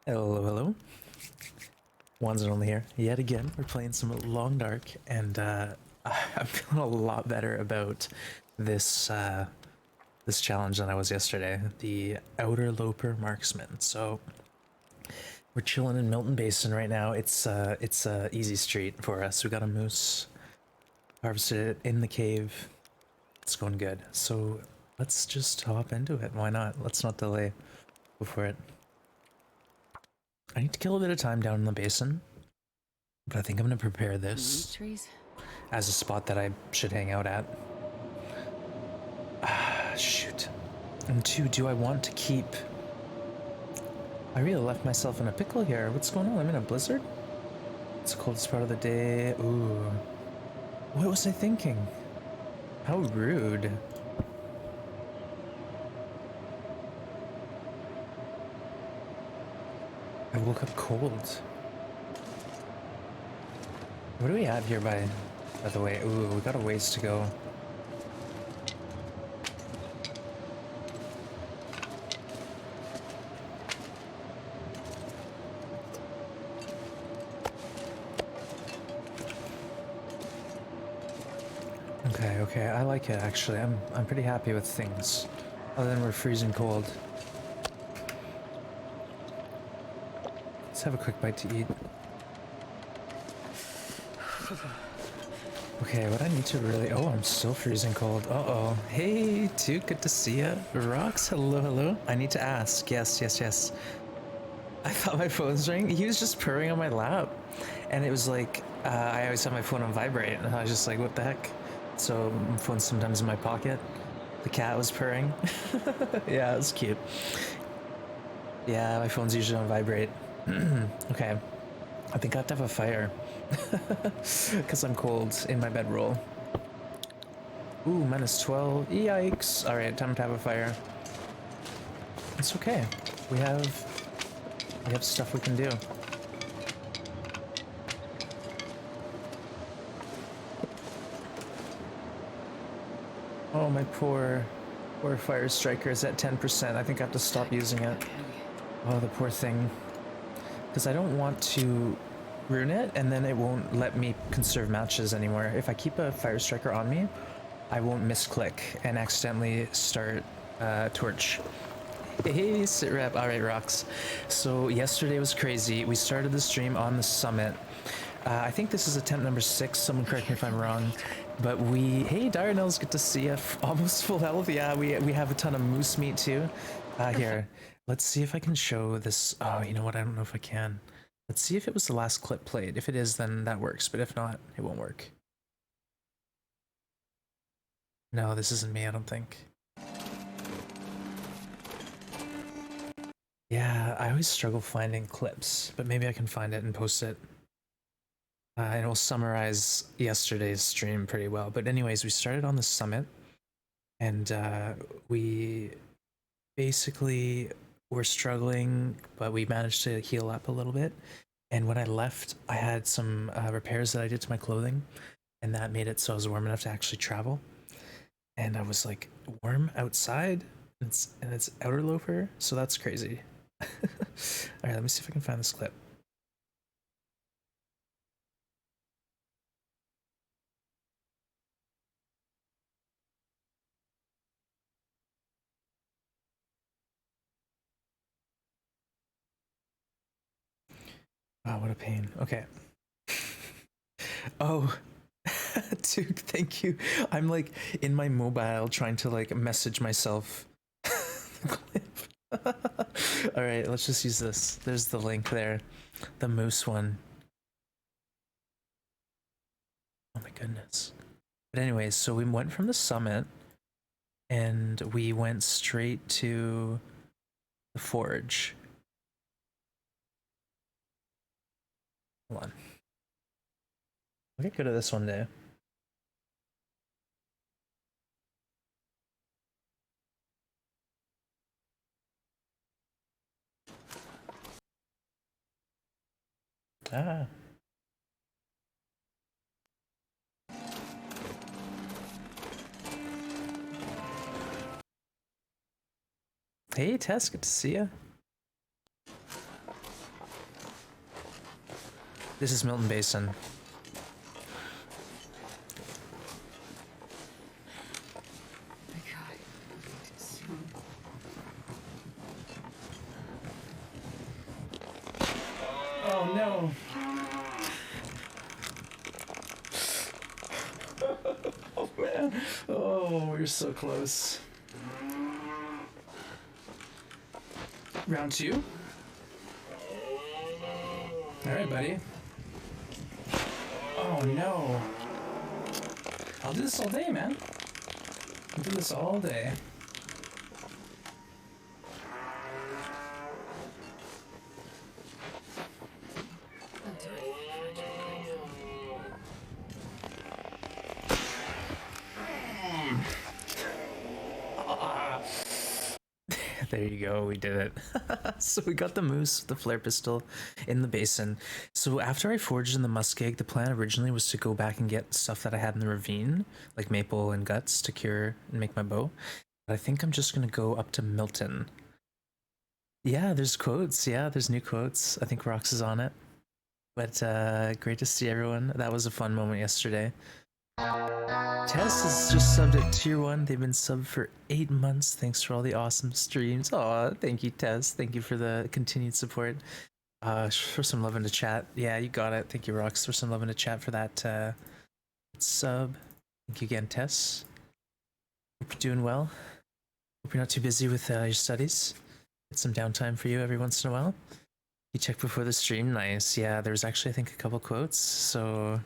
Hello, hello. One's only here. Yet again, we're playing some Long Dark, and I'm feeling a lot better about this this challenge than I was yesterday. The Outerloper Marksman. So we're chilling in Milton Basin right now. It's a easy street for us. We got a moose, harvested it in the cave. It's going good. So let's just hop into it. Why not? Let's not delay. Go for it. I need to kill a bit of time down in the basin, but I think I'm gonna prepare this Trees. as a spot that I should hang out at. Shoot. And two, do I want to keep... I really left myself in a pickle here. What's going on? I'm in a blizzard? It's the coldest part of the day. Ooh. What was I thinking? How rude. I woke up cold. What do we have here by the way? Ooh, we got a ways to go. Okay, I like it actually. I'm pretty happy with things. Other than we're freezing cold. Let's have a quick bite to eat. Okay, what I need to really... Oh, I'm still freezing cold. Uh-oh. Hey, Toot, good to see ya. Rocks, hello, hello. I need to ask. Yes. I thought my phone's ringing. He was just purring on my lap. And it was like, I always have my phone on vibrate. And I was just like, what the heck? So my phone's sometimes in my pocket. The cat was purring. Yeah, it was cute. Yeah, my phone's usually on vibrate. Okay. I think I have to have a fire. Because I'm cold in my bedroll. Ooh, -12. Yikes. Alright, time to have a fire. It's okay. We have stuff we can do. Oh, my poor fire striker is at 10%. I think I have to stop using it. Oh, the poor thing. Because I don't want to ruin it, and then it won't let me conserve matches anymore. If I keep a fire striker on me, I won't misclick and accidentally start torch. Hey, sit rep. All right, rocks. So yesterday was crazy. We started the stream on the summit. I think this is attempt number 6. Someone correct me if I'm wrong. But we... Hey, Darnell's good to see you. Almost full health. Yeah, we have a ton of moose meat too. Here, let's see if I can show this. Oh, you know what? I don't know if I can. Let's see if it was the last clip played. If it is, then that works. But if not, it won't work. No, this isn't me, I don't think. Yeah, I always struggle finding clips, but maybe I can find it and post it. And it'll summarize yesterday's stream pretty well. But anyways, we started on the summit, and we basically were struggling, but we managed to heal up a little bit. And when I left, I had some repairs that I did to my clothing, and that made it so I was warm enough to actually travel. And I was like, warm outside? And it's Outerloper? So that's crazy. Alright, let me see if I can find this clip. Wow, what a pain. Okay. Oh, dude, thank you. I'm like in my mobile trying to like message myself the clip. All right, let's just use this. There's the link there, the moose one. Oh my goodness. But anyways, so we went from the summit and we went straight to the forge. Hold on. I'll get good at this one day. Ah. Hey Tess, good to see ya. This is Milton Basin. Oh no! Oh man! Oh, we're so close. Round 2. All right, buddy. Oh no! I'll do this all day, man. I'll do this all day. There you go, we did it. So we got the moose with the flare pistol in the basin. So after I forged in the muskeg, the plan originally was to go back and get stuff that I had in the ravine, like maple and guts to cure and make my bow. But I think I'm just gonna go up to Milton. Yeah, there's quotes. Yeah, there's new quotes. I think Rox is on it. But great to see everyone. That was a fun moment yesterday. Tess is just subbed at tier 1. They've been subbed for 8 months. Thanks for all the awesome streams. Aw, thank you, Tess. Thank you for the continued support. For some love in the chat. Yeah, you got it. Thank you, Rox, for some love in the chat for that sub. Thank you again, Tess. Hope you're doing well. Hope you're not too busy with your studies. Get some downtime for you every once in a while. You check before the stream. Nice. Yeah, there's actually, I think, a couple quotes. So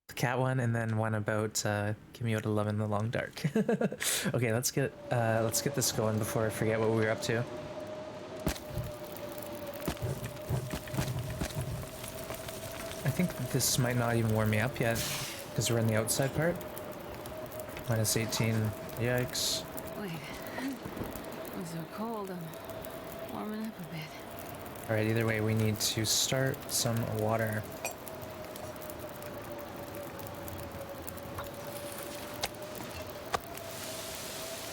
the cat one, and then one about give me out a love in the long dark. Okay, let's get this going before I forget what we were up to. I think this might not even warm me up yet because we're in the outside part. Minus 18. Yikes. Wait, it's so cold. I'm warming up a bit. All right. Either way, we need to start some water.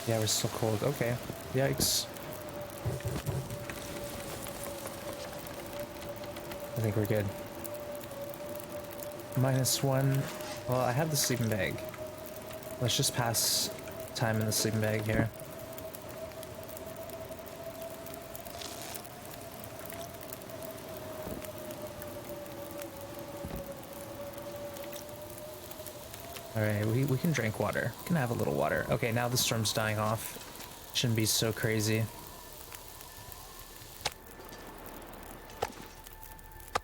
Yeah, we're still cold. Okay. Yikes. I think we're good. -1. Well, I have the sleeping bag. Let's just pass time in the sleeping bag here. Alright, we can drink water. We can have a little water. Okay, now the storm's dying off. Shouldn't be so crazy.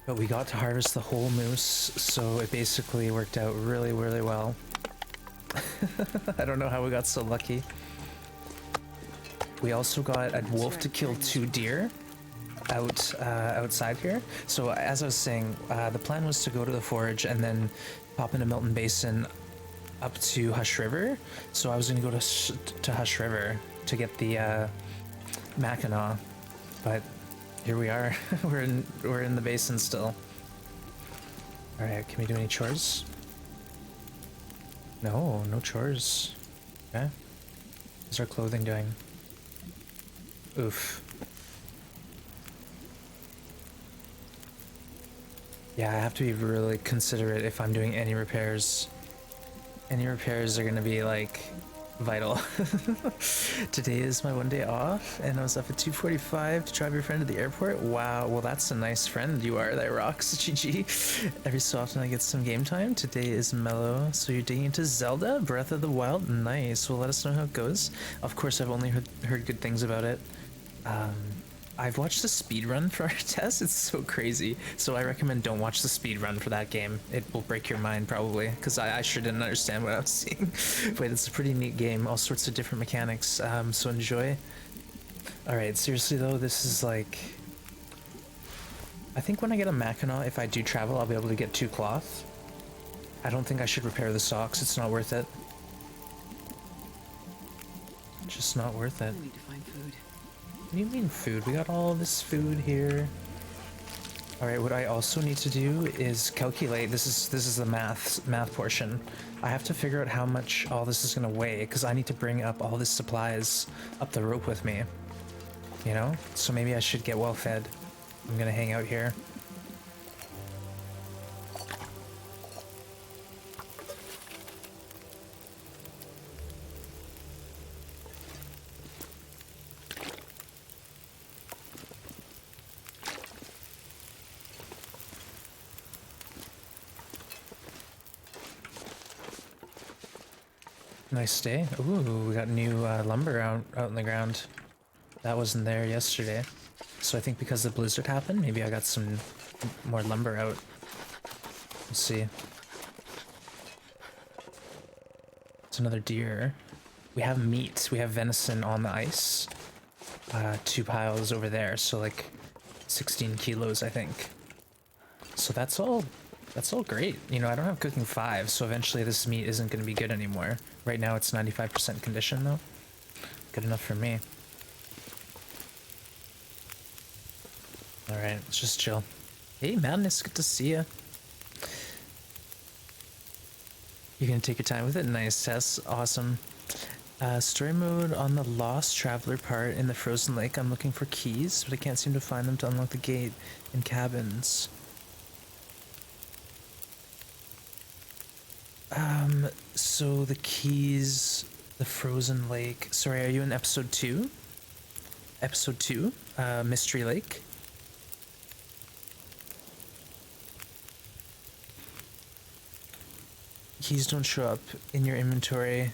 But we got to harvest the whole moose, so it basically worked out really, really well. I don't know how we got so lucky. We also got a wolf to kill 2 deer outside here. So as I was saying, the plan was to go to the forge and then pop into Milton Basin up to Hush River. So I was gonna go to Hush River to get the Mackinaw, but here we are. we're in the basin still. All right, can we do any chores? No chores. Okay. How's our clothing doing? Oof. Yeah, I have to be really considerate if I'm doing any repairs. Any repairs are gonna be like vital. Today is my 1 day off and I was up at 2:45 to drive your friend to the airport. Wow, well that's a nice friend you are. That rocks. GG. Every so often I get some game time. Today is mellow. So you're digging into Zelda Breath of the Wild? Nice. Well, let us know how it goes. Of course, I've only heard good things about it. I've watched the speed run for our test. It's so crazy. So I recommend don't watch the speed run for that game. It will break your mind probably, because I sure didn't understand what I was seeing. But it's a pretty neat game. All sorts of different mechanics. So enjoy. All right, seriously though, this is like, I think when I get a Mackinaw, if I do travel, I'll be able to get 2 cloth. I don't think I should repair the socks. It's not worth it. Just not worth it. I need to find food. What do you mean food? We got all this food here. All right, what I also need to do is calculate. This is the math portion. I have to figure out how much all this is gonna weigh because I need to bring up all these supplies up the rope with me. You know? So maybe I should get well fed. I'm gonna hang out here. Nice day. Ooh, we got new lumber out in the ground. That wasn't there yesterday. So I think because the blizzard happened, maybe I got some more lumber out. We'll see. It's another deer. We have meat. We have venison on the ice. 2 piles over there, so like 16 kilos, I think. So that's all great. You know, I don't have cooking 5, so eventually this meat isn't going to be good anymore. Right now it's 95% condition though. Good enough for me. Alright, let's just chill. Hey Madness, good to see ya. You're gonna take your time with it? Nice, Tess. Awesome. Story mode on the Lost Traveler part in the Frozen Lake. I'm looking for keys, but I can't seem to find them to unlock the gate in cabins. So the keys, the Frozen Lake. Sorry, are you in episode 2? Episode 2, Mystery Lake. Keys don't show up in your inventory.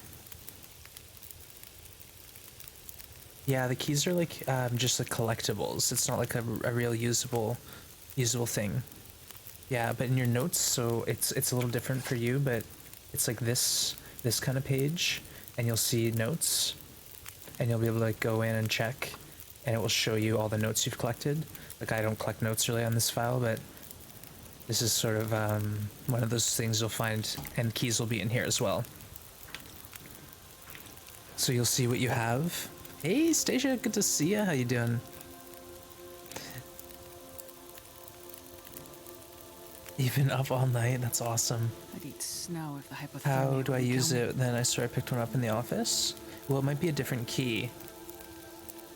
Yeah, the keys are like just like collectibles. It's not like a real usable thing. Yeah, but in your notes, so it's a little different for you, but it's like this kind of page, and you'll see notes, and you'll be able to like go in and check, and it will show you all the notes you've collected. Like I don't collect notes really on this file, but this is sort of one of those things you'll find, and keys will be in here as well. So you'll see what you have. Hey, Stacia, good to see ya. How you doing? You've been up all night. That's awesome. I'd eat snow if the hypothermia. How do I would use kill me. it? Then I swear I picked one up in the office. Well, it might be a different key.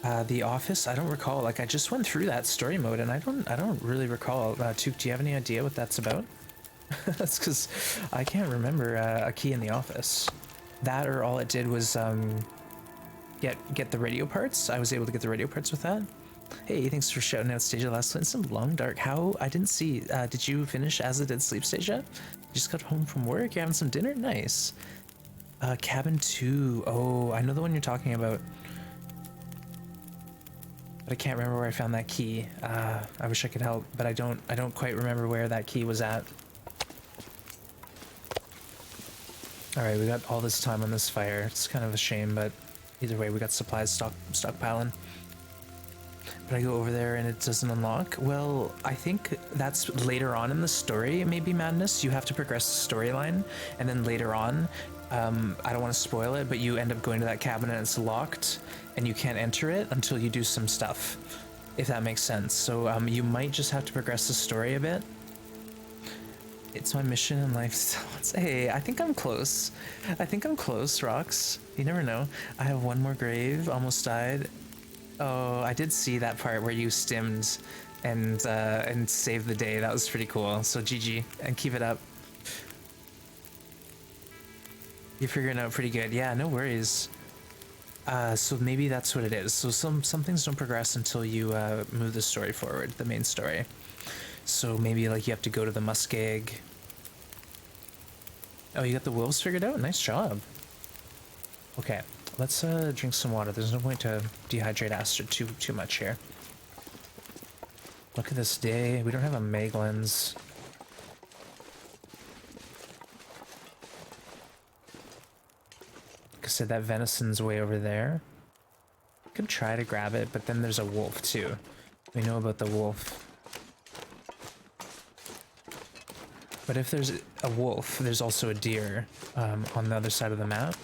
The office, I don't recall. Like I just went through that story mode, and I don't really recall. Took, do you have any idea what that's about? That's because I can't remember a key in the office. That or all it did was get the radio parts. I was able to get the radio parts with that. Hey, thanks for shouting out Stasia last night. Some long dark. How? I didn't see. Did you finish As It Did Sleep, Stasia? You just got home from work? You're having some dinner? Nice. Cabin 2. Oh, I know the one you're talking about. But I can't remember where I found that key. I wish I could help, but I don't quite remember where that key was at. Alright, we got all this time on this fire. It's kind of a shame, but either way, we got supplies stockpiling. But I go over there and it doesn't unlock. Well, I think that's later on in the story, maybe Madness. You have to progress the storyline, and then later on, I don't want to spoil it, but you end up going to that cabin and it's locked, and you can't enter it until you do some stuff, if that makes sense. So you might just have to progress the story a bit. It's my mission in life. Hey, I think I'm close. I think I'm close, Rox. You never know. I have one more grave. Almost died. Oh, I did see that part where you stimmed and saved the day. That was pretty cool. So GG, and keep it up. You're figuring it out pretty good. Yeah, no worries. So maybe that's what it is. So some things don't progress until you move the story forward, the main story. So maybe like you have to go to the muskeg. Oh, you got the wolves figured out? Nice job. Okay, let's drink some water. There's no point to dehydrate Astrid too much here. Look at this day. We don't have a mag lens. Like I said, that venison's way over there. Could try to grab it, but then there's a wolf too. We know about the wolf. But if there's a wolf, there's also a deer on the other side of the map.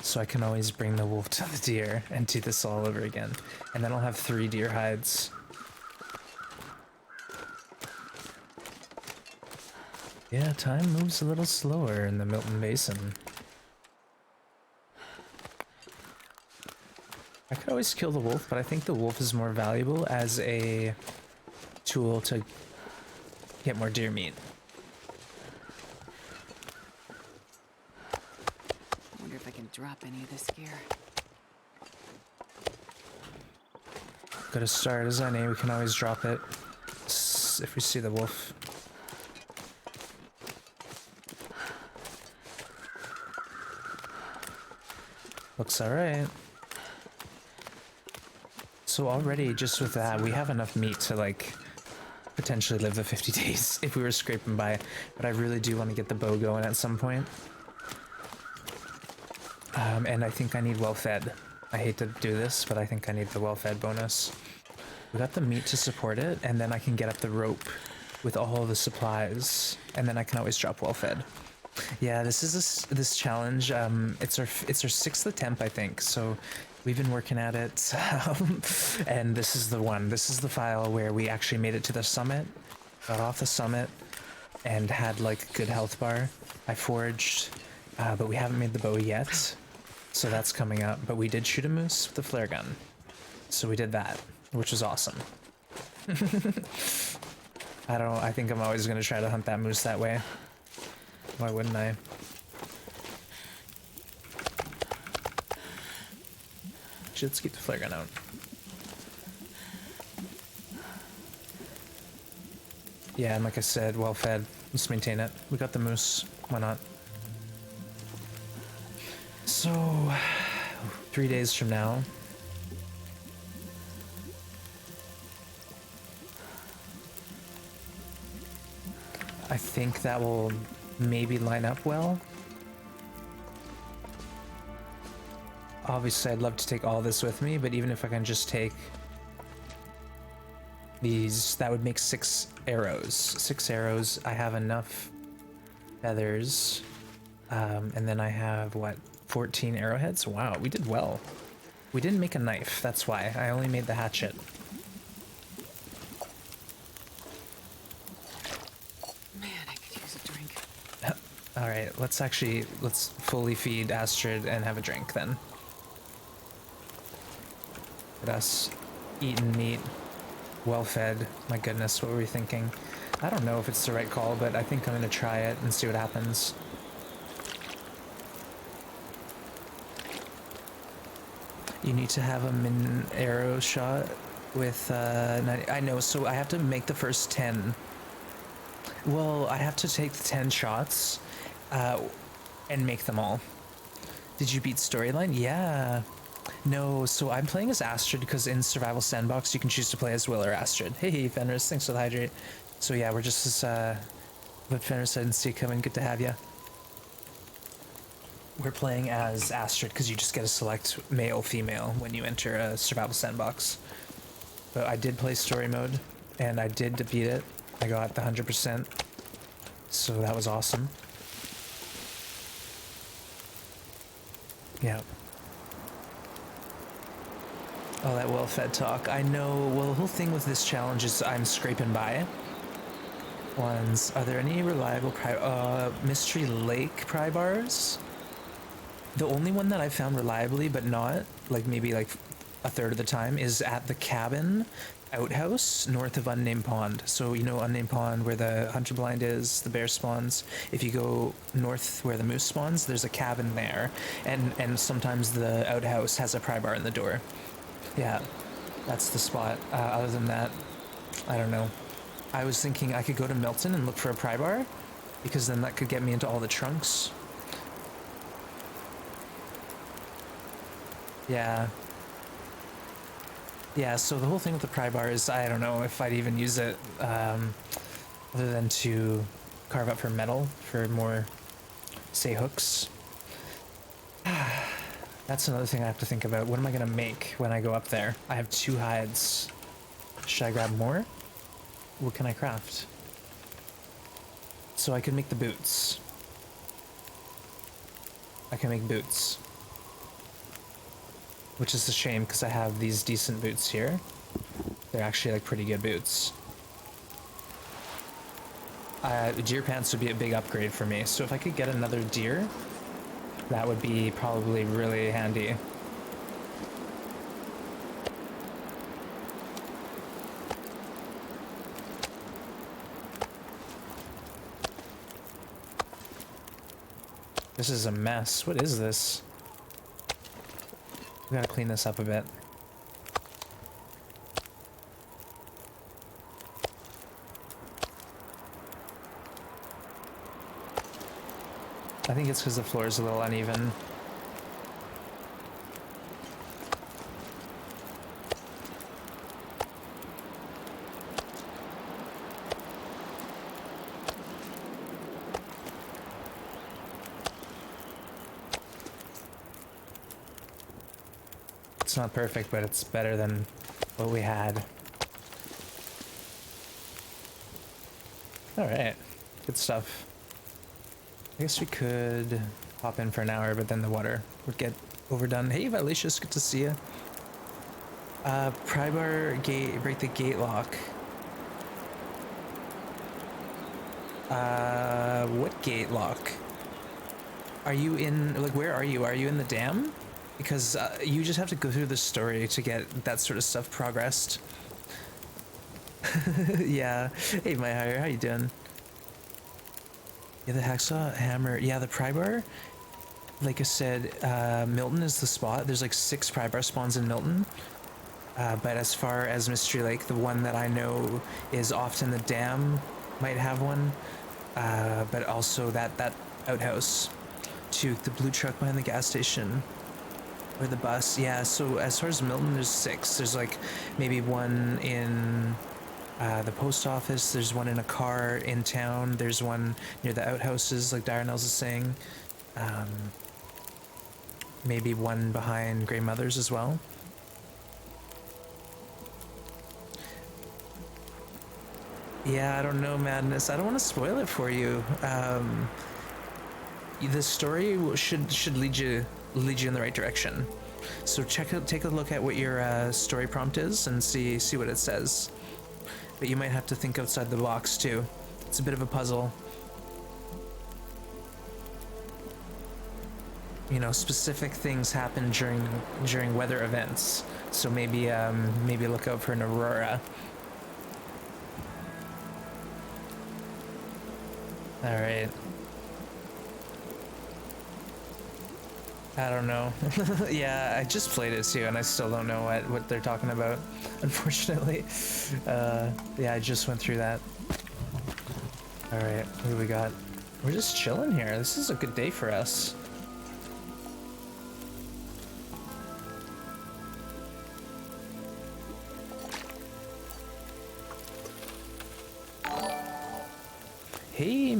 So I can always bring the wolf to the deer and do this all over again. And then I'll have 3 deer hides. Yeah, time moves a little slower in the Milton Basin. I could always kill the wolf, but I think the wolf is more valuable as a tool to get more deer meat. If I can drop any of this gear. Got to start as any. We can always drop it if we see the wolf. Looks alright. So already, just with that, we have enough meat to, like, potentially live the 50 days if we were scraping by. But I really do want to get the bow going at some point. And I think I need well-fed. I hate to do this, but I think I need the well-fed bonus. We got the meat to support it, and then I can get up the rope with all the supplies, and then I can always drop well-fed. Yeah, this is this challenge. It's our 6th attempt, I think. So we've been working at it, and this is the one. This is the file where we actually made it to the summit, got off the summit, and had like a good health bar. I foraged, but we haven't made the bow yet, so that's coming up. But we did shoot a moose with a flare gun, so we did that, which was awesome. I think I'm always gonna try to hunt that moose that way. Why wouldn't I? Let's keep the flare gun out. Yeah, and like I said, well fed. Let's maintain it. We got the moose. Why not? So, 3 days from now. I think that will maybe line up well. Obviously, I'd love to take all this with me, but even if I can just take these, that would make 6 arrows. 6 arrows. I have enough feathers. And then I have, what, 14 arrowheads? Wow, we did well. We didn't make a knife, that's why. I only made the hatchet. Alright, let's fully feed Astrid and have a drink then. Get us eating meat, well fed. My goodness, what were we thinking? I don't know if it's the right call, but I think I'm gonna try it and see what happens. You need to have a min arrow shot with 90. I know, so I have to make the first 10. Well, I have to take the 10 shots and make them all. Did you beat storyline? Yeah. No, so I'm playing as Astrid because in Survival Sandbox you can choose to play as Will or Astrid. Hey, Fenris, thanks for the hydrate. So yeah, we're just as what Fenris said, and see coming, good to have ya. We're playing as Astrid because you just get to select male, female when you enter a Survival Sandbox. But I did play story mode and I did defeat it. I got the 100%, so that was awesome. Yeah. Oh, that well-fed talk. I know. Well, the whole thing with this challenge is I'm scraping by. Ones. Are there any reliable Mystery Lake pry bars? The only one that I found reliably, but not, like maybe like a third of the time, is at the cabin outhouse north of Unnamed Pond. So you know Unnamed Pond where the hunter blind is, the bear spawns. If you go north where the moose spawns, there's a cabin there, and sometimes the outhouse has a pry bar in the door. Yeah, that's the spot. Other than that, I don't know. I was thinking I could go to Milton and look for a pry bar, because then that could get me into all the trunks. Yeah. Yeah, so the whole thing with the pry bar is I don't know if I'd even use it other than to carve up for metal for more, say, hooks. That's another thing I have to think about. What am I going to make when I go up there? I have 2 hides. Should I grab more? What can I craft? So I can make the boots. I can make boots. Which is a shame because I have these decent boots here. They're actually like pretty good boots. Deer pants would be a big upgrade for me. So if I could get another deer, that would be probably really handy. This is a mess. What is this? We gotta clean this up a bit. I think it's because the floor is a little uneven. It's not perfect, but it's better than what we had. All right, good stuff. I guess we could hop in for an hour, but then the water would get overdone. Hey, Valicious, good to see you. Pry bar gate, break the gate lock. What gate lock? Are you in, like, where are you? Are you in the dam? Because you just have to go through the story to get that sort of stuff progressed. Yeah. Hey, my hire, how you doing? Yeah, the hacksaw hammer. Yeah, the pry bar. Like I said, Milton is the spot. There's like 6 pry bar spawns in Milton. But as far as Mystery Lake, the one that I know is often the dam might have one. But also that outhouse. To the blue truck behind the gas station. Or the bus. Yeah, so as far as Milton, there's 6. There's like maybe one in the post office. There's one in a car in town. There's one near the outhouses, like Darnell's is saying. Maybe one behind Grey Mother's as well. Yeah, I don't know, Madness. I don't want to spoil it for you. The story should lead you in the right direction. So take a look at what your story prompt is and see what it says. But you might have to think outside the box too. It's a bit of a puzzle. You know, specific things happen during weather events. So maybe look out for an aurora. All right. I don't know. Yeah, I just played it too, and I still don't know what they're talking about, unfortunately. Yeah, I just went through that. All right, what do we got? We're just chilling here. This is a good day for us. Hey,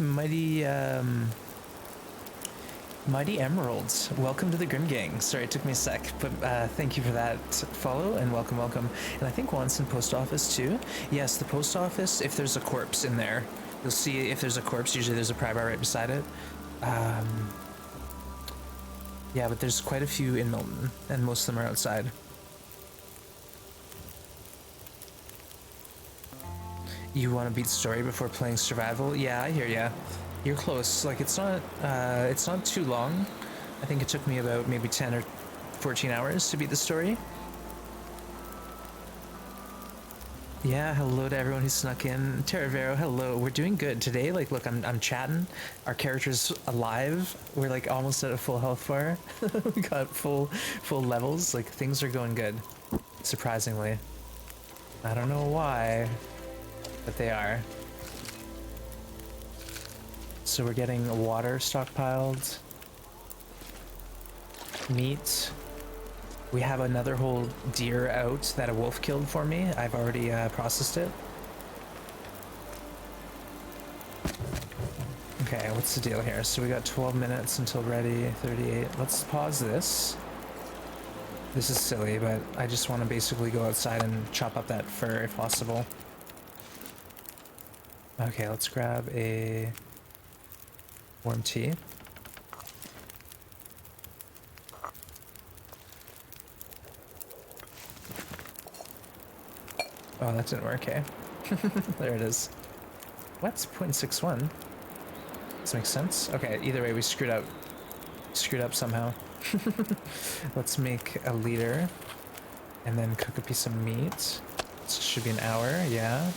Mighty Emeralds, welcome to the Grim Gang. Sorry, it took me a sec, but thank you for that follow and welcome. And I think once in post office too. Yes, the post office, if there's a corpse in there, you'll see if there's a corpse, usually there's a pry bar right beside it. Yeah, but there's quite a few in Milton, and most of them are outside. You want to beat story before playing survival? Yeah, I hear ya. You're close. Like, it's not too long. I think it took me about maybe 10 or 14 hours to beat the story. Yeah, hello to everyone who snuck in. Terravero, hello. We're doing good today. Like, look, I'm chatting. Our character's alive. We're like almost at a full health bar. We got full levels. Like, things are going good. Surprisingly. I don't know why, but they are. So we're getting water stockpiled, meat. We have another whole deer out that a wolf killed for me. I've already processed it. Okay, what's the deal here? So we got 12 minutes until ready, 38. Let's pause this. This is silly, but I just want to basically go outside and chop up that fur if possible. Okay, let's grab a warm tea. Oh, that didn't work, eh? There it is. What's 0.61? This makes sense. Okay, either way, we screwed up. Screwed up somehow. Let's make a liter and then cook a piece of meat. This should be an hour, yeah.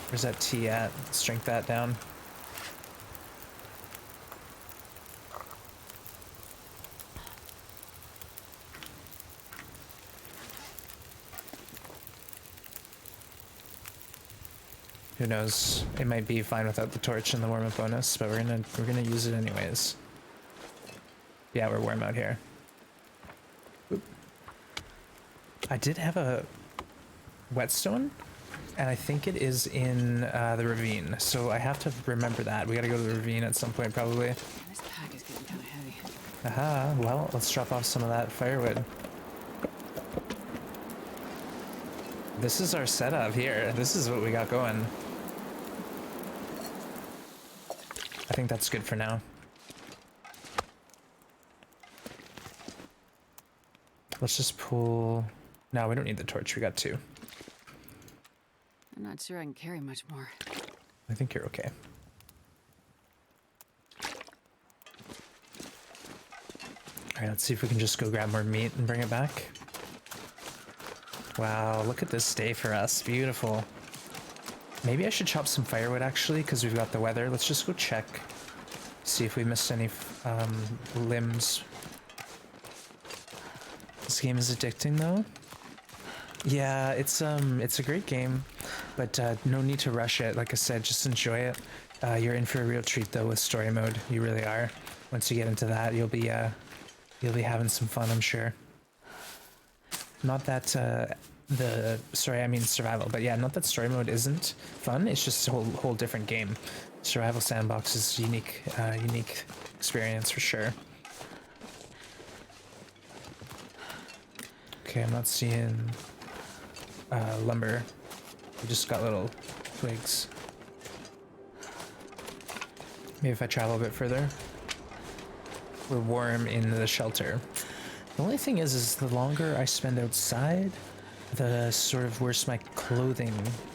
Where's that tea at? Let's drink that down. Who knows? It might be fine without the torch and the warm-up bonus, but we're gonna use it anyways. Yeah, we're warm out here. Oop. I did have a whetstone, and I think it is in the ravine, so I have to remember that. We gotta go to the ravine at some point, probably. This pack is getting kind of heavy. Aha, well, let's drop off some of that firewood. This is our setup here. This is what we got going. I think that's good for now. Let's just pull... No, we don't need the torch. We got 2. I'm not sure I can carry much more. I think you're okay. Alright, let's see if we can just go grab more meat and bring it back. Wow, look at this day for us. Beautiful. Maybe I should chop some firewood actually, because we've got the weather. Let's just go check. See if we missed any limbs. This game is addicting though. Yeah, it's a great game, but no need to rush it. Like I said, just enjoy it. You're in for a real treat though with story mode. You really are. Once you get into that, you'll be having some fun, I'm sure. Not that I mean survival, but yeah, not that story mode isn't fun. It's just a whole different game. Survival sandbox is unique experience for sure. Okay, I'm not seeing lumber. We just got little twigs. Maybe if I travel a bit further. We're warm in the shelter. The only thing is the longer I spend outside, the sort of worse my clothing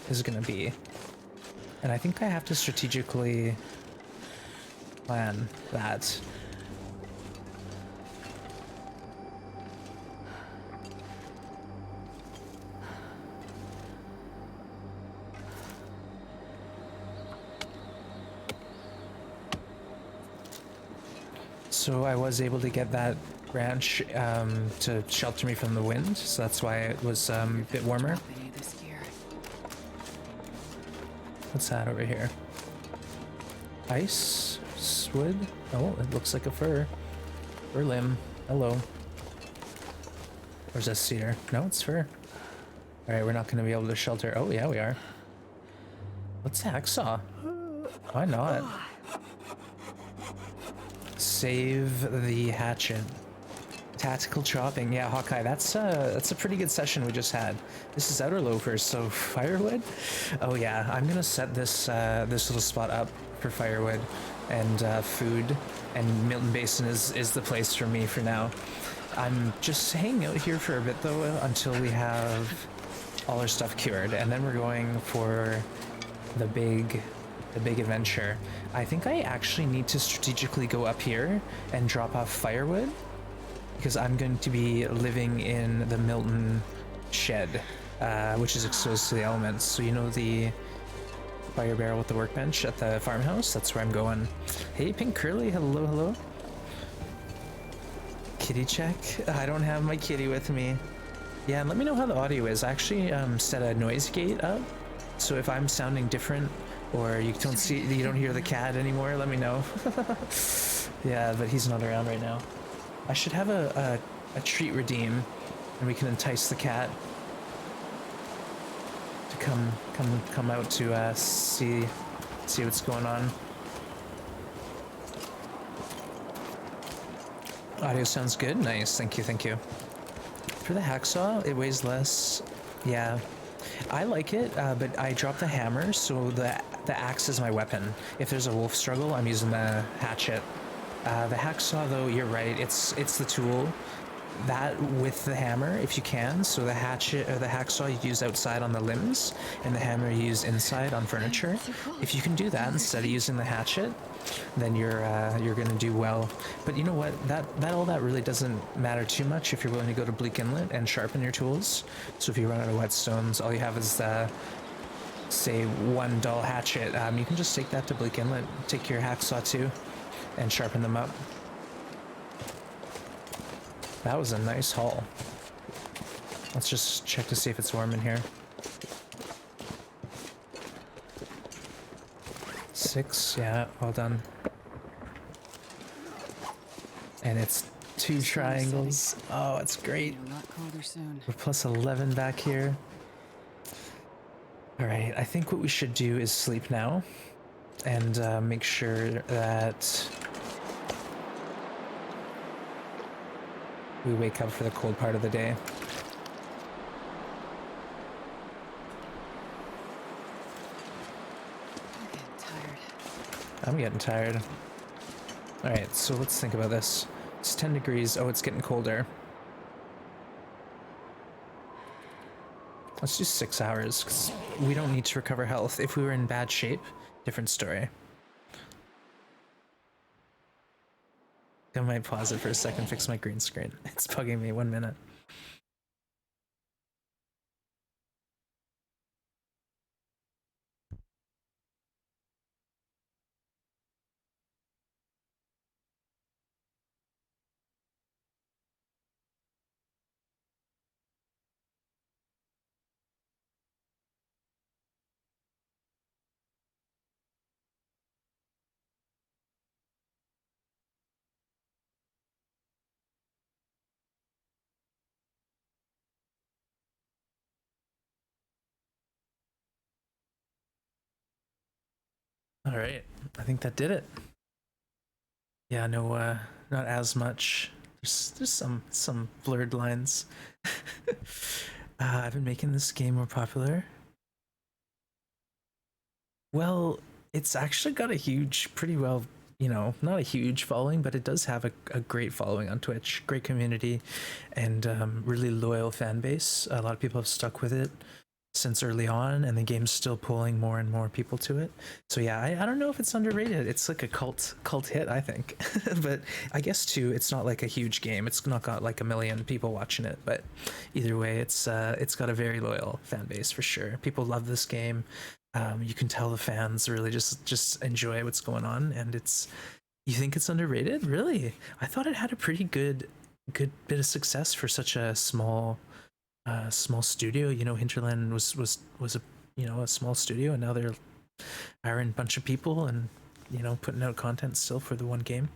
is gonna be. And I think I have to strategically plan that. So I was able to get that branch to shelter me from the wind, so that's why it was a bit warmer. What's that over here? Ice? Wood? Oh, it looks like a fir. Fir limb. Hello. Or is that cedar? No, it's fir. Alright, we're not going to be able to shelter. Oh, yeah, we are. What's the hacksaw? Why not? Save the hatchet. Tactical chopping. Yeah, Hawkeye, that's a pretty good session we just had. This is Outerloper, so firewood? Oh yeah, I'm gonna set this this little spot up for firewood and food, and Milton Basin is the place for me for now. I'm just hanging out here for a bit though until we have all our stuff cured, and then we're going for the big adventure. I think I actually need to strategically go up here and drop off firewood, because I'm going to be living in the Milton shed, which is exposed to the elements. So you know the fire barrel with the workbench at the farmhouse? That's where I'm going. Hey, Pink Curly, hello, hello. Kitty check? I don't have my kitty with me. Yeah, and let me know how the audio is. I actually set a noise gate up, so if I'm sounding different or you don't hear the cat anymore, let me know. Yeah, but he's not around right now. I should have a treat redeem, and we can entice the cat to come out to see what's going on. Audio sounds good. Nice. Thank you. Thank you. For the hacksaw, it weighs less. Yeah, I like it, but I dropped the hammer, so the axe is my weapon. If there's a wolf struggle, I'm using the hatchet. The hacksaw, though, you're right. It's the tool. That with the hammer, if you can. So the hatchet or the hacksaw you use outside on the limbs, and the hammer you use inside on furniture. If you can do that instead of using the hatchet, then you're gonna do well. But you know what? All that really doesn't matter too much if you're willing to go to Bleak Inlet and sharpen your tools. So if you run out of whetstones, all you have is say one dull hatchet. You can just take that to Bleak Inlet, take your hacksaw too, and sharpen them up. That was a nice haul. Let's just check to see if it's warm in here. 6, yeah, well done. And it's 2 triangles. Oh, it's great. A lot colder soon. We're plus 11 back here. All right, I think what we should do is sleep now and make sure that we wake up for the cold part of the day. I'm getting tired. I'm getting tired. Alright, so let's think about this. It's 10 degrees. Oh, it's getting colder. Let's do 6 hours, because we don't need to recover health. If we were in bad shape, different story. I might pause it for a second, fix my green screen. It's bugging me. 1 minute. All right, I think that did it. Yeah, no, not as much. There's some blurred lines. I've been making this game more popular. Well, it's actually got a huge, pretty well, you know, not a huge following, but it does have a great following on Twitch, great community, and really loyal fan base. A lot of people have stuck with it since early on, and the game's still pulling more and more people to it. So yeah, I don't know if it's underrated. It's like a cult hit, I think. But I guess too, it's not like a huge game. It's not got like a million people watching it, but either way, it's got a very loyal fan base for sure. People love this game. You can tell the fans really just enjoy what's going on, and it's, you think it's underrated? Really? I thought it had a pretty good bit of success for such a small studio. You know, Hinterland was a, you know, a small studio, and now they're hiring a bunch of people and, you know, putting out content still for the one game.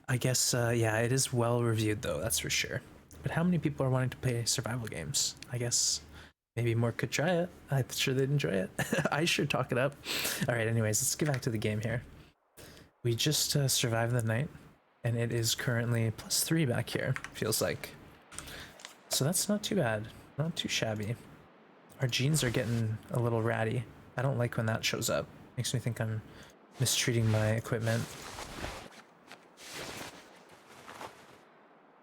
I guess yeah, it is well reviewed though, that's for sure. But how many people are wanting to play survival games? I guess maybe more could try it. I'm sure they'd enjoy it. I sure talk it up. All right, anyways, let's get back to the game here. We just survived the night, and it is currently +3 back here, feels like. So that's not too bad, not too shabby. Our genes are getting a little ratty. I don't like when that shows up. Makes me think I'm mistreating my equipment.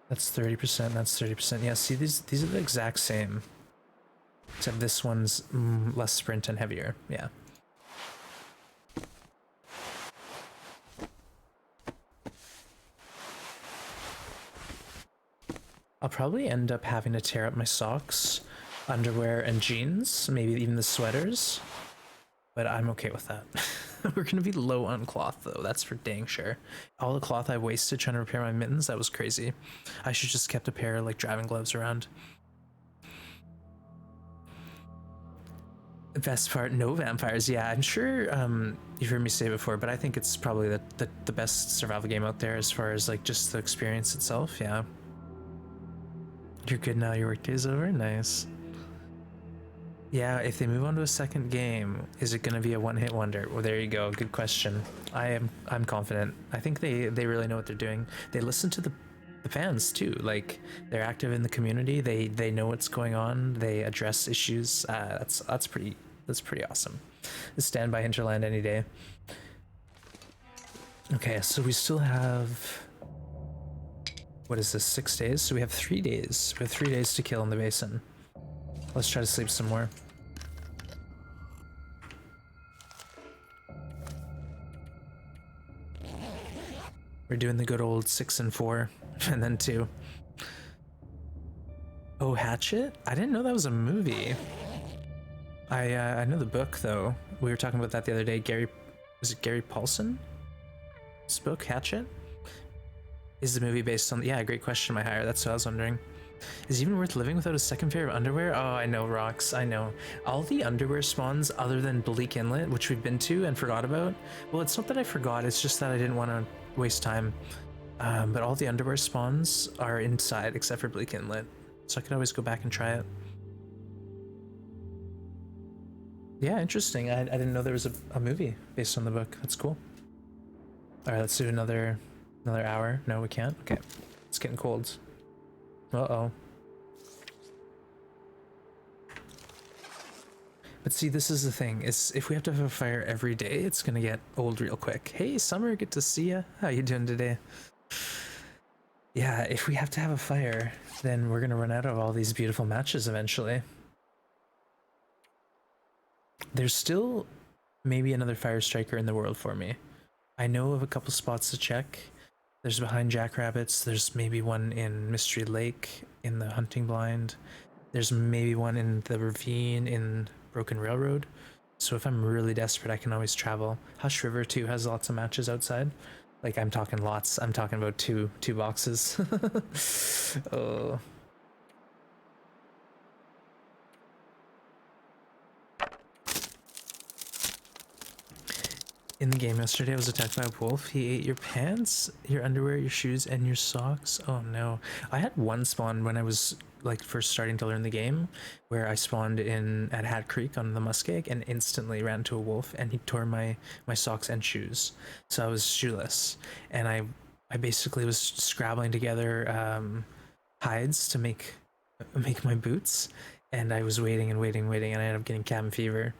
That's 30%, that's 30%. Yeah, see, these are the exact same. Except this one's less sprint and heavier, yeah. I'll probably end up having to tear up my socks, underwear, and jeans, maybe even the sweaters, but I'm okay with that. We're gonna be low on cloth though, that's for dang sure. All the cloth I wasted trying to repair my mittens, that was crazy. I should just kept a pair of like driving gloves around. The best part, no vampires. Yeah, I'm sure you've heard me say before, but I think it's probably the best survival game out there as far as like just the experience itself. Yeah. You're good now, your workday's over? Nice. Yeah, if they move on to a second game, is it gonna be a one-hit wonder? Well, there you go, good question. I'm confident. I think they really know what they're doing. They listen to the fans too. Like, they're active in the community, they know what's going on, they address issues. That's pretty awesome. Stand by Hinterland any day. Okay, so we still have, what is this, 6 days? So we have 3 days. We have 3 days to kill in the basin. Let's try to sleep some more. We're doing the good old 6 and 4, and then 2. Oh, Hatchet? I didn't know that was a movie. I know the book though. We were talking about that the other day. Was it Gary Paulson? This book, Hatchet? Is the movie based on? Yeah, great question, my hire. That's what I was wondering. Is it even worth living without a second pair of underwear? Oh, I know, Rocks, I know. All the underwear spawns other than Bleak Inlet, which we've been to and forgot about. Well, it's not that I forgot, it's just that I didn't want to waste time. But all the underwear spawns are inside except for Bleak Inlet. So I could always go back and try it. Yeah, interesting. I didn't know there was a movie based on the book. That's cool. All right, let's do another hour. No, we can't. Okay, it's getting cold. Uh-oh. But see, this is the thing, is if we have to have a fire every day, it's gonna get old real quick. Hey, Summer, good to see ya. How you doing today? Yeah, if we have to have a fire, then we're gonna run out of all these beautiful matches eventually. There's still maybe another fire striker in the world for me. I know of a couple spots to check. There's behind Jackrabbits, there's maybe one in Mystery Lake in the hunting blind. There's maybe one in the ravine in Broken Railroad. So if I'm really desperate, I can always travel. Hush River too has lots of matches outside. Like, I'm talking lots. I'm talking about two boxes. Oh. In the game yesterday, I was attacked by a wolf. He ate your pants, your underwear, your shoes, and your socks. Oh no. I had one spawn when I was like first starting to learn the game, where I spawned in at Hat Creek on the muskeg and instantly ran into a wolf, and he tore my socks and shoes. So I was shoeless, and I basically was scrabbling together hides to make my boots, and I was waiting and waiting and waiting, and I ended up getting cabin fever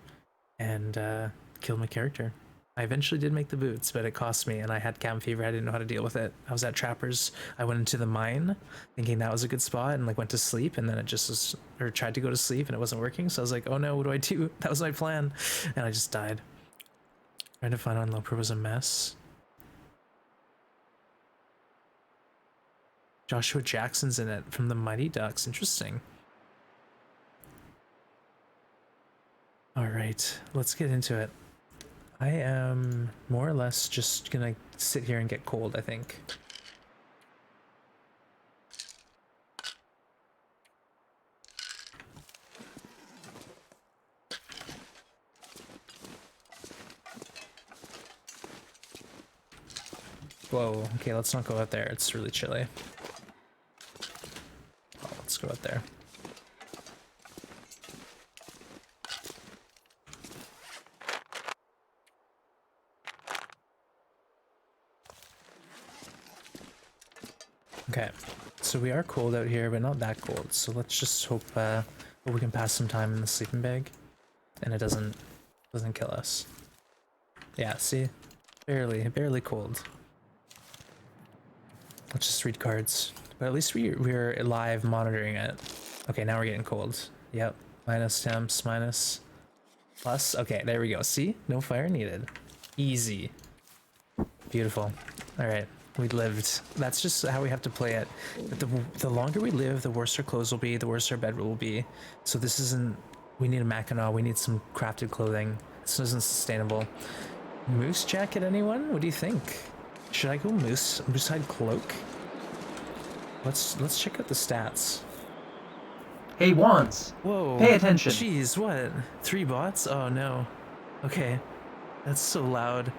and killed my character. I eventually did make the boots, but it cost me, and I had cabin fever. I didn't know how to deal with it. I was at Trappers. I went into the mine thinking that was a good spot and like went to sleep, and then it just was, or tried to go to sleep and it wasn't working. So I was like, oh no, what do I do? That was my plan. And I just died. Trying to find Outerloper was a mess. Joshua Jackson's in it from the Mighty Ducks. Interesting. All right, let's get into it. I am more or less just gonna sit here and get cold, I think. Whoa, okay, let's not go out there. It's really chilly. Oh, let's go out there. Okay, so we are cold out here, but not that cold. So let's just hope we can pass some time in the sleeping bag, and it doesn't kill us. Yeah, see, barely cold. Let's just read cards, but at least we're live monitoring it. Okay, now we're getting cold. Yep, minus temps, minus, plus. Okay, there we go. See, no fire needed. Easy. Beautiful. All right. We lived. That's just how we have to play it. The longer we live, the worse our clothes will be, the worse our bed will be. So this isn't... We need a Mackinaw. We need some crafted clothing. This isn't sustainable. Moose jacket, anyone? What do you think? Should I go moose hide cloak? Let's check out the stats. Hey, Wands! Whoa. Pay attention! Jeez, what? 3 bots? Oh no. Okay. That's so loud.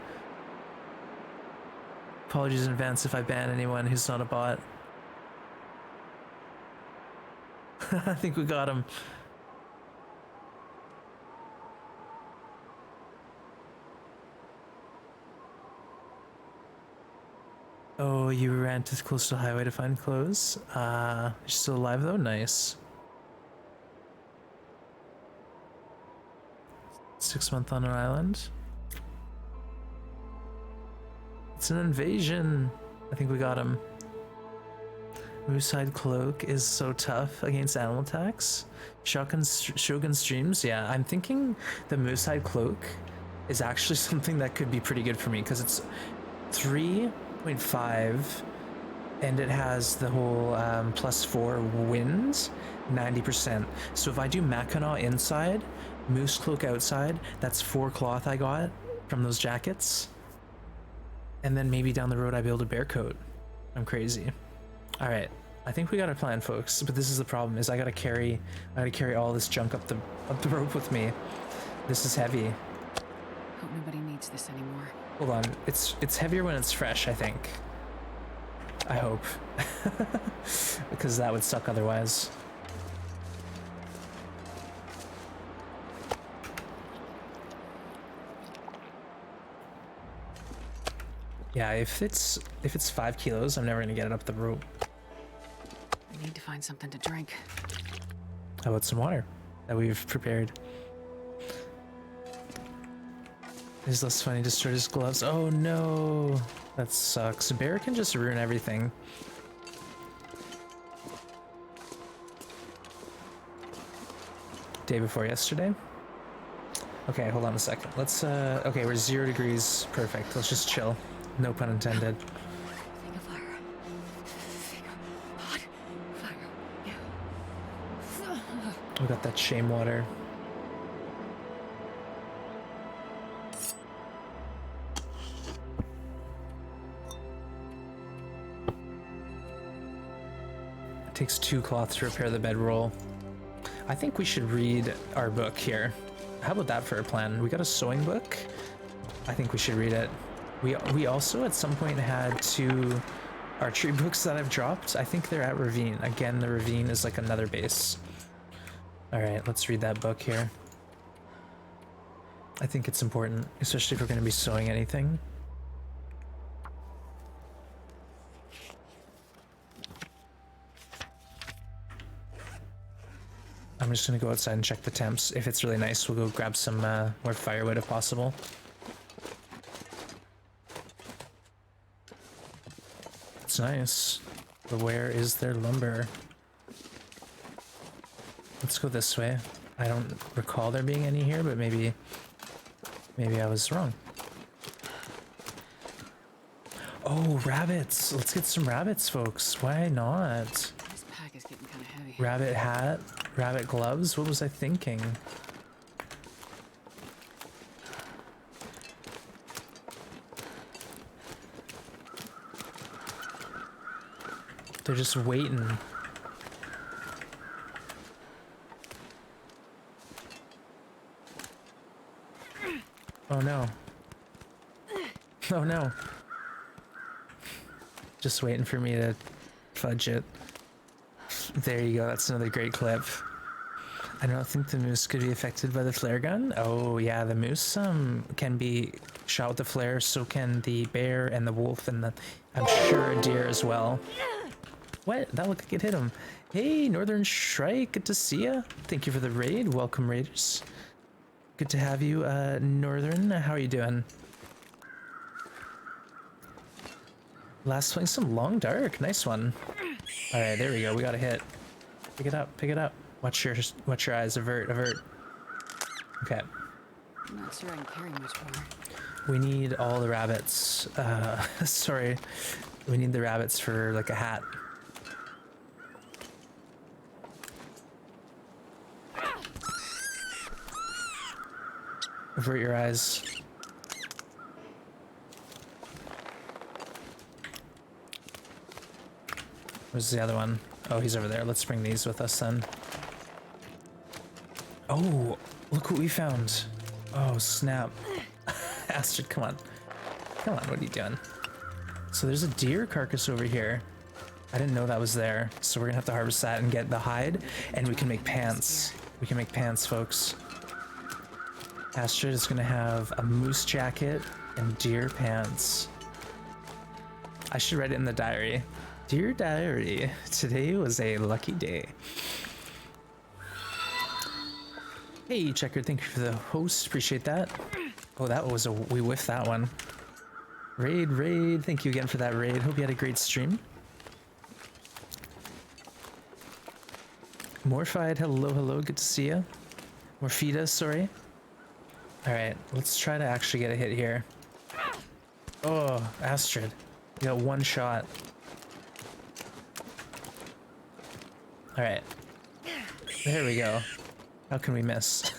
Apologies in advance if I ban anyone who's not a bot. I think we got him. Oh, you ran too close to the highway to find clothes? You're still alive though? Nice. 6 months on an island. It's an invasion. I think we got him. Moosehide Cloak is so tough against animal attacks. Shogun Streams, yeah. I'm thinking the Moosehide Cloak is actually something that could be pretty good for me because it's 3.5 and it has the whole +4 wind, 90%. So if I do Mackinaw inside, Moose Cloak outside, that's 4 cloth I got from those jackets. And then maybe down the road I'd be able to bear coat. I'm crazy. All right, I think we got a plan, folks. But this is the problem: is I gotta carry all this junk up the rope with me. This is heavy. Hope nobody needs this anymore. Hold on, it's heavier when it's fresh, I think. I hope, because that would suck otherwise. Yeah, if it's 5 kilos, I'm never gonna get it up the rope. Need to find something to drink. How about some water that we've prepared? It's less funny, destroyed his gloves. Oh no, that sucks. Bear can just ruin everything. Day before yesterday. Okay, hold on a second. Let's okay, we're 0 degrees. Perfect. Let's just chill. No pun intended. Think of fire. Think of hot fire. Yeah. We got that shame water. It takes 2 cloth to repair the bedroll. I think we should read our book here. How about that for a plan? We got a sewing book. I think we should read it. We also at some point had 2 archery books that I've dropped. I think they're at Ravine. Again, the Ravine is like another base. All right, let's read that book here. I think it's important, especially if we're going to be sewing anything. I'm just gonna go outside and check the temps. If it's really nice, we'll go grab some more firewood if possible. It's nice. But where is their lumber? Let's go this way. I don't recall there being any here, but maybe I was wrong. Oh, rabbits! Let's get some rabbits, folks. Why not? This pack is getting kind of heavy. Rabbit hat, rabbit gloves. What was I thinking? They're just waiting. Oh no. Oh no. Just waiting for me to fudge it. There you go, that's another great clip. I don't think the moose could be affected by the flare gun. Oh yeah, the moose can be shot with the flare, so can the bear and the wolf and the, I'm sure, a deer as well. What? That looked like it hit him. Hey, Northern Shrike, good to see ya. Thank you for the raid. Welcome, raiders. Good to have you, Northern. How are you doing? Last playing some Long Dark. Nice one. All right, there we go. We got a hit. Pick it up. Pick it up. Watch your eyes. Avert. Avert. Okay. I'm not sure I can carry much more. We need all the rabbits. Sorry. We need the rabbits for like a hat. Avert your eyes. Where's the other one? Oh, he's over there. Let's bring these with us then. Oh, look what we found. Oh, snap. Astrid, come on. Come on, what are you doing? So there's a deer carcass over here. I didn't know that was there. So we're gonna have to harvest that and get the hide, and we can make pants. We can make pants, folks. Astrid is gonna have a moose jacket and deer pants. I should write it in the diary. Dear diary, today was a lucky day. Hey, Checker, thank you for the host. Appreciate that. Oh, that was we whiffed that one. Raid. Thank you again for that raid. Hope you had a great stream. Morphied, hello. Good to see you. Morphida, sorry. All right, let's try to actually get a hit here. Oh, Astrid, you got one shot. All right, there we go. How can we miss?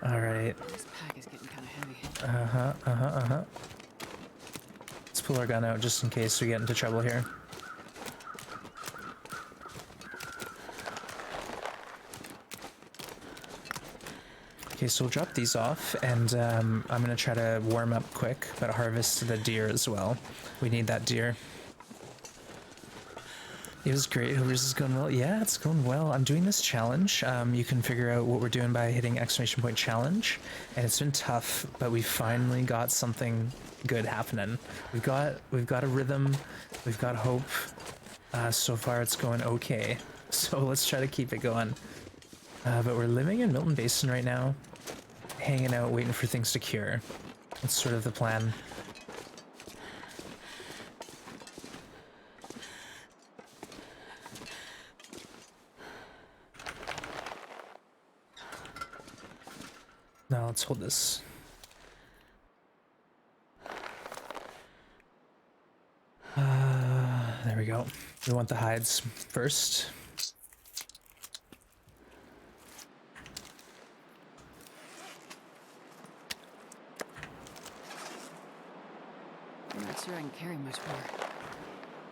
All right. This pack is getting kind of heavy. Let's pull our gun out just in case we get into trouble here. Okay, so we'll drop these off, and I'm gonna try to warm up quick, but harvest the deer as well. We need that deer. It was great. Hoovers is going well. Yeah, it's going well. I'm doing this challenge. You can figure out what we're doing by hitting exclamation point challenge, and it's been tough, but we finally got something good happening. We've got a rhythm. We've got hope. So far it's going okay. So let's try to keep it going. But we're living in Milton Basin right now, hanging out, waiting for things to cure. That's sort of the plan. Now let's hold this. There we go. We want the hides first. I'm not sure I can carry much more.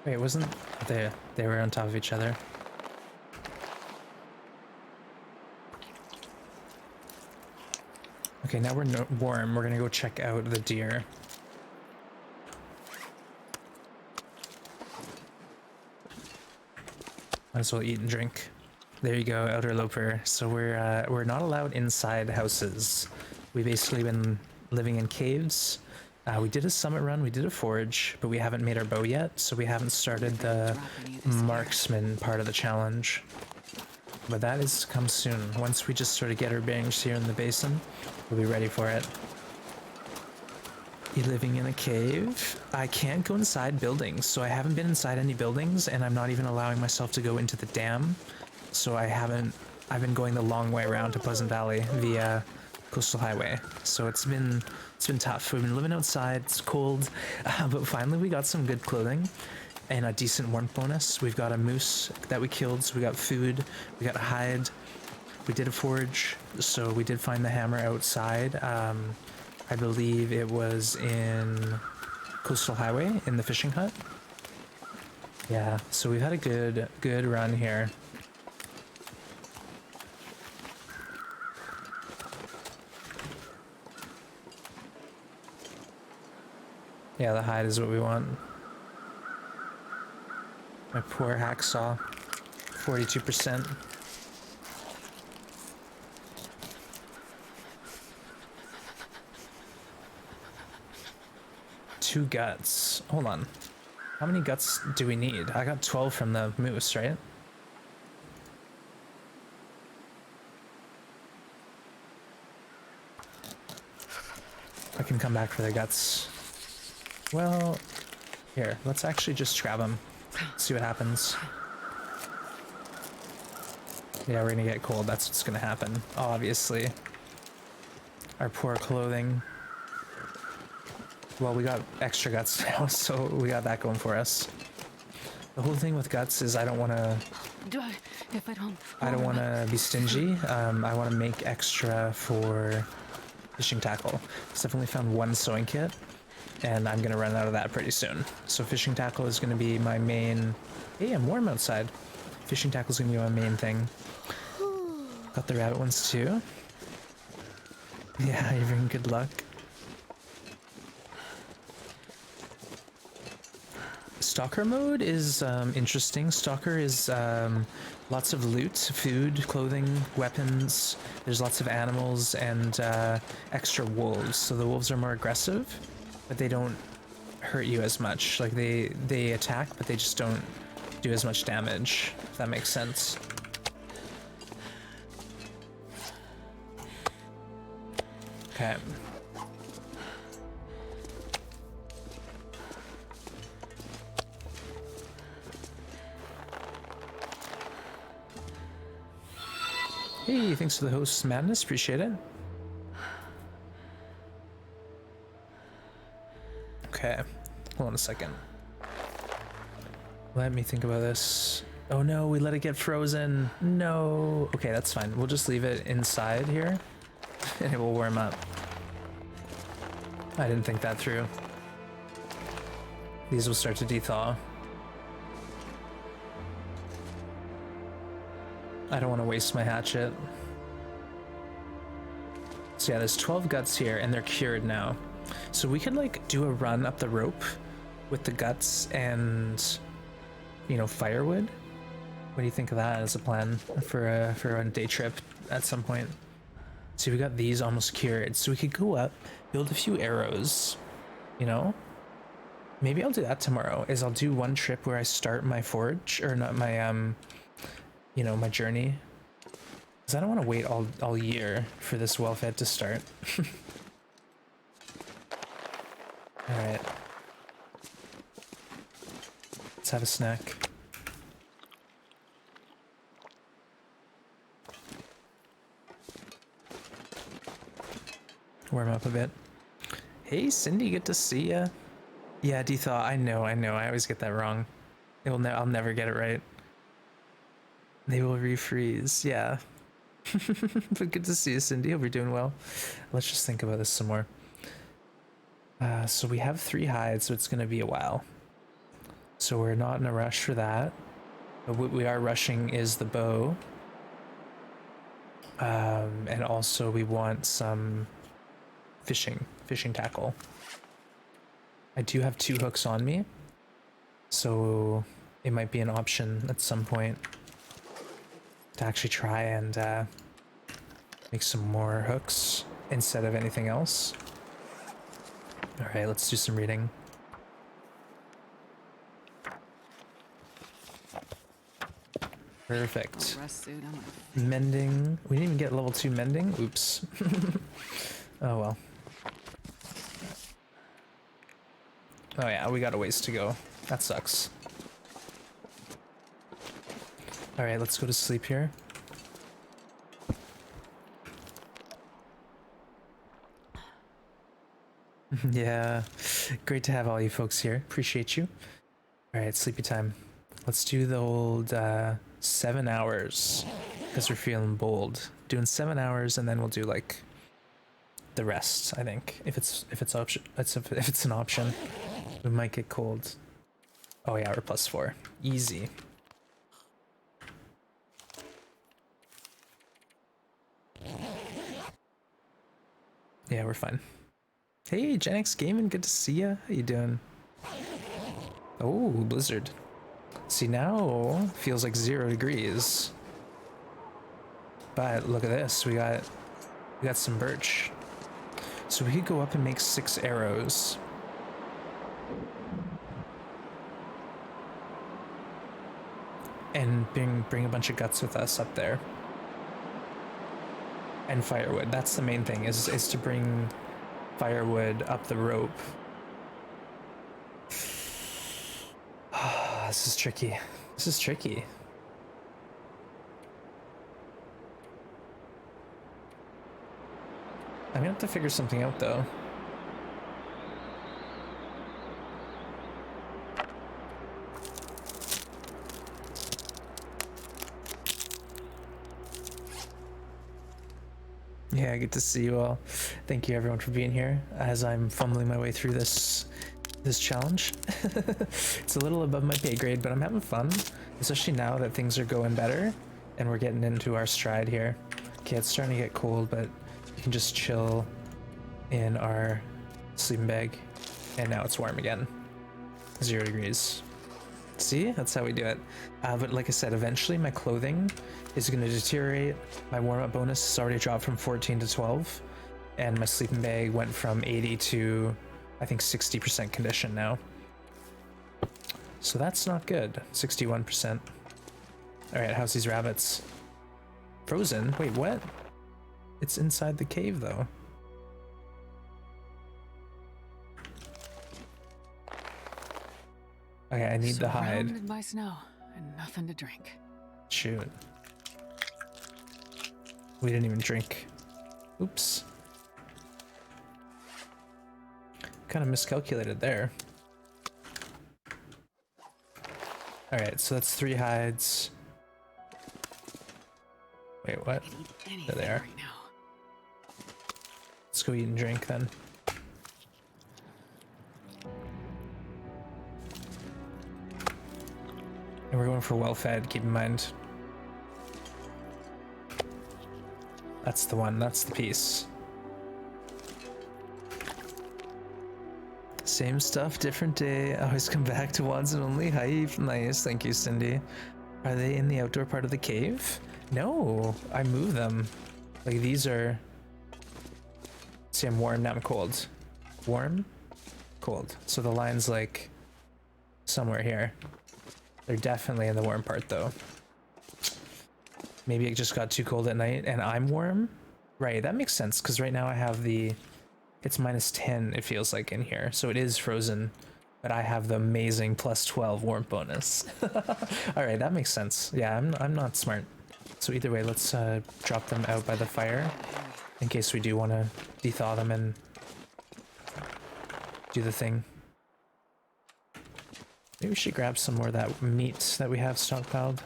Wait, wasn't they were on top of each other? Okay, now we're warm. We're gonna go check out the deer. Might as well eat and drink. There you go, Outerloper. So we're not allowed inside houses. We've basically been living in caves. We did a summit run, we did a forge, but we haven't made our bow yet, so we haven't started the Marksman part of the challenge. But that is to come soon. Once we just sort of get our bearings here in the basin, we'll be ready for it. You living in a cave? I can't go inside buildings, so I haven't been inside any buildings, and I'm not even allowing myself to go into the dam. So I've been going the long way around to Pleasant Valley via Coastal Highway. So it's been tough. We've been living outside, it's cold, but finally we got some good clothing and a decent warmth bonus. We've got a moose that we killed, so we got food, we got a hide, we did a forge, so we did find the hammer outside. I believe it was in Coastal Highway in the fishing hut. Yeah, so we've had a good run here. Yeah, the hide is what we want. My poor hacksaw, 42%. Two guts. Hold on. How many guts do we need? I got 12 from the moose, right? I can come back for the guts. Well, here, let's actually just grab them. See what happens. Yeah, we're gonna get cold. That's what's gonna happen, obviously. Our poor clothing. Well, we got extra guts now, so we got that going for us. The whole thing with guts is I don't want to be stingy. I want to make extra for fishing tackle. I've definitely found one sewing kit, and I'm gonna run out of that pretty soon. So fishing tackle is gonna be my main. Hey, I'm warm outside. Fishing tackle is gonna be my main thing. Got the rabbit ones too. Yeah, you're in good luck. Stalker mode is interesting. Stalker is lots of loot, food, clothing, weapons. There's lots of animals and extra wolves. So the wolves are more aggressive, but they don't hurt you as much. Like they attack, but they just don't do as much damage, if that makes sense. Okay. Hey, thanks for the host's madness, appreciate it. Okay, hold on a second. Let me think about this. Oh no, we let it get frozen. No. Okay, that's fine. We'll just leave it inside here and it will warm up. I didn't think that through. These will start to dethaw. I don't want to waste my hatchet. So yeah, there's 12 guts here and they're cured now. So we could like do a run up the rope with the guts and, you know, firewood. What do you think of that as a plan for a day trip at some point? See, we got these almost cured, so we could go up, build a few arrows, you know? Maybe I'll do that tomorrow, is I'll do one trip where I start my forge, or not my, you know, my journey. Because I don't want to wait all year for this well-fed to start. Alright. Let's have a snack. Warm up a bit. Hey Cindy, good to see ya. Yeah, D-Thaw, I know, I always get that wrong. I'll never get it right. They will refreeze, yeah. But good to see you, Cindy. Hope you're doing well. Let's just think about this some more. So we have 3 hides, so it's gonna be a while. So we're not in a rush for that. But what we are rushing is the bow. And also we want some fishing tackle. I do have 2 hooks on me, so it might be an option at some point to actually try and make some more hooks instead of anything else. All right, let's do some reading. Perfect. Mending. We didn't even get level 2 mending. Oops. Oh well. Oh yeah, we got a ways to go. That sucks. Alright, let's go to sleep here. Yeah, great to have all you folks here. Appreciate you. Alright, sleepy time. Let's do the old 7 hours, because we're feeling bold. Doing 7 hours, and then we'll do like the rest, I think. If it's an option. We might get cold. Oh yeah, we're +4. Easy. Yeah, we're fine. Hey, Gen X Gaming, good to see ya. How you doing? Oh, blizzard. See, now feels like 0 degrees. But look at this, we got some birch. So we could go up and make 6 arrows. And bring a bunch of guts with us up there. And firewood. That's the main thing, is to bring firewood up the rope. This is tricky. This is tricky. I'm gonna have to figure something out though. Yeah, good to see you all. Thank you everyone for being here as I'm fumbling my way through this challenge. It's a little above my pay grade, but I'm having fun, especially now that things are going better and we're getting into our stride here. Okay, it's starting to get cold, but we can just chill in our sleeping bag, and now it's warm again. 0 degrees. See, that's how we do it. But like I said, eventually my clothing is going to deteriorate. My warm-up bonus has already dropped from 14 to 12, and my sleeping bag went from 80 to I think 60% condition now. So that's not good. 61%. All right, how's these rabbits? Frozen? Wait, what? It's inside the cave though. Okay, I need the hide. Surrounded by snow and nothing to drink. Shoot. We didn't even drink. Oops. Kind of miscalculated there. Alright, so that's 3 hides. Wait, what? There they are. Right now. Let's go eat and drink then. And we're going for well-fed, keep in mind. That's the one, that's the piece. Same stuff, different day. Always come back to once and only. Hi, nice, thank you, Cindy. Are they in the outdoor part of the cave? No, I moved them. Like these are... See, I'm warm, now I'm cold. Warm, cold. So the line's like somewhere here. They're definitely in the warm part though. Maybe it just got too cold at night and I'm warm. Right, that makes sense because right now I have it's -10 it feels like in here, so it is frozen, but I have the amazing +12 warmth bonus. All right, that makes sense. Yeah, I'm not smart. So either way, let's drop them out by the fire in case we do want to thaw them and do the thing. Maybe we should grab some more of that meat that we have stockpiled.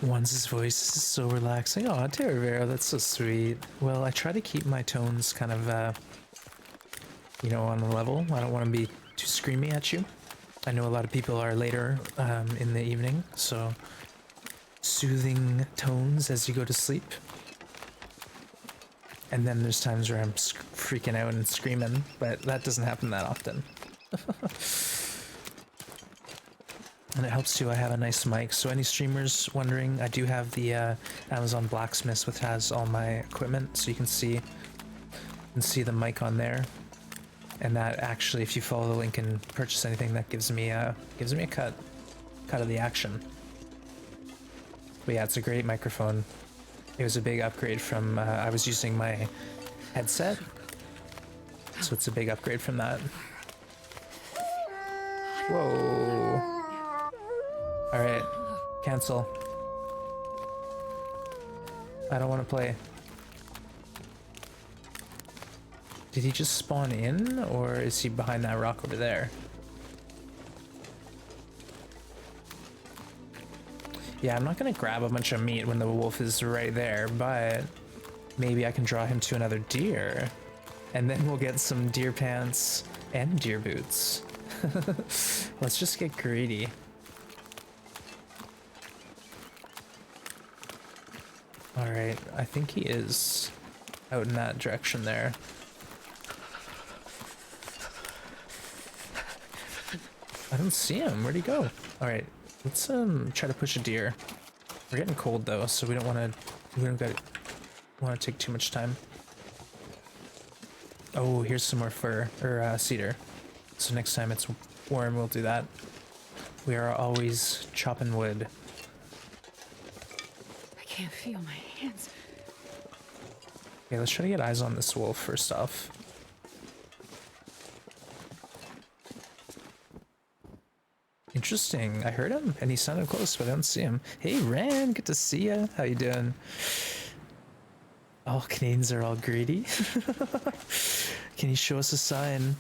One's voice is so relaxing. Oh, Terravero, that's so sweet. Well, I try to keep my tones kind of, you know, on the level. I don't want to be too screamy at you. I know a lot of people are later in the evening, so soothing tones as you go to sleep. And then there's times where I'm freaking out and screaming, but that doesn't happen that often. And it helps too, I have a nice mic. So any streamers wondering, I do have the Amazon Blacksmith, which has all my equipment, so you can see the mic on there. And that actually, if you follow the link and purchase anything, that gives me a cut of the action. But yeah, it's a great microphone. It was a big upgrade from I was using my headset, so it's a big upgrade from that. Whoa. All right, cancel. I don't want to play. Did he just spawn in, or is he behind that rock over there? Yeah, I'm not gonna grab a bunch of meat when the wolf is right there, but maybe I can draw him to another deer, and then we'll get some deer pants and deer boots. Let's just get greedy. All right, I think he is out in that direction there. I don't see him. Where'd he go? All right, let's try to push a deer. We're getting cold though, so we don't want to take too much time. Oh, here's some more fir or cedar. So next time it's warm, we'll do that. We are always chopping wood. I can't feel my hands. Okay, let's try to get eyes on this wolf first off. Interesting. I heard him and he sounded close, but I don't see him. Hey, Ran, good to see ya. How you doing? All Canadians are all greedy. Can you show us a sign?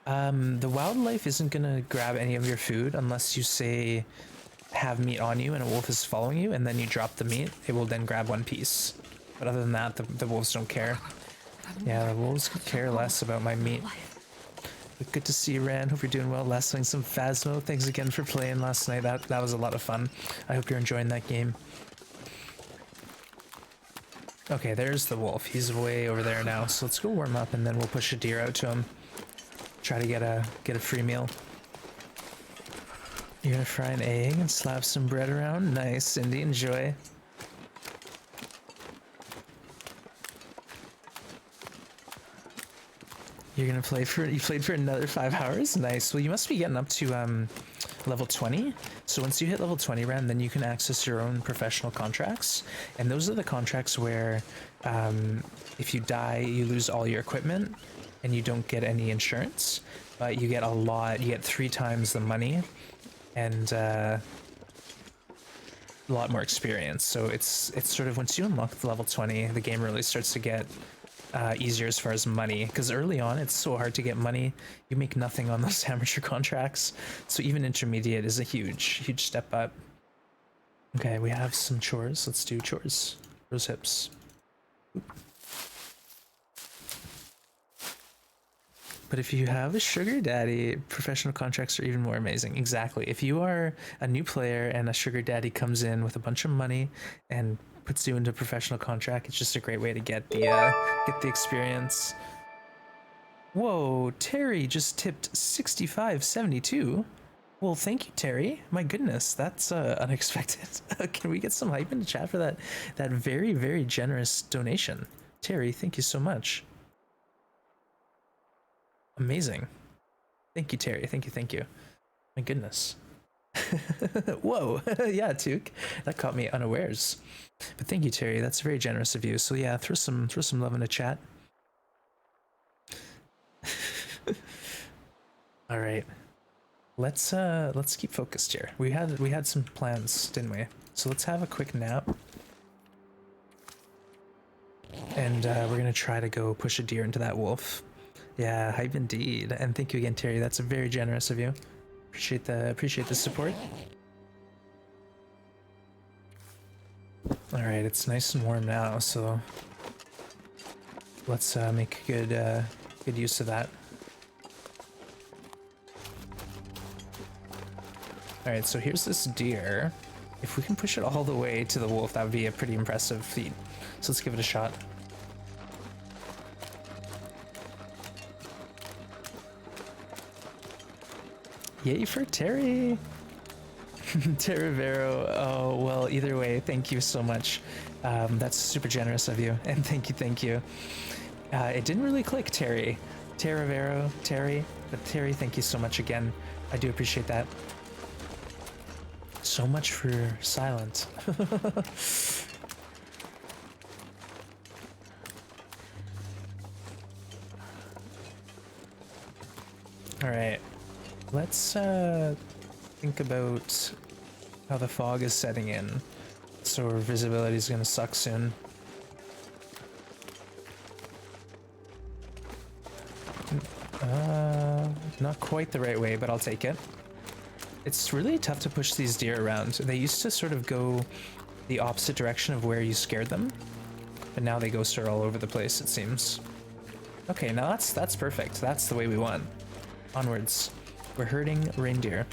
The wildlife isn't gonna grab any of your food unless you say have meat on you and a wolf is following you, and then you drop the meat. It will then grab one piece. But other than that, the wolves don't care. Yeah, the wolves could care less about my meat. But good to see you, Ran. Hope you're doing well. Last night some Phasmo. Thanks again for playing last night. That was a lot of fun. I hope you're enjoying that game. Okay, there's the wolf. He's way over there now. So let's go warm up and then we'll push a deer out to him. Try to get a free meal. You're gonna fry an egg and slap some bread around? Nice, Cindy, enjoy. You're gonna you played for another 5 hours? Nice. Well, you must be getting up to level 20. So once you hit level 20, Ran, then you can access your own professional contracts. And those are the contracts where if you die, you lose all your equipment and you don't get any insurance, but you get a lot, you get 3 times the money and a lot more experience. So it's sort of, once you unlock the level 20, the game really starts to get easier as far as money, because early on it's so hard to get money. You make nothing on those amateur contracts, so even intermediate is a huge step up. Okay, we have some chores. Let's do chores. Those hips. But if you have a sugar daddy, professional contracts are even more amazing. Exactly. If you are a new player and a sugar daddy comes in with a bunch of money and puts you into a professional contract, it's just a great way to get the experience. Whoa, Terry just tipped 65.72. Well, thank you, Terry. My goodness, that's unexpected. Can we get some hype in the chat for that very, very generous donation? Terry, thank you so much. Amazing. Thank you, Terry. Thank you, thank you. My goodness. Whoa. Yeah, Took. That caught me unawares. But thank you, Terry. That's very generous of you. So yeah, throw some love in the chat. All right. Let's keep focused here. We had some plans, didn't we? So let's have a quick nap. And we're gonna try to go push a deer into that wolf. Yeah, hype indeed. And thank you again, Terry. That's very generous of you. Appreciate the support. All right, it's nice and warm now, so let's make good use of that. All right, so here's this deer. If we can push it all the way to the wolf, that would be a pretty impressive feat. So let's give it a shot. Yay for Terry! Terravero, oh, well, either way, thank you so much. That's super generous of you, and thank you. It didn't really click, Terry. Terravero, Terry, but Terry, thank you so much again. I do appreciate that. So much for silent. All right, let's think about how the fog is setting in. So our visibility is gonna suck soon. Not quite the right way, but I'll take it. It's really tough to push these deer around. They used to sort of go the opposite direction of where you scared them, but now they go sort of all over the place, it seems. Okay, now that's perfect. That's the way we want. Onwards. We're herding reindeer.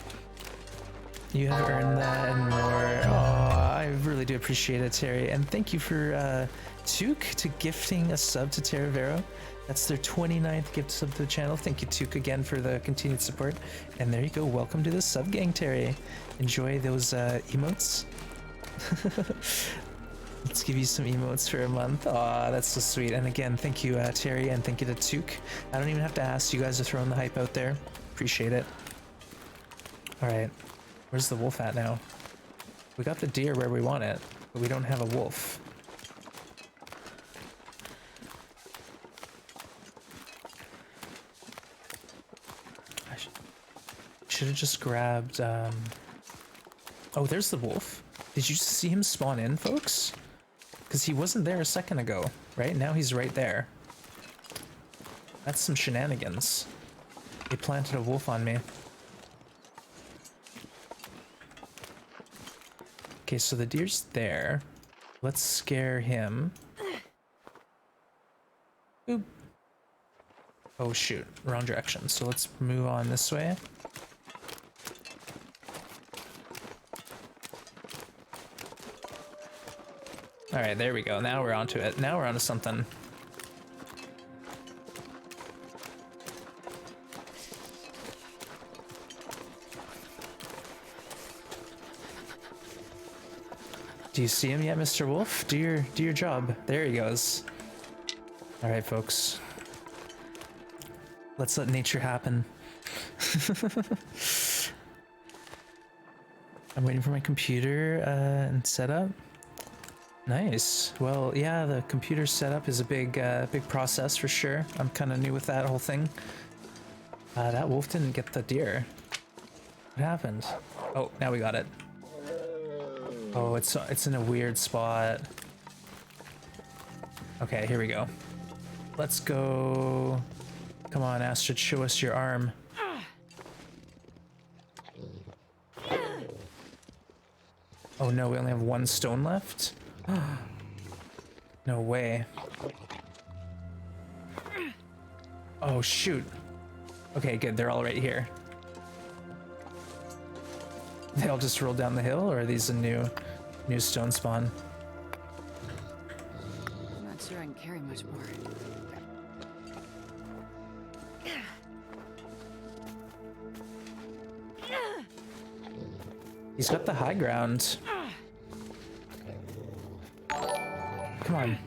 You have earned that and more. Oh, I really do appreciate it, Terry. And thank you for Took to gifting a sub to Terravero. That's their 29th gift sub to the channel. Thank you, Took, again for the continued support. And there you go. Welcome to the sub gang, Terry. Enjoy those emotes. Let's give you some emotes for a month. Aw, that's so sweet. And again, thank you, Terry, and thank you to Took. I don't even have to ask. You guys are throwing the hype out there. Appreciate it. All right. Where's the wolf at now? We got the deer where we want it, but we don't have a wolf. I should have just grabbed... Oh, there's the wolf. Did you see him spawn in, folks? Because he wasn't there a second ago, right? Now he's right there. That's some shenanigans. They planted a wolf on me. Okay, so the deer's there. Let's scare him. Boop. Oh shoot, wrong direction. So let's move on this way. All right, there we go. Now we're onto it. Now we're onto something. Do you see him yet, Mr. Wolf? Do your job. There he goes. All right, folks. Let's let nature happen. I'm waiting for my computer and setup. Nice. Well, yeah, the computer setup is a big process for sure. I'm kind of new with that whole thing. That wolf didn't get the deer. What happened? Oh, now we got it. Oh, it's in a weird spot. Okay, here we go. Let's go. Come on, Astrid, show us your arm. Oh no, we only have one stone left? No way. Oh shoot. Okay, good, they're all right here. They all just roll down the hill, or are these a new stone spawn? I'm not sure I can carry much more. He's got the high ground. Come on.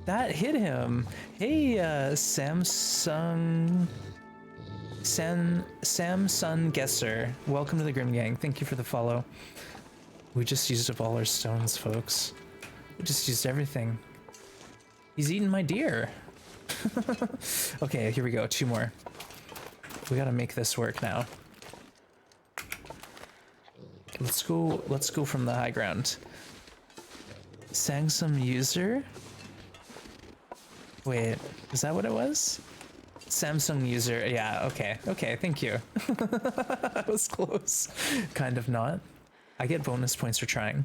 That hit him. Hey, Samsung Guesser. Welcome to the Grim Gang. Thank you for the follow. We just used up all our stones, folks. We just used everything. He's eating my deer. Okay, here we go. 2 more. We gotta make this work now. Let's go from the high ground. Samsung user? Wait, is that what it was? Samsung user, yeah, okay, thank you. That was close. Kind of not. I get bonus points for trying.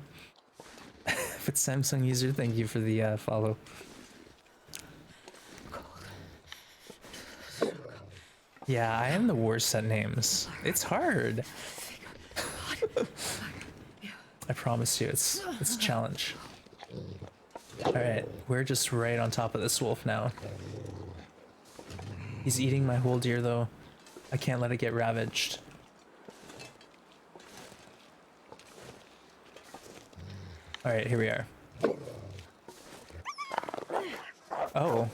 But Samsung user, thank you for the follow. Yeah, I am the worst at names. It's hard. I promise you, it's a challenge. Alright, we're just right on top of this wolf now. He's eating my whole deer though. I can't let it get ravaged. Alright, here we are. Oh.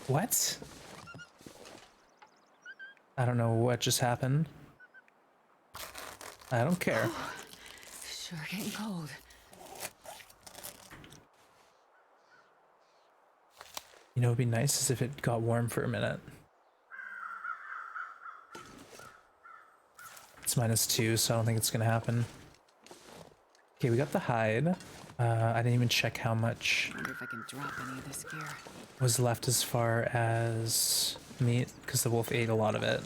What? I don't know what just happened. I don't care. Sure getting cold. You know, it'd be nice is if it got warm for a minute. It's -2, so I don't think it's gonna happen. Okay, we got the hide. I didn't even check how much Wonder if I can drop any of this gear. was left as far as meat, because the wolf ate a lot of it.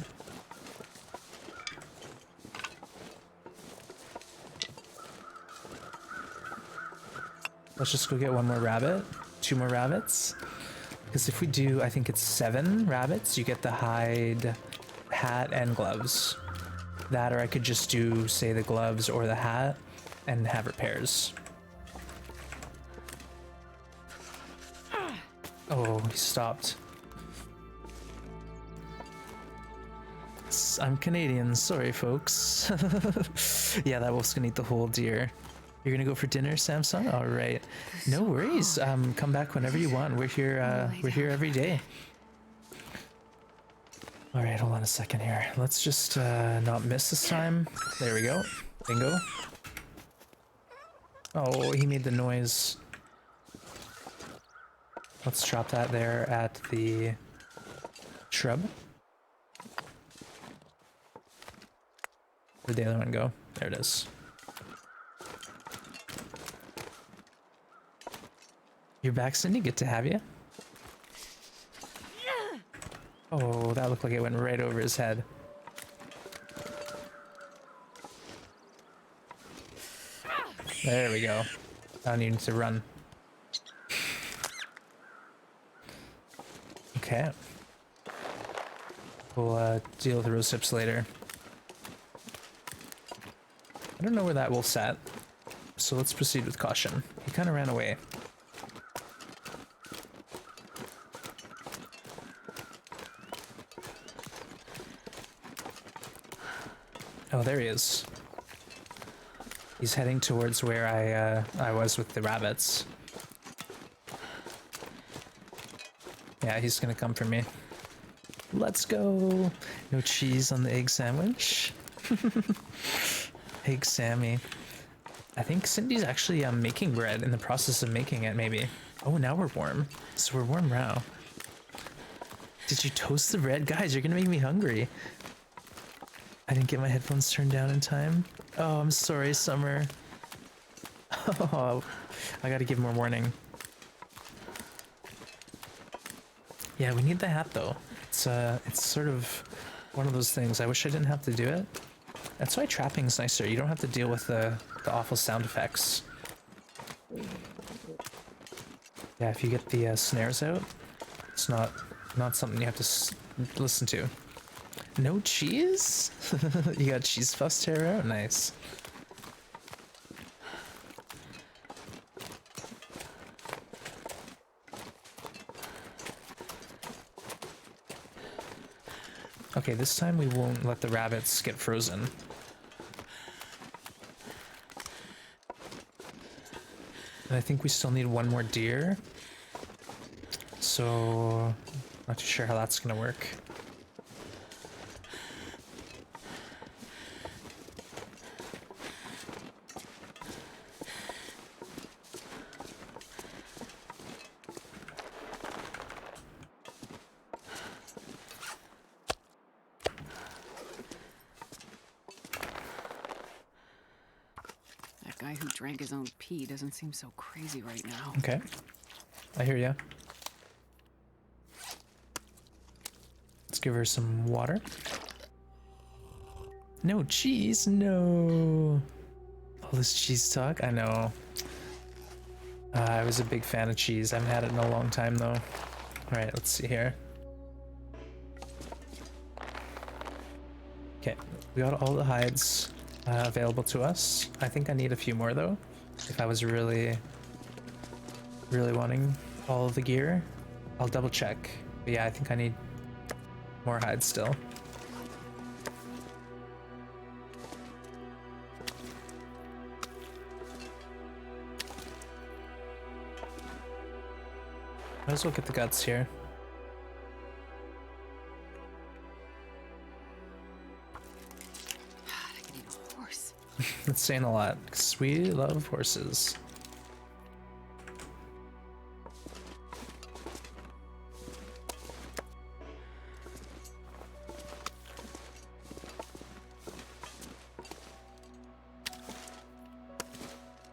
Let's just go get 1 more rabbit, 2 more rabbits. Because if we do, I think it's 7 rabbits, you get the hide, hat, and gloves. That, or I could just do, say, the gloves or the hat and have repairs. Oh, he stopped. I'm Canadian, sorry folks. Yeah, that wolf's gonna eat the whole deer. You're gonna go for dinner, Samsung? All right, no worries. Come back whenever you want. We're here every day. All right, hold on a second here. Let's just not miss this time. There we go. Bingo. Oh, he made the noise. Let's drop that there at the shrub. Where'd the other one go? There it is. You're back, Cindy? Good to have you. Oh, that looked like it went right over his head. There we go. I don't need to run. Okay. We'll deal with the rose hips later. I don't know where that wolf's at, so let's proceed with caution. He kind of ran away. Oh, there he is. He's heading towards where I was with the rabbits. Yeah, he's gonna come for me. Let's go. No cheese on the egg sandwich. Egg Sammy. I think Cindy's actually making bread, in the process of making it, maybe. Oh, now we're warm. So we're warm now. Did you toast the bread? Guys, you're gonna make me hungry. I didn't get my headphones turned down in time. Oh, I'm sorry, Summer. Oh, I gotta give more warning. Yeah, we need the hat though. It's sort of one of those things. I wish I didn't have to do it. That's why trapping's nicer. You don't have to deal with the awful sound effects. Yeah, if you get the snares out, it's not something you have to listen to. No cheese? You got cheese puffs tear out? Nice. Okay, this time we won't let the rabbits get frozen. And I think we still need one more deer. So, not too sure how that's gonna work. That guy who drank his own pee doesn't seem so crazy right now. Okay, I hear ya. Let's give her some water. No cheese, no. All this cheese talk, I know. I was a big fan of cheese. I haven't had it in a long time though. All right, let's see here. Okay, we got all the hides available to us. I think I need a few more though. If I was really wanting all of the gear, I'll double check. But yeah, I think I need more hides still. Might as well get the guts here. I can eat a horse. That's saying a lot, because we love horses.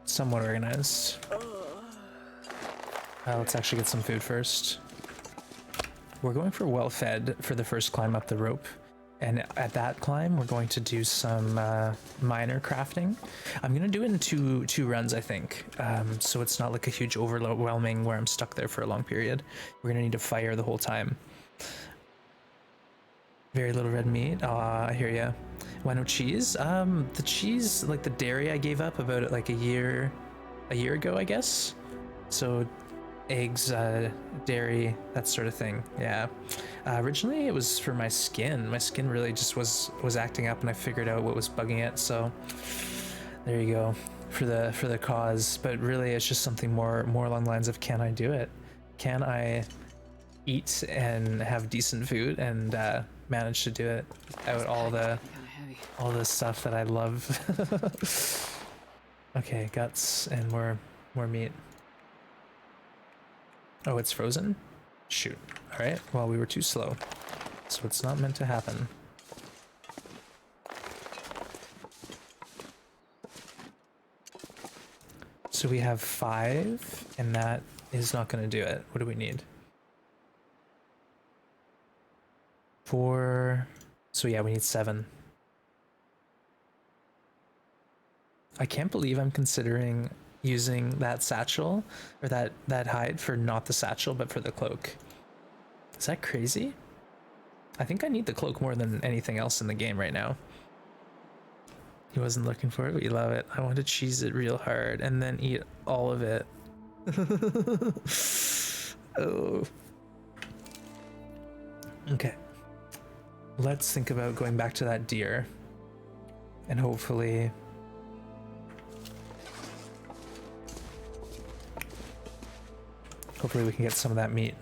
Somewhat organized. Let's actually get some food first. We're going for well fed for the first climb up the rope. And at that climb, we're going to do some minor crafting. I'm gonna do it in two runs, I think. So it's not like a huge overwhelming where I'm stuck there for a long period. We're gonna need to fire the whole time. Very little red meat. I hear ya. Why no cheese? The cheese, like the dairy, I gave up about like a year ago, I guess. So eggs, dairy, that sort of thing. Yeah. Originally it was for my skin. My skin really just was acting up, and I figured out what was bugging it. So there you go for the cause. But really, it's just something more along the lines of, can I do it? Can I eat and have decent food and manage to do it without all the stuff that I love? Okay, guts and more meat. Oh, it's frozen? Shoot. Alright, well, we were too slow. So it's not meant to happen. So we have 5, and that is not going to do it. What do we need? 4. So yeah, we need 7. I can't believe I'm considering using that satchel, or that hide, for not the satchel but for the cloak. Is that crazy? I think I need the cloak more than anything else in the game right now. He wasn't looking for it, but you love it. I want to cheese it real hard and then eat all of it. Oh. Okay. Let's think about going back to that deer. And hopefully we can get some of that meat.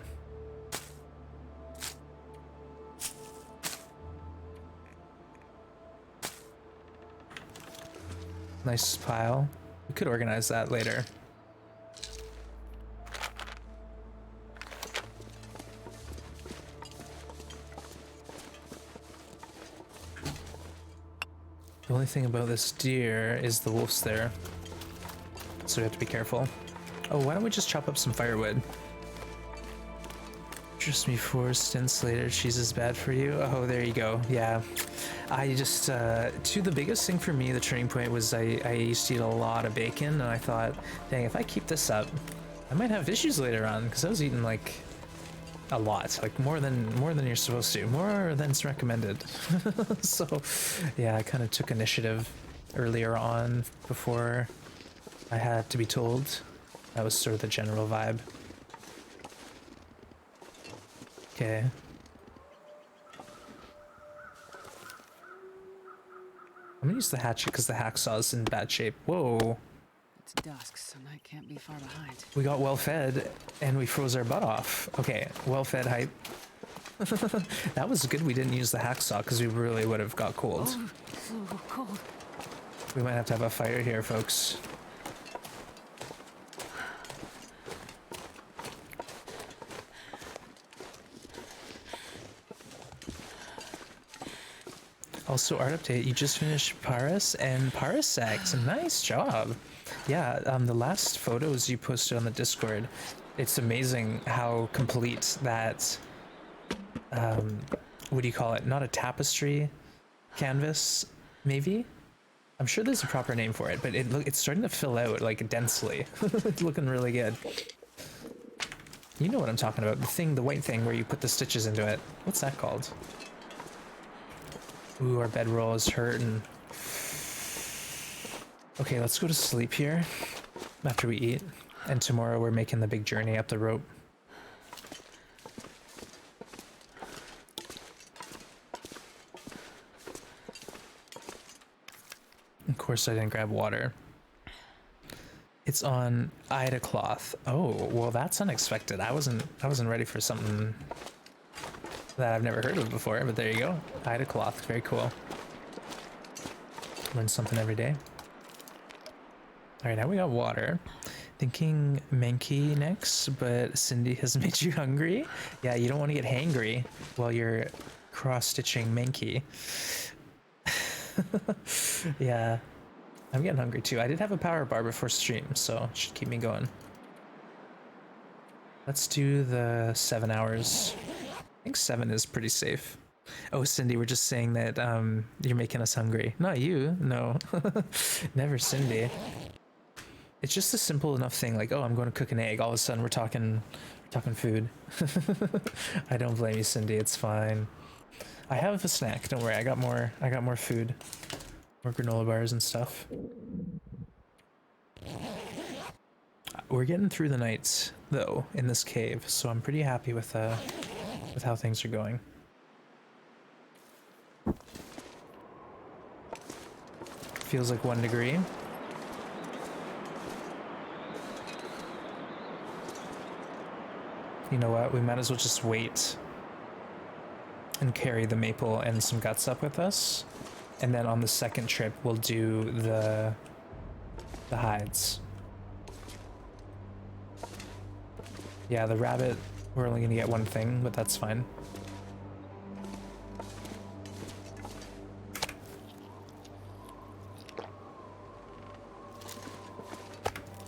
Nice pile. We could organize that later. The only thing about this deer is the wolf's there, so we have to be careful. Oh, why don't we just chop up some firewood? Just me 4 stints later, cheese is bad for you. Oh, there you go. Yeah. I just, the biggest thing for me, the turning point was I used to eat a lot of bacon, and I thought, dang, if I keep this up, I might have issues later on, because I was eating like a lot, like more than you're supposed to, more than's recommended. So yeah, I kind of took initiative earlier on before I had to be told. That was sort of the general vibe. Okay. I'm gonna use the hatchet because the hacksaw's in bad shape. Whoa. It's dusk, so night can't be far behind. We got well fed and we froze our butt off. Okay, well fed hype. That was good we didn't use the hacksaw because we really would have got cold. Oh, so cold. We might have to have a fire here, folks. Also, art update, you just finished Paris and Parasect. Nice job. Yeah, the last photos you posted on the Discord, it's amazing how complete that, what do you call it? Not a tapestry canvas, maybe? I'm sure there's a proper name for it, but it's starting to fill out like densely. It's looking really good. You know what I'm talking about. The white thing where you put the stitches into it. What's that called? Ooh, our bedroll is hurting. Okay, let's go to sleep here after we eat. And tomorrow we're making the big journey up the rope. Of course I didn't grab water. It's on Ida cloth. Oh, well that's unexpected. I wasn't ready for something that I've never heard of before, but there you go. Ida cloth, very cool. Learn something every day. All right, now we got water. Thinking Mankey next, but Cindy has made you hungry. Yeah, you don't want to get hangry while you're cross-stitching Mankey. Yeah, I'm getting hungry too. I did have a power bar before stream, so it should keep me going. Let's do the 7 hours. I think 7 is pretty safe. Oh, Cindy, we're just saying that you're making us hungry. Not you, no. Never Cindy. It's just a simple enough thing like, oh, I'm going to cook an egg. All of a sudden we're talking food. I don't blame you, Cindy. It's fine. I have a snack. Don't worry. I got more food. More granola bars and stuff. We're getting through the nights though in this cave, so I'm pretty happy with how things are going. Feels like 1 degree. You know what? We might as well just wait and carry the maple and some guts up with us. And then on the second trip, we'll do the hides. Yeah, the rabbit, we're only gonna get one thing, but that's fine.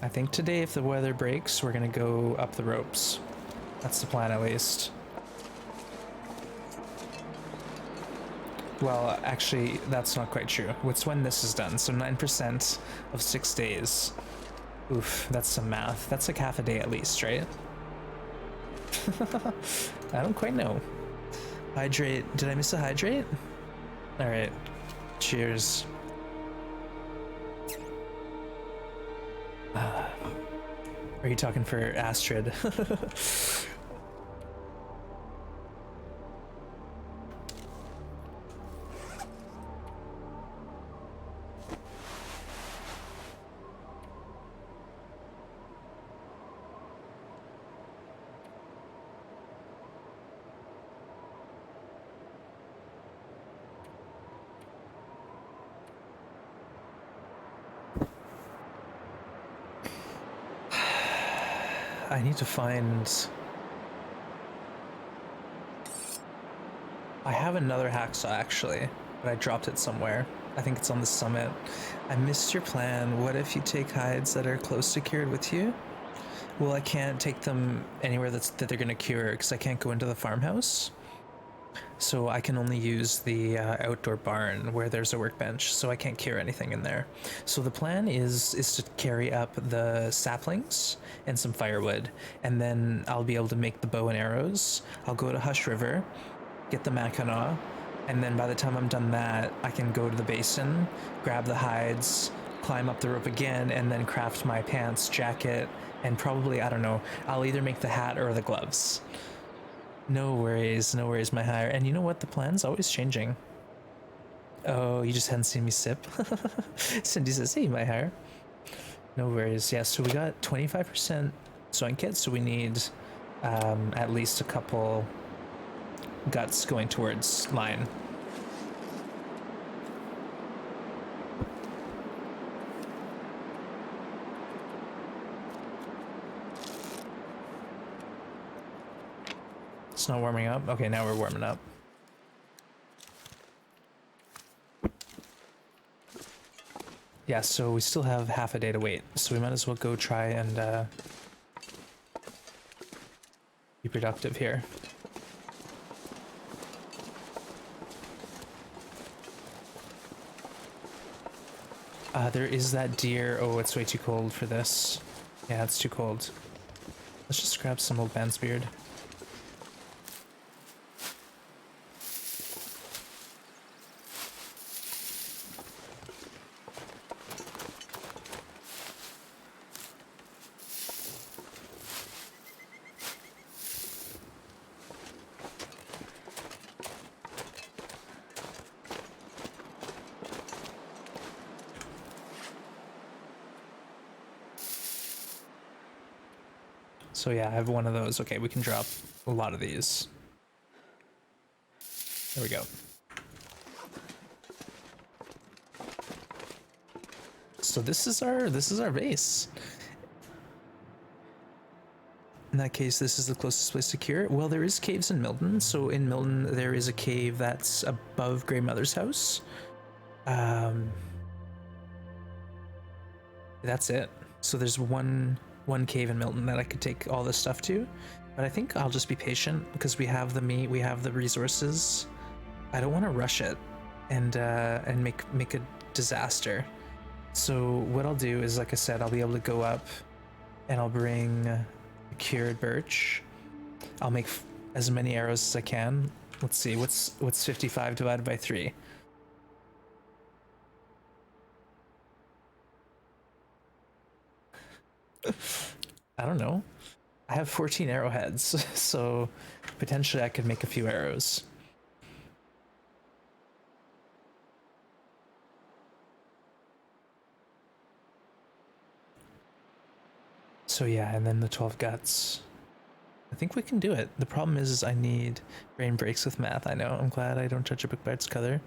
I think today, if the weather breaks, we're gonna go up the ropes. That's the plan, at least. Well, actually, that's not quite true. It's when this is done, so 9% of 6 days. Oof, that's some math. That's like half a day at least, right? I don't quite know. Hydrate. Did I miss a hydrate? Alright. Cheers. Are you talking for Astrid? I need to find... I have another hacksaw actually, but I dropped it somewhere. I think it's on the summit. I missed your plan. What if you take hides that are close to cured with you? Well, I can't take them anywhere that they're gonna cure because I can't go into the farmhouse. So I can only use the outdoor barn where there's a workbench, so I can't cure anything in there. So the plan is to carry up the saplings and some firewood, and then I'll be able to make the bow and arrows. I'll go to Hush River, get the Mackinaw, and then by the time I'm done that, I can go to the basin, grab the hides, climb up the rope again, and then craft my pants, jacket, and probably, I don't know, I'll either make the hat or the gloves. No worries, my hire. And you know what? The plan's always changing. Oh, you just hadn't seen me sip? Cindy says, hey, my hire. No worries. Yeah, so we got 25% zoink kit, so we need at least a couple guts going towards line. It's not warming up? Okay, now we're warming up. Yeah, so we still have half a day to wait, so we might as well go try and be productive here. There is that deer. Oh, it's way too cold for this. Yeah, it's too cold. Let's just grab some old man's beard. So yeah, I have one of those. Okay, we can drop a lot of these. There we go. So this is our base. In that case, this is the closest place to cure. Well, there is caves in Milton. So in Milton, there is a cave that's above Grey Mother's house. That's it. So there's one cave in Milton that I could take all this stuff to, but I think I'll just be patient because we have the meat, we have the resources. I don't want to rush it and make a disaster. So what I'll do is, like I said, I'll be able to go up and I'll bring cured birch. I'll make as many arrows as I can. Let's see, what's 55 divided by 3? I don't know. I have 14 arrowheads, so potentially I could make a few arrows. So yeah, and then the 12 guts. I think we can do it. The problem is I need brain breaks with math. I know. I'm glad I don't judge a book by its color.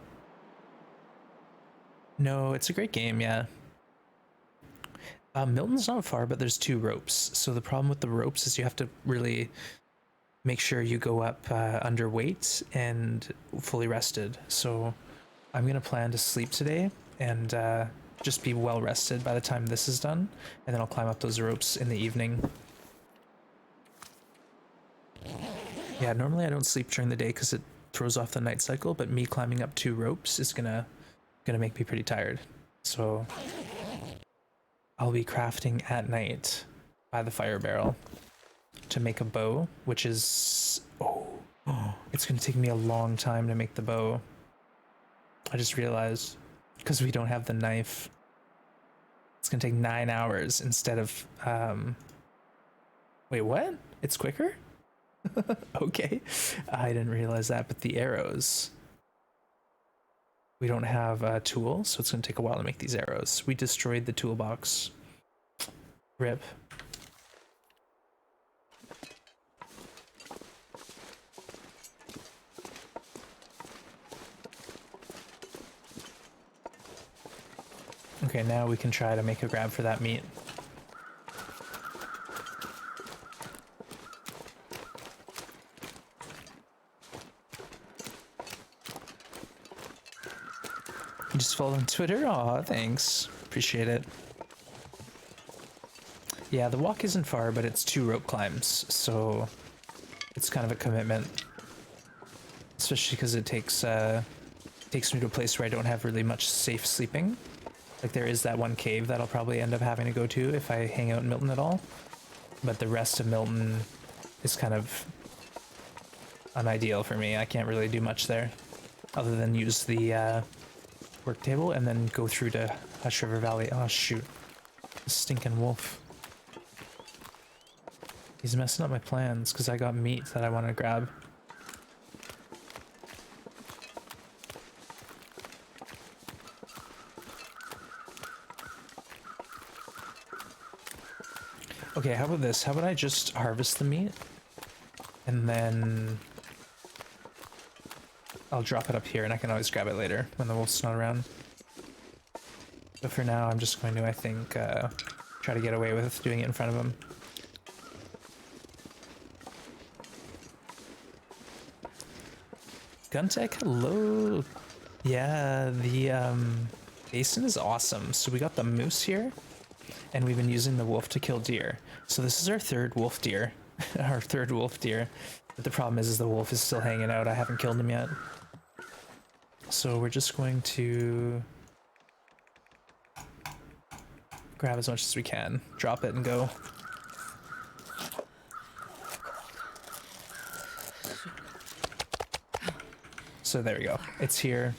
No, it's a great game, yeah. Milton's not far, but there's 2 ropes. So the problem with the ropes is you have to really make sure you go up underweight and fully rested. So I'm gonna plan to sleep today and just be well rested by the time this is done, and then I'll climb up those ropes in the evening. Yeah, normally I don't sleep during the day because it throws off the night cycle, but me climbing up 2 ropes is gonna make me pretty tired. So I'll be crafting at night by the fire barrel to make a bow, which is it's gonna take me a long time to make the bow. I just realized, because we don't have the knife, it's gonna take 9 hours instead of wait, what? It's quicker? Okay, I didn't realize that. But the arrows, we don't have a tool, so it's gonna take a while to make these arrows. We destroyed the toolbox. Rip. Okay, now we can try to make a grab for that meat. You just followed on Twitter? Aw, thanks. Appreciate it. Yeah, the walk isn't far, but it's 2 rope climbs, so it's kind of a commitment. Especially because it takes me to a place where I don't have really much safe sleeping. Like, there is that one cave that I'll probably end up having to go to if I hang out in Milton at all. But the rest of Milton is kind of unideal for me. I can't really do much there other than use the work table and then go through to Hush River Valley. Oh, shoot. This stinking wolf. He's messing up my plans because I got meat that I want to grab. Okay, how about this? How about I just harvest the meat? And then I'll drop it up here and I can always grab it later when the wolf's not around. But for now, I'm just going to, I think, try to get away with doing it in front of him. Guntech, hello! Yeah, the basin is awesome. So we got the moose here, and we've been using the wolf to kill deer. So this is our third wolf deer. Our third wolf deer. But the problem is the wolf is still hanging out. I haven't killed him yet. So we're just going to grab as much as we can, drop it and go. So there we go. It's here.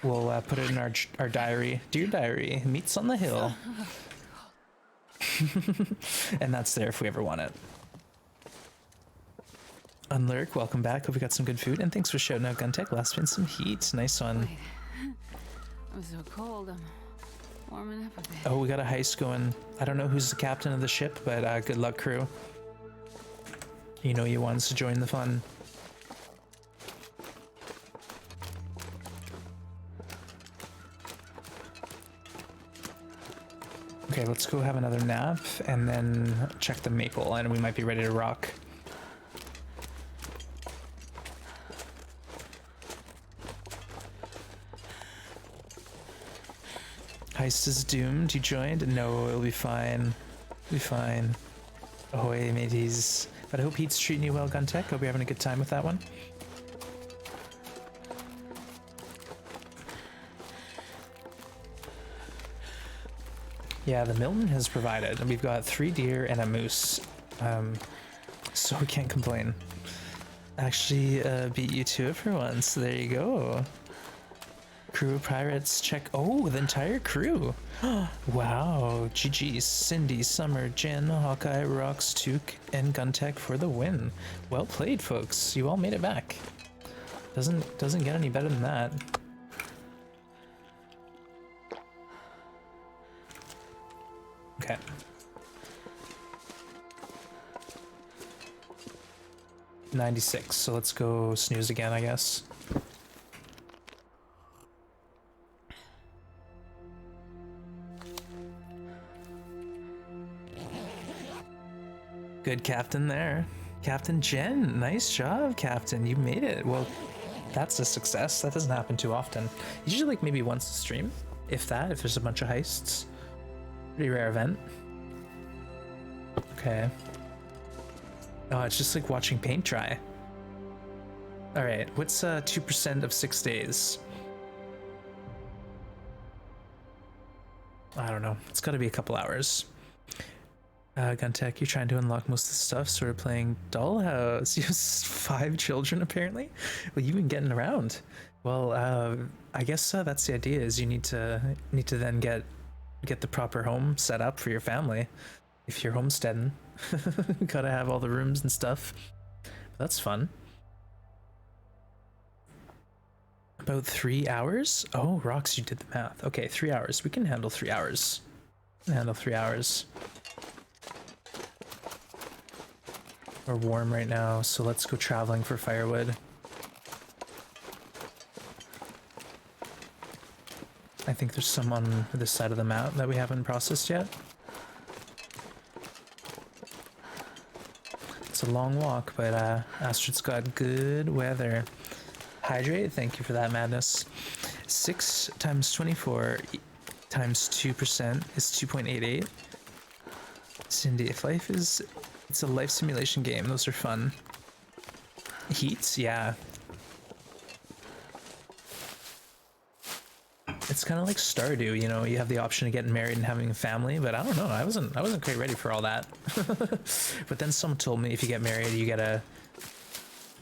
We'll put it in our diary. Dear diary, meets on the hill. And that's there if we ever want it. Unlurk, welcome back. Hope we got some good food. And thanks for shouting out Guntech. Last been some heat. Nice one. Wait. I'm so cold. I'm warming up a bit. Oh, we got a heist going. I don't know who's the captain of the ship, but good luck, crew. You know you want to join the fun. Okay, let's go have another nap and then check the maple and we might be ready to rock. Heist is doomed. You joined? No, it'll be fine. It'll be fine. Ahoy, mateys. But I hope Heat's treating you well, Guntech. Hope you're having a good time with that one. Yeah, the Milton has provided. We've got 3 deer and a moose. So we can't complain. Actually, beat you to it for once. There you go. Crew of pirates, check. Oh, the entire crew. Wow. GG, Cindy, Summer, Jen, Hawkeye, Rox, Took, and Guntech for the win. Well played, folks. You all made it back. Doesn't get any better than that. Okay. $96, so let's go snooze again, I guess. Good captain there. Captain Jen, nice job, Captain. You made it. Well, that's a success. That doesn't happen too often. Usually like maybe once a stream, if that, if there's a bunch of heists. Pretty rare event. Okay. Oh, it's just like watching paint dry. All right, what's 2% of 6 days? I don't know. It's got to be a couple hours. Guntech, you're trying to unlock most of the stuff, sort of playing Dollhouse. You have 5 children, apparently? Well, you've been getting around. Well, I guess that's the idea, is you need to then get the proper home set up for your family. If you're homesteading, gotta have all the rooms and stuff. That's fun. About 3 hours? Oh, Rox, you did the math. Okay, 3 hours. We can handle 3 hours. We can handle 3 hours. We're warm right now, so let's go traveling for firewood. I think there's some on this side of the map that we haven't processed yet. It's a long walk, but Astrid's got good weather. Hydrate, thank you for that, Madness. 6 times 24 times 2% is 2.88. Cindy, if life is... It's a life simulation game, those are fun. Heats, yeah. It's kind of like Stardew, you know, you have the option of getting married and having a family, but I don't know, I wasn't quite ready for all that. But then someone told me if you get married, you get a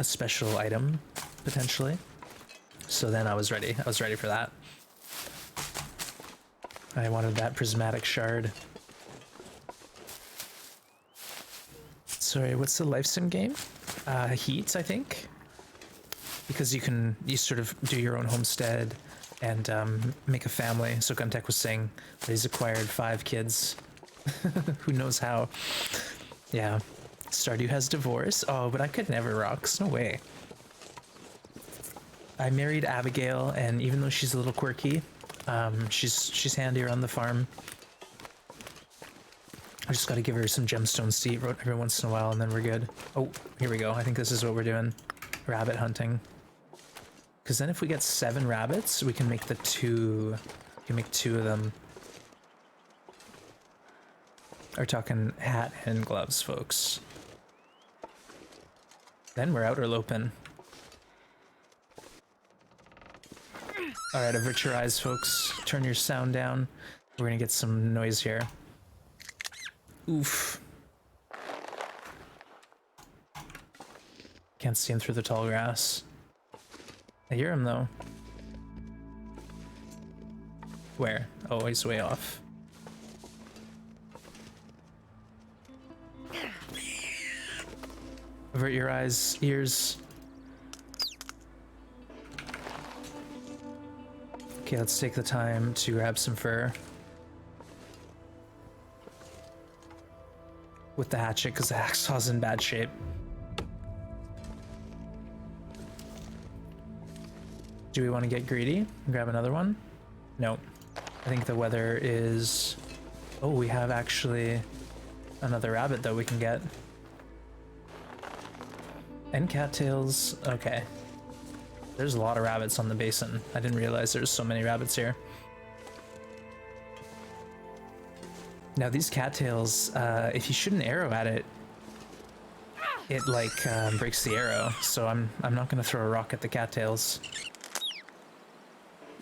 special item, potentially. So then I was ready for that. I wanted that prismatic shard. Sorry, what's the life sim game? Heats, I think. Because you sort of do your own homestead and make a family. So Guntech was saying that he's acquired 5 kids. Who knows how? Yeah. Stardew has divorce. Oh, but I could never rocks. No way. I married Abigail, and even though she's a little quirky, she's handy around the farm. I just got to give her some gemstones to eat every once in a while, and then we're good. Oh, here we go. I think this is what we're doing. Rabbit hunting. Because then if we get 7 rabbits, we can make the 2... We can make 2 of them. We're talking hat and gloves, folks. Then we're outerloping. Alright, avert your eyes, folks. Turn your sound down. We're gonna get some noise here. Oof. Can't see him through the tall grass. I hear him though. Where? Oh, he's way off. Avert your eyes, ears. Okay, let's take the time to grab some fur. With the hatchet, because the hacksaw's in bad shape. Do we want to get greedy and grab another one? No. I think the weather is... Oh, we have actually another rabbit that we can get. And cattails. Okay. There's a lot of rabbits on the basin. I didn't realize there's so many rabbits here. Now these cattails, if you shoot an arrow at it, it like breaks the arrow. So I'm not gonna throw a rock at the cattails.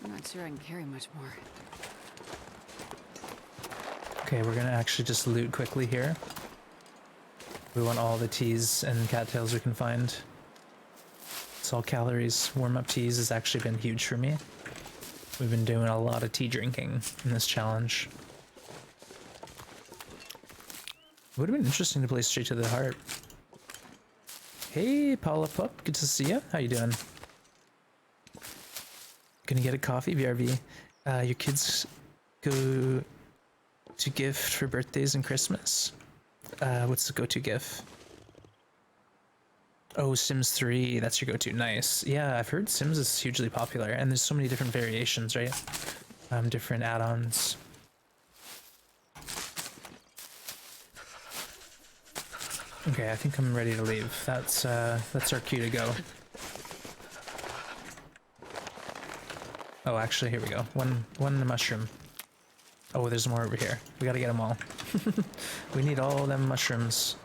I'm not sure I can carry much more. Okay, we're gonna actually just loot quickly here. We want all the teas and cattails we can find. It's all calories. Warm-up teas has actually been huge for me. We've been doing a lot of tea drinking in this challenge. It would have been interesting to play straight to the heart. Hey, Paula Pup, good to see you. How you doing? Gonna get a coffee, BRB. Your kids go to gift for birthdays and Christmas. What's the go-to gift? Oh, Sims 3, that's your go-to. Nice. Yeah, I've heard Sims is hugely popular, and there's so many different variations, right? Different add-ons. Okay, I think I'm ready to leave. That's our cue to go. Oh, actually, here we go. One mushroom. Oh, there's more over here. We gotta get them all. We need all them mushrooms.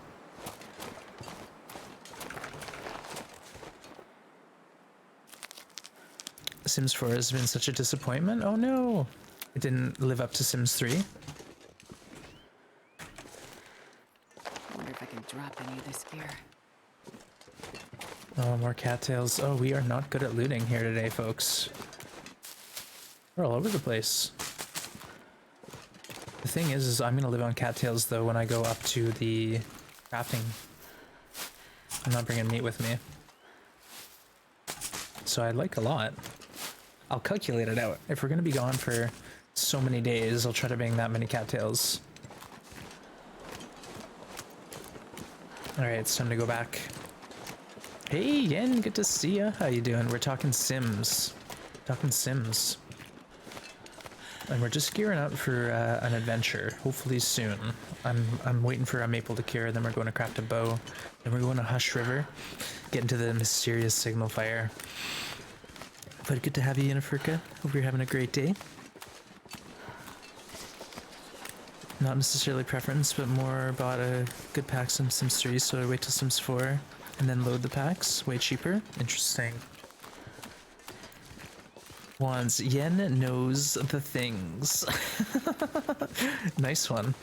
Sims 4 has been such a disappointment. Oh no! It didn't live up to Sims 3. I wonder if I can drop any of this gear. Oh, more cattails. Oh, we are not good at looting here today, folks. We're all over the place. The thing is I'm gonna live on cattails though when I go up to the crafting. I'm not bringing meat with me. So I'd like a lot. I'll calculate it out. If we're gonna be gone for so many days, I'll try to bring that many cattails. Alright, it's time to go back. Hey Yen, good to see ya. How you doing? We're talking Sims. Talking Sims. And we're just gearing up for an adventure, hopefully soon. I'm waiting for a maple to cure, then we're going to craft a bow, then we're going to Hush River, get into the mysterious signal fire. But good to have you, Yenneferka. Hope you're having a great day. Not necessarily preference, but more bought a good pack from Sims 3, so I wait till Sims 4 and then load the packs. Way cheaper. Interesting. Wands. Yen knows the things. Nice one.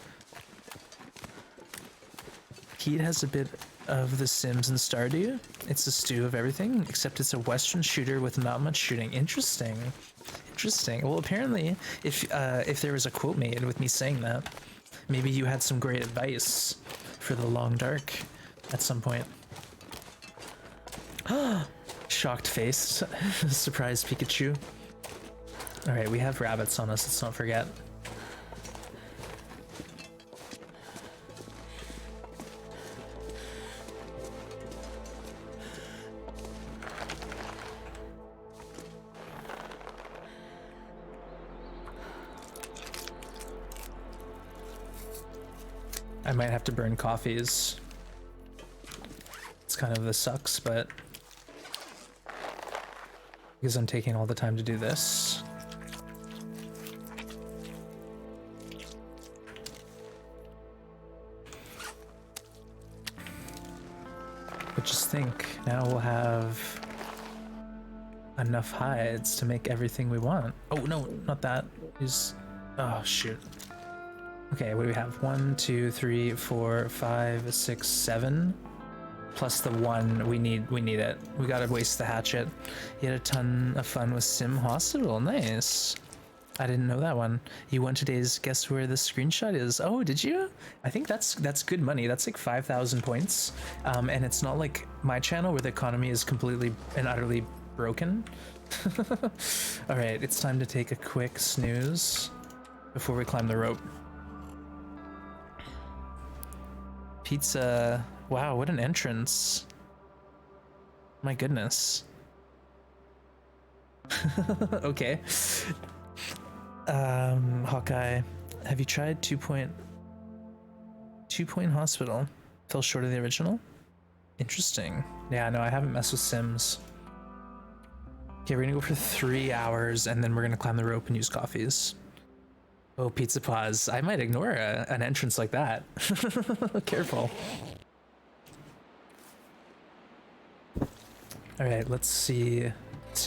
Heat has a bit of The Sims and Stardew. It's a stew of everything, except it's a Western shooter with not much shooting. Interesting. Interesting. Well, apparently, if there was a quote made with me saying that, maybe you had some great advice for the long dark at some point. Shocked face. Surprise Pikachu. Alright, we have rabbits on us, let's not forget. I might have to burn coffees. It's kind of the sucks, but because I'm taking all the time to do this. But just think, now we'll have enough hides to make everything we want. Oh no, not that. Is oh shoot. Okay, what do we have? 1, 2, 3, 4, 5, 6, 7. Plus the 1 we need it. We gotta waste the hatchet. You had a ton of fun with Sim Hospital. Nice. I didn't know that one. You won today's guess where the screenshot is. Oh, did you? I think that's good money. That's like 5,000 points. And it's not like my channel where the economy is completely and utterly broken. All right, it's time to take a quick snooze before we climb the rope. Pizza. Wow, what an entrance. My goodness. Okay. Hawkeye, have you tried 2 Point Hospital? Fell short of the original? Interesting. Yeah, no, I haven't messed with Sims. Okay, we're gonna go for 3 hours and then we're gonna climb the rope and use coffees. Oh, pizza pause. I might ignore an entrance like that. Careful. All right, let's see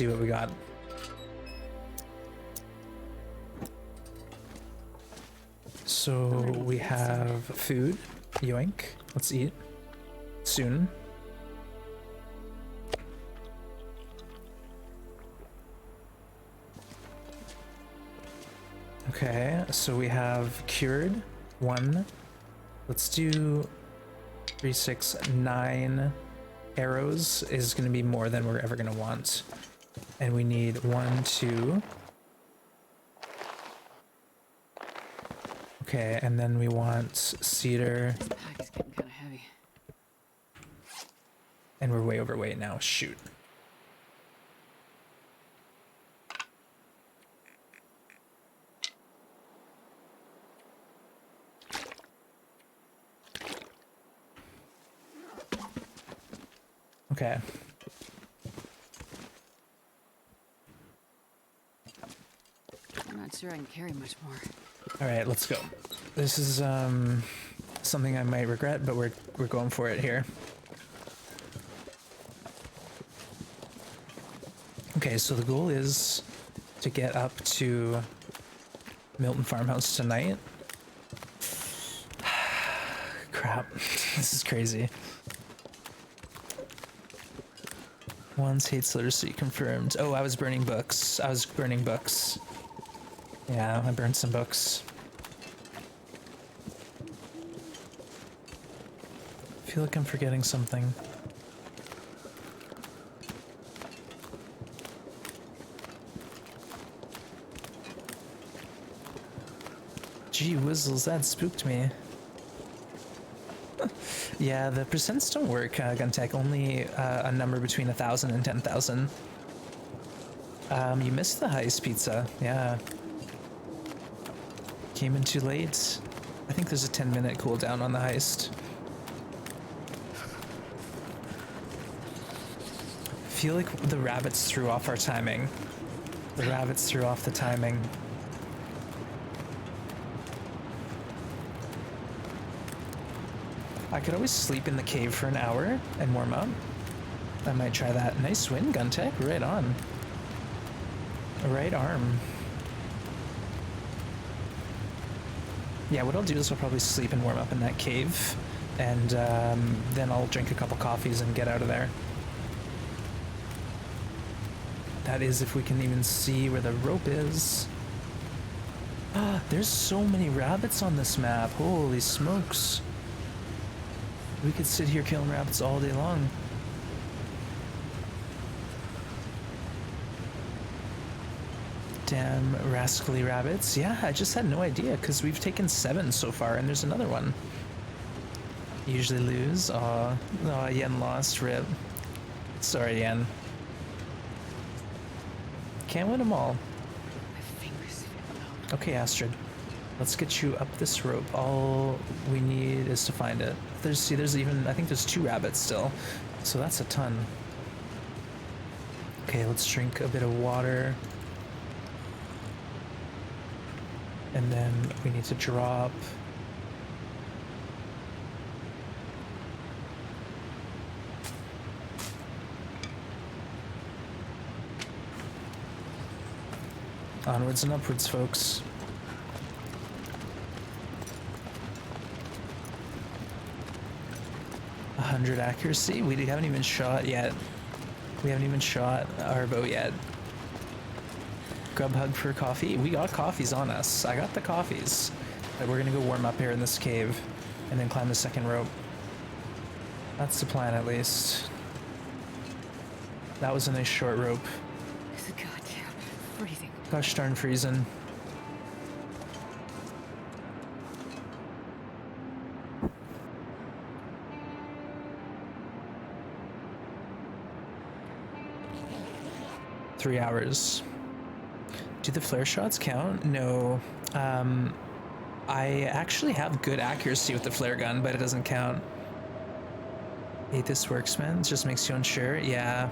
what we got. So we have food. Yoink. Let's eat. Soon. Okay, so we have cured 1. Let's do 3, 6, 9 arrows is going to be more than we're ever going to want. And we need 1, 2. Okay, and then we want cedar. This pack is getting kind of heavy. And we're way overweight now. Shoot. Okay. I'm not sure I can carry much more. All right, let's go. This is something I might regret, but we're going for it here. Okay, so the goal is to get up to Milton Farmhouse tonight. Crap, this is crazy. Once hates literacy confirmed. Oh, I was burning books. Yeah, I burned some books. I feel like I'm forgetting something. Gee whizzles, that spooked me. Yeah, the percents don't work, Guntech. Only a number between 1,000 and 10,000. You missed the heist pizza. Yeah. Came in too late. I think there's a 10-minute cooldown on the heist. I feel like the rabbits threw off our timing. The rabbits threw off the timing. I could always sleep in the cave for an hour and warm up. I might try that. Nice win, Guntech. Right on. Right arm. Yeah, what I'll do is I'll probably sleep and warm up in that cave, and then I'll drink a couple coffees and get out of there. That is if we can even see where the rope is. Ah, there's so many rabbits on this map. Holy smokes. We could sit here killing rabbits all day long. Damn rascally rabbits. Yeah, I just had no idea because we've taken 7 so far and there's another one. Usually lose. Aw, oh, Yen lost. Rip. Sorry, Yen. Can't win them all. My fingers feel numb. Okay, Astrid. Let's get you up this rope. All we need is to find it. There's even, I think there's 2 rabbits still. So that's a ton. Okay, let's drink a bit of water. And then we need to drop. Onwards and upwards, folks. A 100 accuracy? We haven't even shot yet. We haven't even shot our boat yet. Grub hug for coffee? We got coffees on us. I got the coffees. But we're gonna go warm up here in this cave and then climb the second rope. That's the plan, at least. That was a nice short rope. It's goddamn freezing. Gosh darn freezing. Three hours. Do the flare shots count? No. I actually have good accuracy with the flare gun, but it doesn't count. Hey, this works, man. It just makes you unsure. Yeah.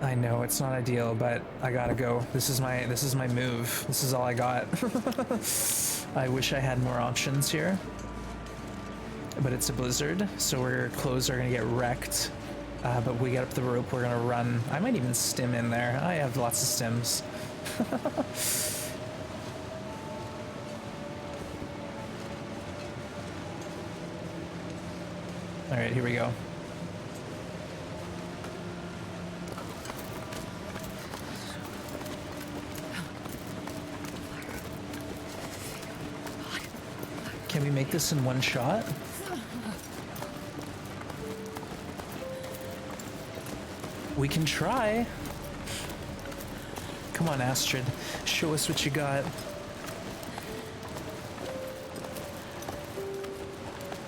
I know it's not ideal, but I gotta go. This is my move. This is all I got. I wish I had more options here, but it's a blizzard, so our clothes are gonna get wrecked. But we get up the rope, we're gonna run. I might even stim in there. I have lots of stims. All right, here we go. Can we make this in one shot? We can try. Come on, Astrid. Show us what you got.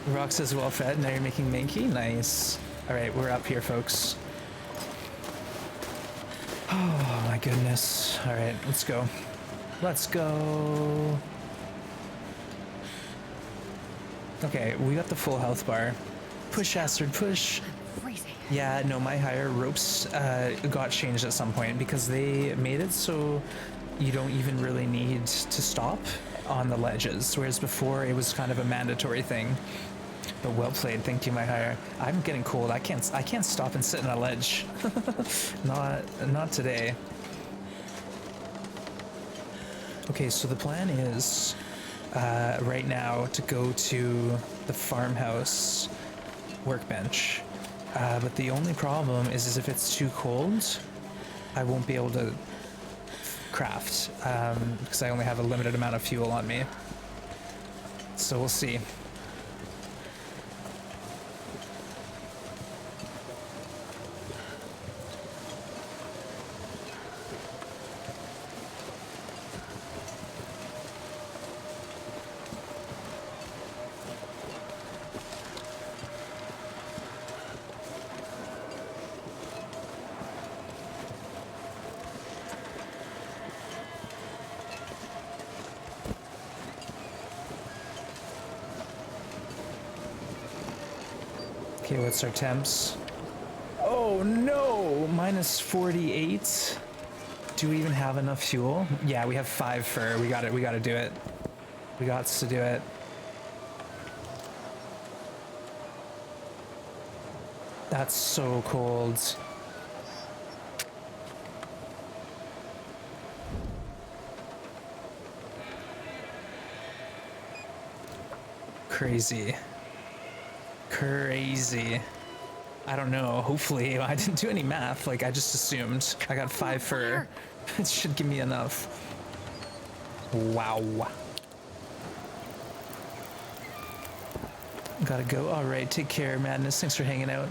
Rock says well fed. Now you're making manky. Nice. All right, we're up here, folks. Oh my goodness. All right, let's go. Let's go. Okay, we got the full health bar. Push, Astrid, push. Freezing. Yeah, no, my higher ropes got changed at some point because they made it so you don't even really need to stop on the ledges, whereas before it was kind of a mandatory thing. But well played, thank you, my higher. I'm getting cold. I can't stop and sit on a ledge. not today. Okay, so the plan is right now to go to the farmhouse workbench. But the only problem is if it's too cold, I won't be able to craft because I only have a limited amount of fuel on me. So we'll see. Okay, what's our temps? Oh no! Minus 48. Do we even have enough fuel? Yeah, we have 5 fur. We gotta do it. We got to do it. That's so cold. Crazy. Crazy. I don't know. Hopefully, I didn't do any math. Like, I just assumed. I got 5 fur. It should give me enough. Wow. Gotta go. All right, take care, Madness. Thanks for hanging out.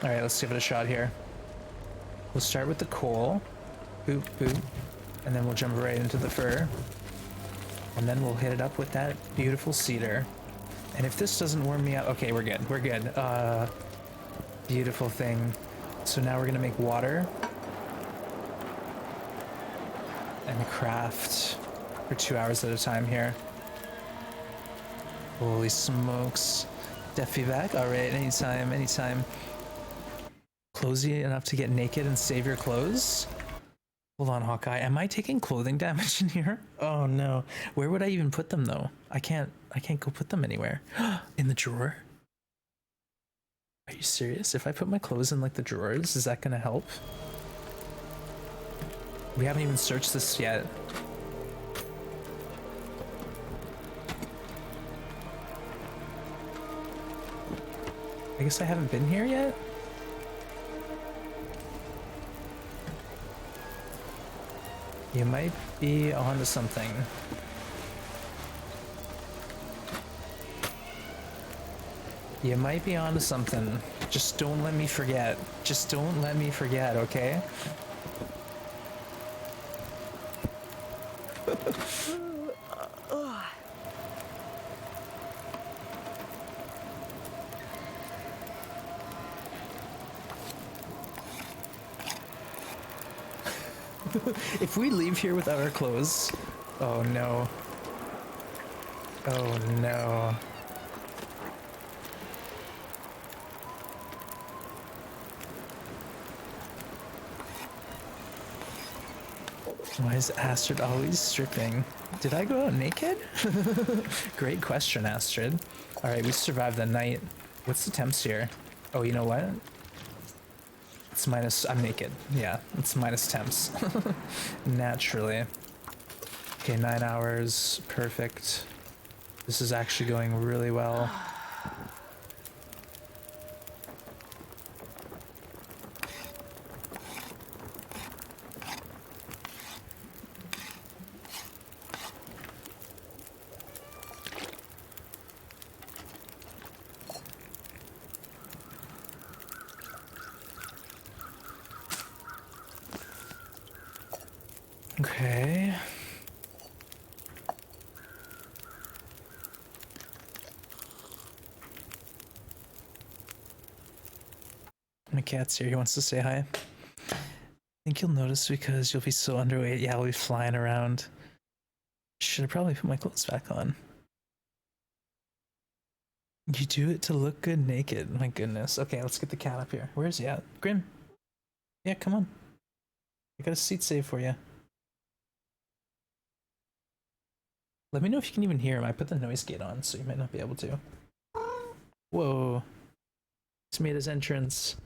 All right, let's give it a shot here. We'll start with the coal. Boop, boop. And then we'll jump right into the fur. And then we'll hit it up with that beautiful cedar. And if this doesn't warm me up, okay, we're good. We're good. Beautiful thing. So now we're gonna make water and craft for 2 hours at a time here. Holy smokes. Deafy back? Alright, anytime, anytime. Clothes-y enough to get naked and save your clothes? Hold on, Hawkeye. Am I taking clothing damage in here? Oh no. Where would I even put them though? I can't go put them anywhere. In the drawer? Are you serious? If I put my clothes in like the drawers, is that gonna help? We haven't even searched this yet. I guess I haven't been here yet? You might be onto something. You might be onto something. Just don't let me forget. Just don't let me forget, okay? If we leave here without our clothes, oh no. Oh no. Why is Astrid always stripping? Did I go out naked? Great question, Astrid. Alright, we survived the night. What's the temps here? Oh, you know what? It's minus, I'm naked. Yeah, it's minus temps. Naturally. Okay, 9 hours, perfect. This is actually going really well. Okay. My cat's here. He wants to say hi. I think you'll notice because you'll be so underweight. Yeah, we'll be flying around. Should have probably put my clothes back on. You do it to look good naked. My goodness. Okay, let's get the cat up here. Where's he at? Grim. Yeah, come on. I got a seat saved for you. Let me know if you can even hear him. I put the noise gate on, so you might not be able to. Whoa. He's made his entrance.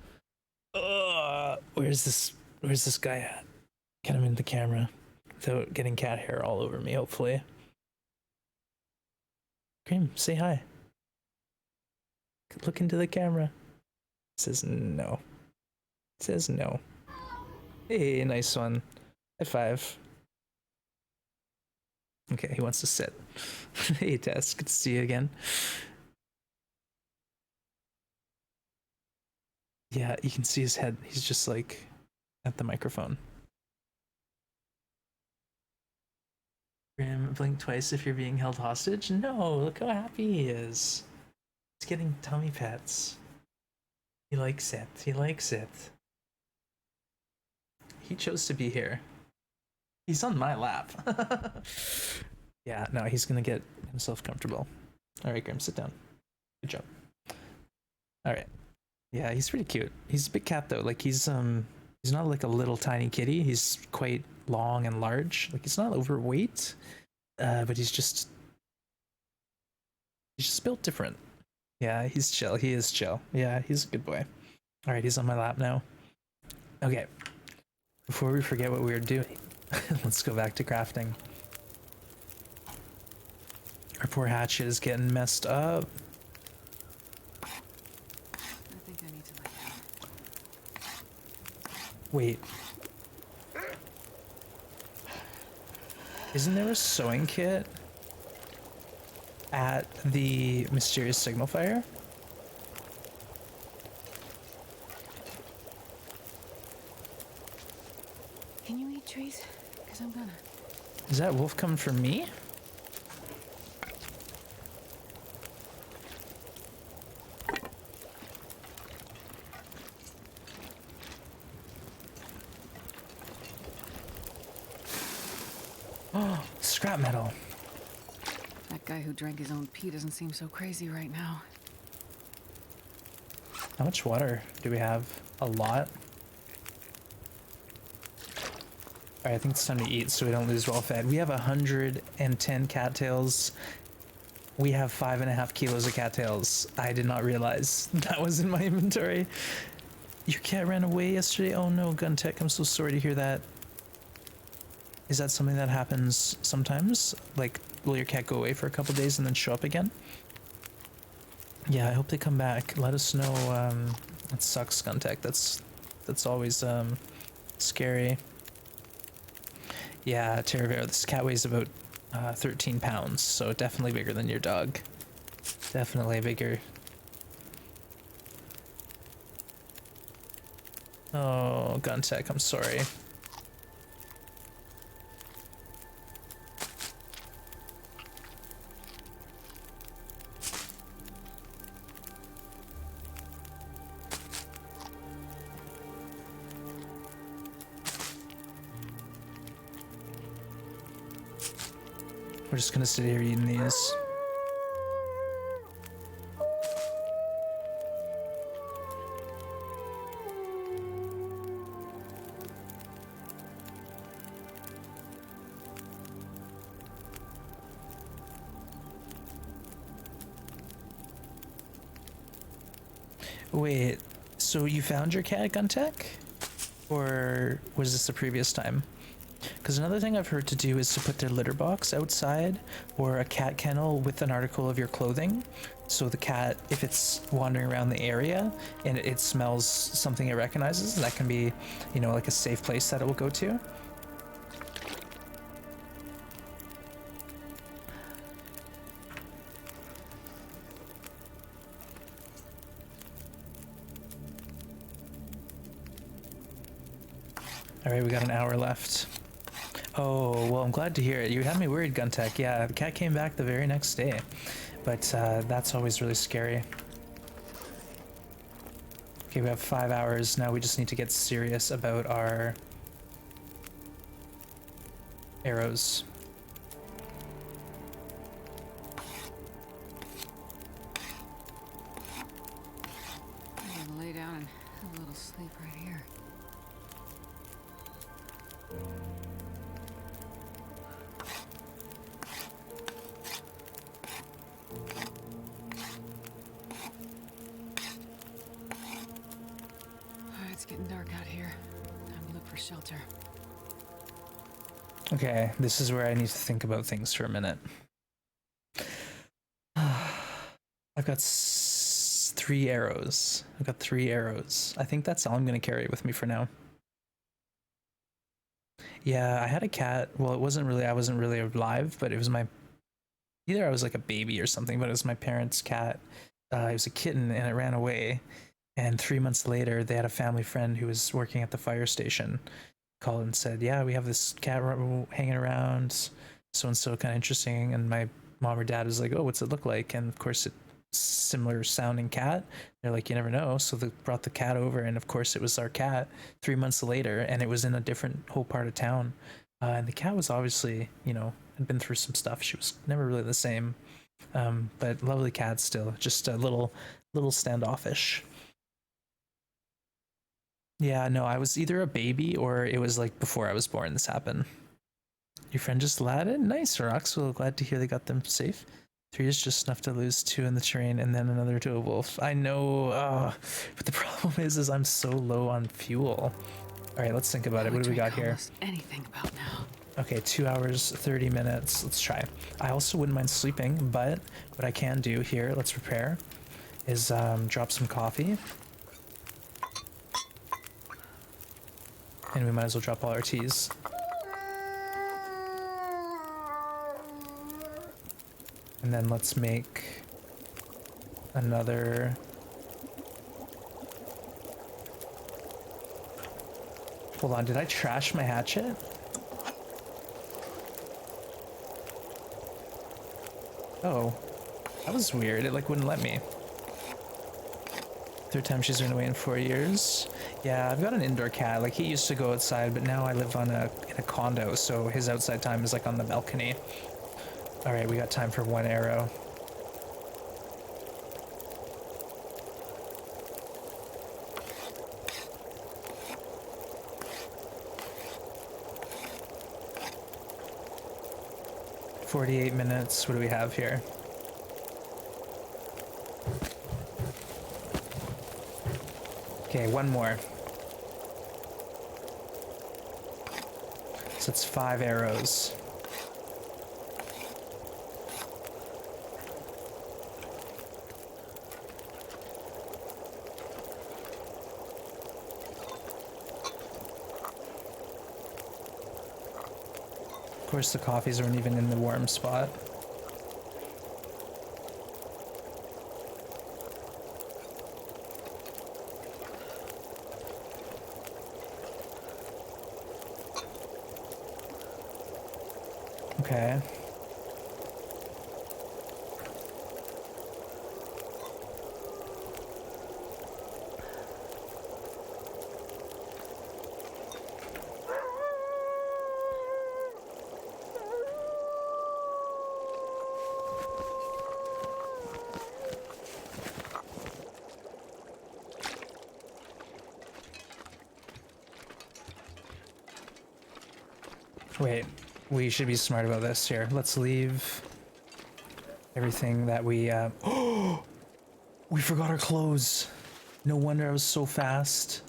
Where's this guy at? Get him in the camera without getting cat hair all over me, hopefully. Grim, say hi. Look into the camera. It says no. It says no. Hey, nice one. High five. Okay, he wants to sit. Hey, Tess, good to see you again. Yeah, you can see his head. He's just like at the microphone. Grim, blink twice if you're being held hostage. No, look how happy he is. He's getting tummy pets. He likes it. He likes it. He chose to be here. He's on my lap. Yeah, no, he's gonna get himself comfortable. All right, Grim, sit down. Good job. All right. Yeah, he's pretty cute. He's a big cat though. Like he's not like a little tiny kitty. He's quite long and large. Like he's not overweight, but he's just built different. Yeah, he's chill. He is chill. Yeah, he's a good boy. All right, he's on my lap now. Okay. Before we forget what we were doing, let's go back to crafting. Our poor hatchet is getting messed up. I think I need to lie down. Wait. Isn't there a sewing kit at the mysterious signal fire? Can you eat trees? Because I'm gonna. Is that wolf coming for me? scrap metal. That guy who drank his own pee doesn't seem so crazy right now. How much water do we have? A lot. Alright, I think it's time to eat so we don't lose well fed. We have 110 cattails. We have 5.5 kilos of cattails. I did not realize that was in my inventory. Your cat ran away yesterday? Oh no, Guntech, I'm so sorry to hear that. Is that something that happens sometimes? Like, will your cat go away for a couple days and then show up again? Yeah, I hope they come back. Let us know. It sucks, Guntech. That's always scary. Yeah, Terravera, this cat weighs about 13 pounds, so definitely bigger than your dog. Definitely bigger. Oh, Guntech, I'm sorry. We're just gonna sit here eating these. Wait, so you found your cat, Guntech? Or was this the previous time? Because another thing I've heard to do is to put their litter box outside or a cat kennel with an article of your clothing. So the cat, if it's wandering around the area and it smells something it recognizes, that can be, you know, like a safe place that it will go to. All right, we got an hour left. Oh, well, I'm glad to hear it. You had me worried, Guntech. Yeah, the cat came back the very next day, but that's always really scary. Okay, we have 5 hours. Now we just need to get serious about our arrows. I'm gonna lay down and have a little sleep right here. Alright, it's getting dark out here. Time to look for shelter. Okay, this is where I need to think about things for a minute. I've got 3 arrows. I've got 3 arrows. I think that's all I'm going to carry with me for now. Yeah, I had a cat. Well, it wasn't really, I wasn't really alive, but it was my, either I was like a baby or something, but it was my parents' cat. It was a kitten and it ran away. And 3 months later, they had a family friend who was working at the fire station called and said, yeah, we have this cat hanging around, so-and-so, kind of interesting. And my mom or dad was like, oh, what's it look like? And of course, it's similar sounding cat. They're like, you never know. So they brought the cat over, and of course it was our cat 3 months later, and it was in a different whole part of town. And the cat was obviously, you know, had been through some stuff. She was never really the same. But lovely cat still, just a little standoffish. Yeah, no, I was either a baby or it was like before I was born this happened. Your friend just landed? Nice, Rocks. Well, glad to hear they got them safe. 3 is just enough to lose 2 in the terrain and then another to a wolf. I know, but the problem is I'm so low on fuel. All right, let's think about it. What do we got here? Anything about now. Okay, 2 hours, 30 minutes. Let's try. I also wouldn't mind sleeping, but what I can do here, let's prepare, is drop some coffee. And we might as well drop all our teas. And then let's make another. Hold on, did I trash my hatchet? Oh, that was weird. It like wouldn't let me. Third time she's been away in 4 years. Yeah, I've got an indoor cat. Like, he used to go outside, but now I live in a condo, so his outside time is like on the balcony. All right, we got time for one arrow. "48 minutes. What do we have here?" Okay, one more. So it's 5 arrows. Of course, the coffees aren't even in the warm spot. Okay. Wait, we should be smart about this here. Let's leave everything that we, oh, we forgot our clothes. No wonder I was so fast.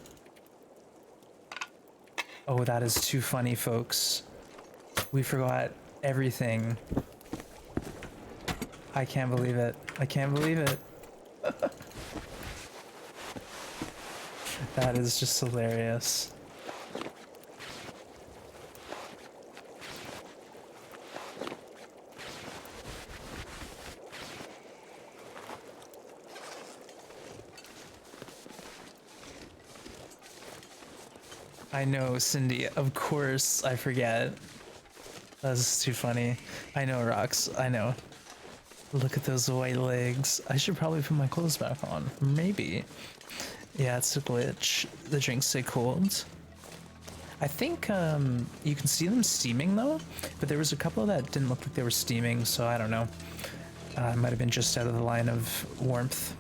Oh, that is too funny, folks. We forgot everything. I can't believe it. I can't believe it. That is just hilarious. I know, Cindy. Of course, I forget. That's too funny. I know, Rox. I know. Look at those white legs. I should probably put my clothes back on. Maybe. Yeah, it's a glitch. The drinks stay cold. I think you can see them steaming though, but there was a couple that didn't look like they were steaming, so I don't know. It might have been just out of the line of warmth.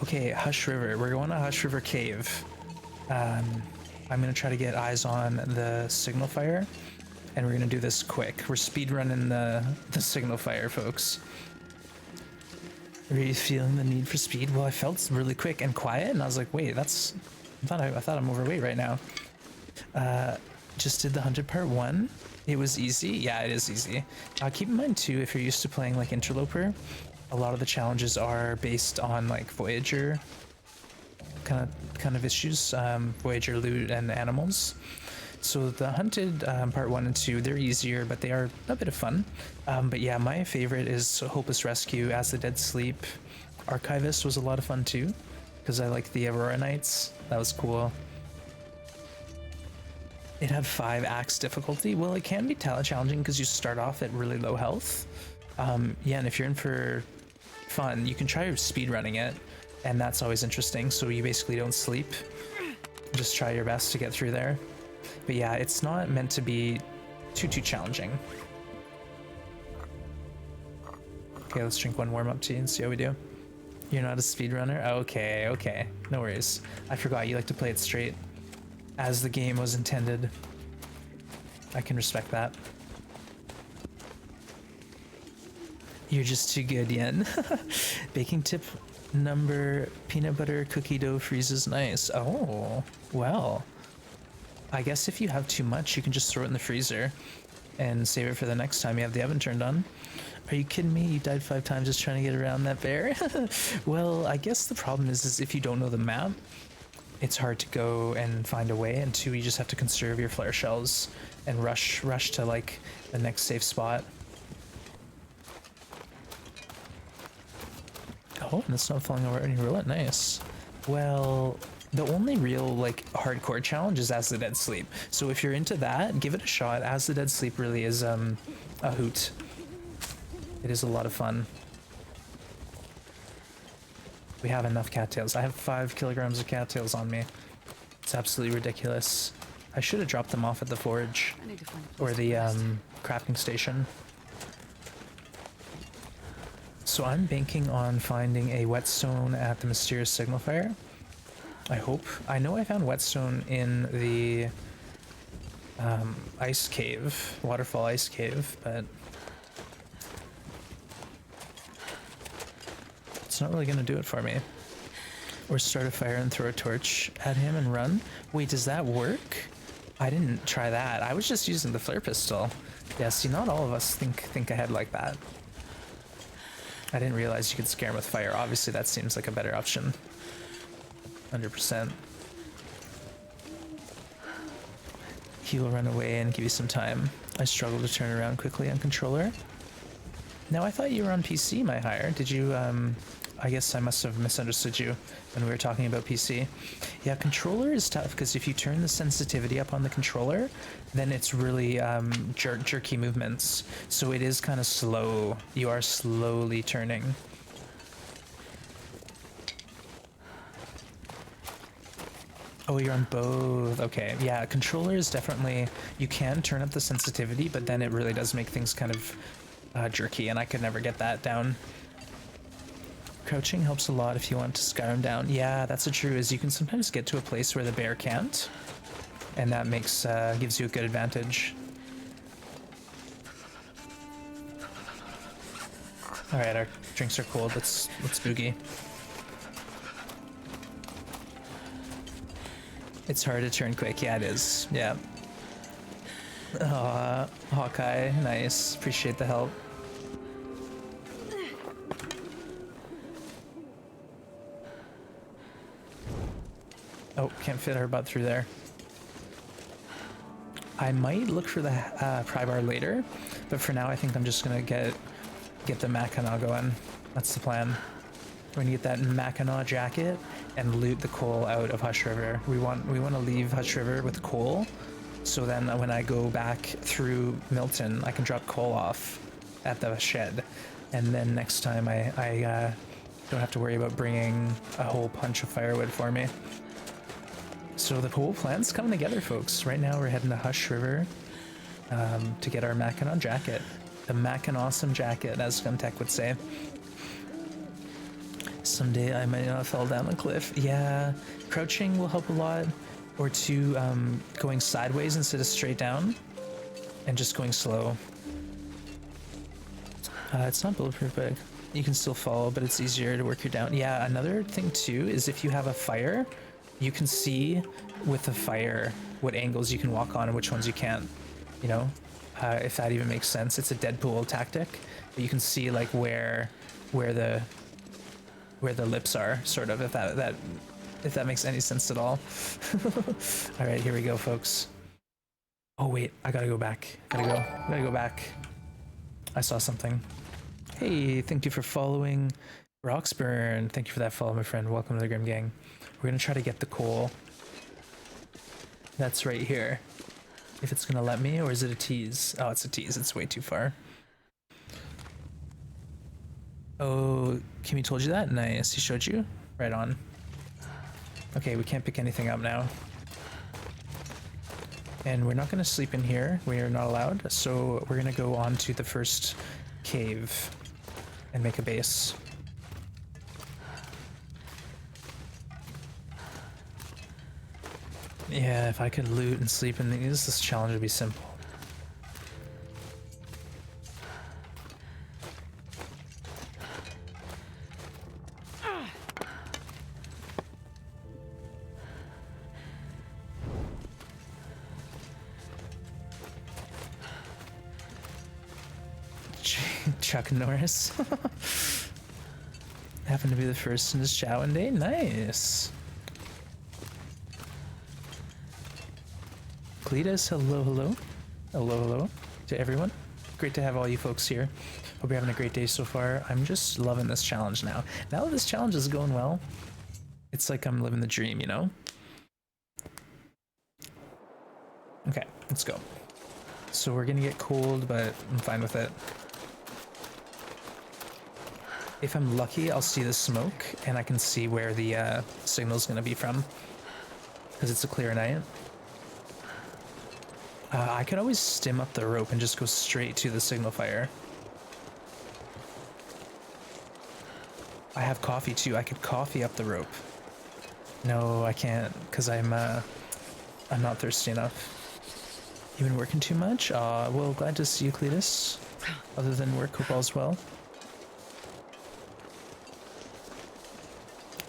Okay, Hush River. We're going to Hush River Cave. I'm gonna try to get eyes on the signal fire, and we're gonna do this quick. We're speed running the signal fire, folks. Are you feeling the need for speed? Well, I felt really quick and quiet, and I was like, wait, that's... I thought I'm overweight right now. Just did the 100 part 1. It was easy. Yeah, it is easy. Keep in mind too, if you're used to playing like Interloper, a lot of the challenges are based on like Voyager kind of issues, Voyager loot and animals. So the hunted part 1 and 2, they're easier, but they are a bit of fun. But yeah, my favorite is Hopeless Rescue. As the Dead Sleep Archivist was a lot of fun too, because I like the Aurora Nights. That was cool. It had 5 axe difficulty. Well, it can be challenging because you start off at really low health. Yeah, and if you're in for fun, you can try speedrunning it, and that's always interesting. So you basically don't sleep. Just try your best to get through there. But yeah, it's not meant to be too challenging. Okay, let's drink one warm-up tea and see how we do. You're not a speedrunner? Okay, okay. No worries. I forgot you like to play it straight, as the game was intended. I can respect that. You're just too good, Yen. Baking tip number: peanut butter cookie dough freezes nice. Oh, well. I guess if you have too much, you can just throw it in the freezer and save it for the next time you have the oven turned on. Are you kidding me? You died 5 times just trying to get around that bear? Well, I guess the problem is if you don't know the map, it's hard to go and find a way, and 2, you just have to conserve your flare shells and rush to like the next safe spot. Oh, and it's not falling over any roulette. Nice. Well, the only real like hardcore challenge is As the Dead Sleep. So if you're into that, give it a shot. As the Dead Sleep really is a hoot. It is a lot of fun. We have enough cattails. I have 5 kilograms of cattails on me. It's absolutely ridiculous. I should have dropped them off at the forge. I need to find a place Or to the rest. crafting station. So I'm banking on finding a whetstone at the mysterious signal fire. I hope. I know I found whetstone in the ice cave, waterfall ice cave, but it's not really gonna do it for me. Or start a fire and throw a torch at him and run. Wait, does that work? I didn't try that. I was just using the flare pistol. Yeah, see, not all of us think ahead like that. I didn't realize you could scare him with fire. Obviously, that seems like a better option. 100%. He will run away and give you some time. I struggle to turn around quickly on controller. Now, I thought you were on PC, my hire. Did you, I guess I must have misunderstood you when we were talking about PC. Yeah, controller is tough because if you turn the sensitivity up on the controller, then it's really jerky movements. So it is kind of slow. You are slowly turning. Oh, you're on both. Okay, yeah, controller is definitely, you can turn up the sensitivity, but then it really does make things kind of jerky, and I could never get that down. Crouching helps a lot if you want to scare him down. Yeah, that's the true, is you can sometimes get to a place where the bear can't, and that makes gives you a good advantage. All right, our drinks are cold. Let's boogie. It's hard to turn quick. Yeah, it is. Yeah. Aw, Hawkeye, nice. Appreciate the help. Oh, can't fit our butt through there. I might look for the pry bar later, but for now I think I'm just gonna get the Mackinaw going. That's the plan. We're gonna get that Mackinaw jacket and loot the coal out of Hush River. We want to leave Hush River with coal, so then when I go back through Milton, I can drop coal off at the shed, and then next time I don't have to worry about bringing a whole bunch of firewood for me. So the whole plan's coming together, folks. Right now we're heading to Hush River to get our Mackinaw jacket. The Mackinawesome jacket, as Guntech would say. Someday I might not fall down a cliff. Yeah, crouching will help a lot. Or two, going sideways instead of straight down. And just going slow. It's not bulletproof, but you can still follow, but it's easier to work you down. Yeah, another thing too is if you have a fire, you can see with the fire what angles you can walk on and which ones you can't. You know, if that even makes sense. It's a Deadpool tactic, but you can see like where the lips are, sort of, if that makes any sense at all. All right, here we go, folks. Oh wait, I gotta go back. Gotta go back. I saw something. Hey, thank you for following Roxburn. Thank you for that follow, my friend. Welcome to the Grim Gang. We're gonna try to get the coal. That's right here. If it's gonna let me, or is it a tease? Oh, it's a tease. It's way too far. Oh, Kimmy told you that? Nice. He showed you? Right on. Okay, we can't pick anything up now. And we're not gonna sleep in here. We are not allowed. So we're gonna go on to the first cave and make a base. Yeah, if I could loot and sleep in these, this challenge would be simple. Chuck Norris. Happened to be the first in his chat one day. Nice. Cletus, hello, hello. Hello, hello to everyone. Great to have all you folks here. Hope you're having a great day so far. I'm just loving this challenge now. Now that this challenge is going well, it's like I'm living the dream, you know? Okay, let's go. So we're gonna get cold, but I'm fine with it. If I'm lucky, I'll see the smoke and I can see where the signal's gonna be from, because it's a clear night. I could always stim up the rope and just go straight to the signal fire. I have coffee too. I could coffee up the rope. No, I can't, because I'm not thirsty enough. You been working too much? Well, glad to see you, Cletus. Other than work, hope all's well.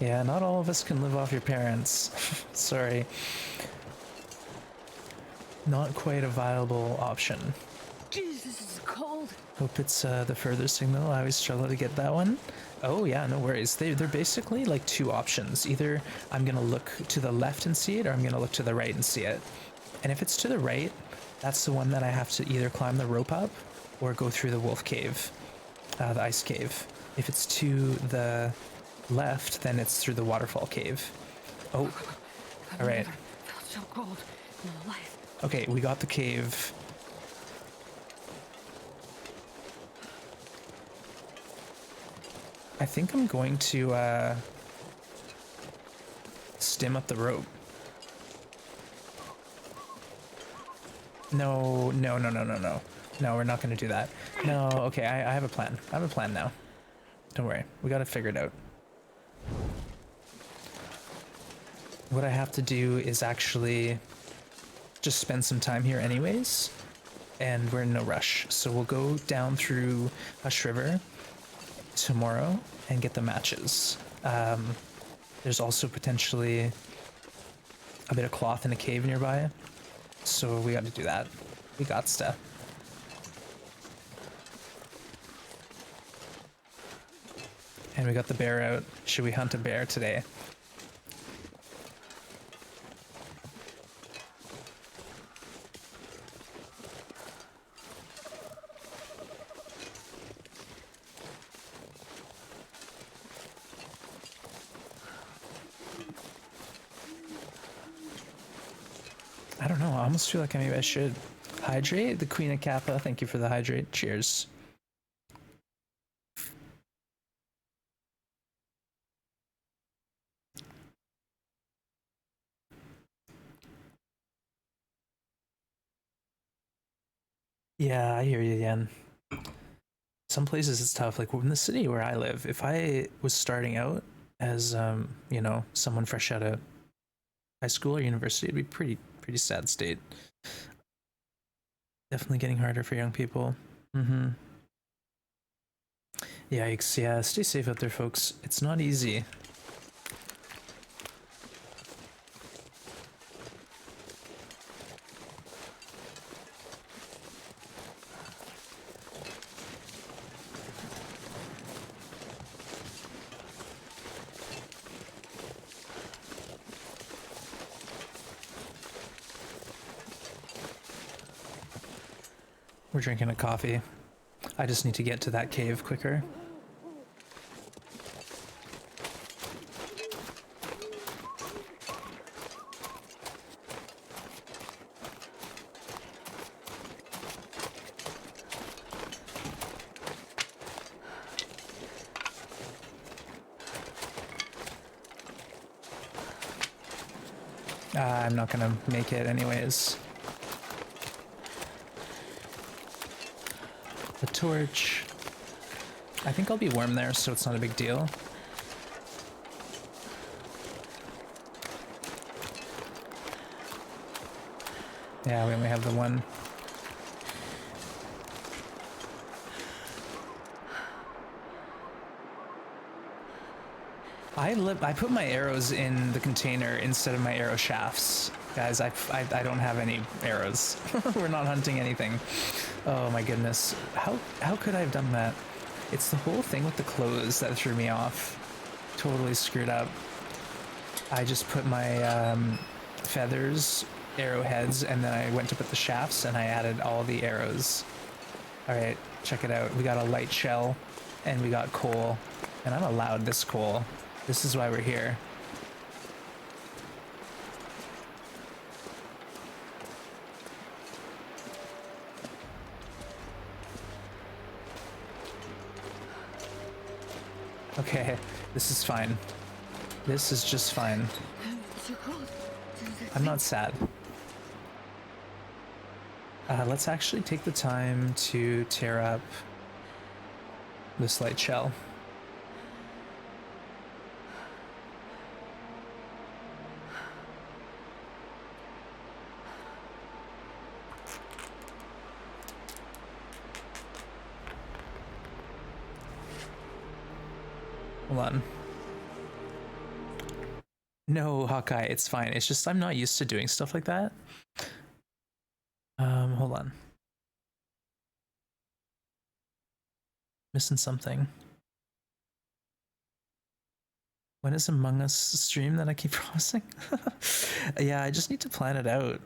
Yeah, not all of us can live off your parents. Sorry. Not quite a viable option. Jeez, this is cold. Hope it's the further signal. I always struggle to get that one. Oh yeah, no worries. They're basically like two options. Either I'm gonna look to the left and see it, or I'm gonna look to the right and see it. And if it's to the right, that's the one that I have to either climb the rope up or go through the wolf cave, the ice cave. If it's to the left, then it's through the waterfall cave. Oh, all right. Felt so cold in my life. Okay, we got the cave. I think I'm going to stim up the rope. No, no, no, no, no, no. No, we're not going to do that. No, okay, I have a plan. I have a plan now. Don't worry, we got it figured out. What I have to do is actually just spend some time here anyways, and we're in no rush. So we'll go down through Hush River tomorrow and get the matches. There's also potentially a bit of cloth in a cave nearby, so we got to do that. We got stuff. And we got the bear out. Should we hunt a bear today? I don't know. I almost feel like maybe I should. Hydrate? The Queen of Kappa. Thank you for the hydrate. Cheers. Yeah, I hear you, Yen. Some places it's tough. Like in the city where I live, if I was starting out as, you know, someone fresh out of high school or university, it'd be pretty sad state. Definitely getting harder for young people. Mm-hmm. Yikes, yeah, stay safe out there, folks. It's not easy. We're drinking a coffee. I just need to get to that cave quicker. I'm not gonna make it anyways. The torch. I think I'll be warm there, so it's not a big deal. Yeah, we only have the one. I put my arrows in the container instead of my arrow shafts. Guys, I don't have any arrows. We're not hunting anything. Oh my goodness. How could I have done that? It's the whole thing with the clothes that threw me off. Totally screwed up. I just put my feathers, arrowheads, and then I went to put the shafts and I added all the arrows. Alright, check it out. We got a light shell and we got coal. And I'm allowed this coal. This is why we're here. Okay, this is fine. This is just fine. So cold. I'm not sad. Let's actually take the time to tear up this light shell. Hold on. No, Hawkeye, it's fine. It's just I'm not used to doing stuff like that. Hold on. Missing something. When is Among Us stream that I keep promising? Yeah, I just need to plan it out.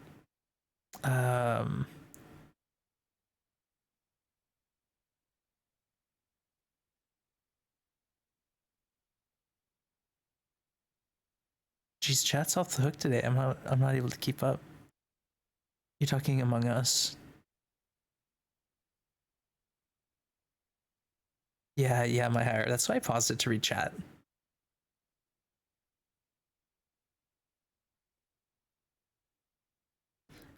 Geez, chat's off the hook today. I'm not able to keep up. You're talking Among Us. Yeah, my hair. That's why I paused it to read chat.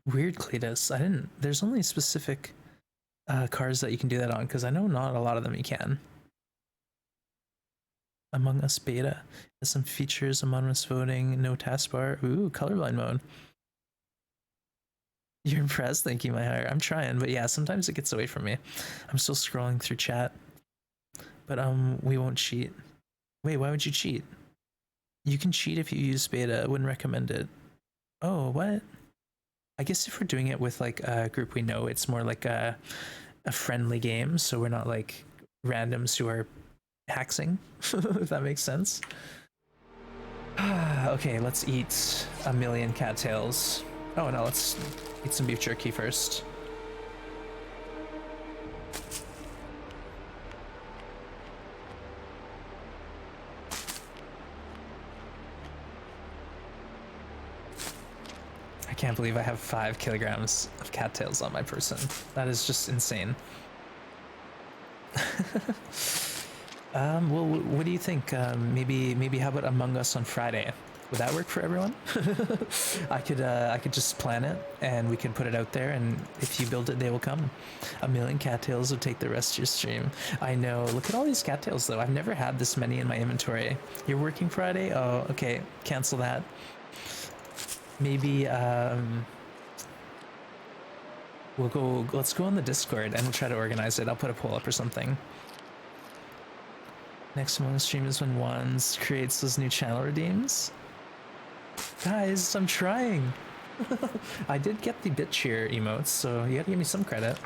Weird, Cletus. I didn't. There's only specific cars that you can do that on, because I know not a lot of them you can. Among Us beta has some features: anonymous voting, no taskbar. Ooh, colorblind mode. You're impressed? Thank you, my heart. I'm trying, but yeah, sometimes it gets away from me. I'm still scrolling through chat. But we won't cheat. Wait, why would you cheat? You can cheat if you use beta. I wouldn't recommend it. Oh, what? I guess if we're doing it with like a group we know, it's more like a friendly game, so we're not like randoms who are haxing, if that makes sense. Okay, let's eat a million cattails. Oh no, let's eat some beef jerky first. I can't believe I have 5 kilograms of cattails on my person. That is just insane. Well, what do you think? Maybe how about Among Us on Friday? Would that work for everyone? I could just plan it and we can put it out there, and if you build it, they will come. A million cattails would take the rest of your stream. I know. Look at all these cattails though. I've never had this many in my inventory. You're working Friday? Oh, okay. Cancel that. Maybe let's go on the Discord and we'll try to organize it. I'll put a poll up or something. Next Among Us stream is when Wands creates those new channel redeems. Guys, I'm trying. I did get the bit cheer emotes, so you gotta give me some credit.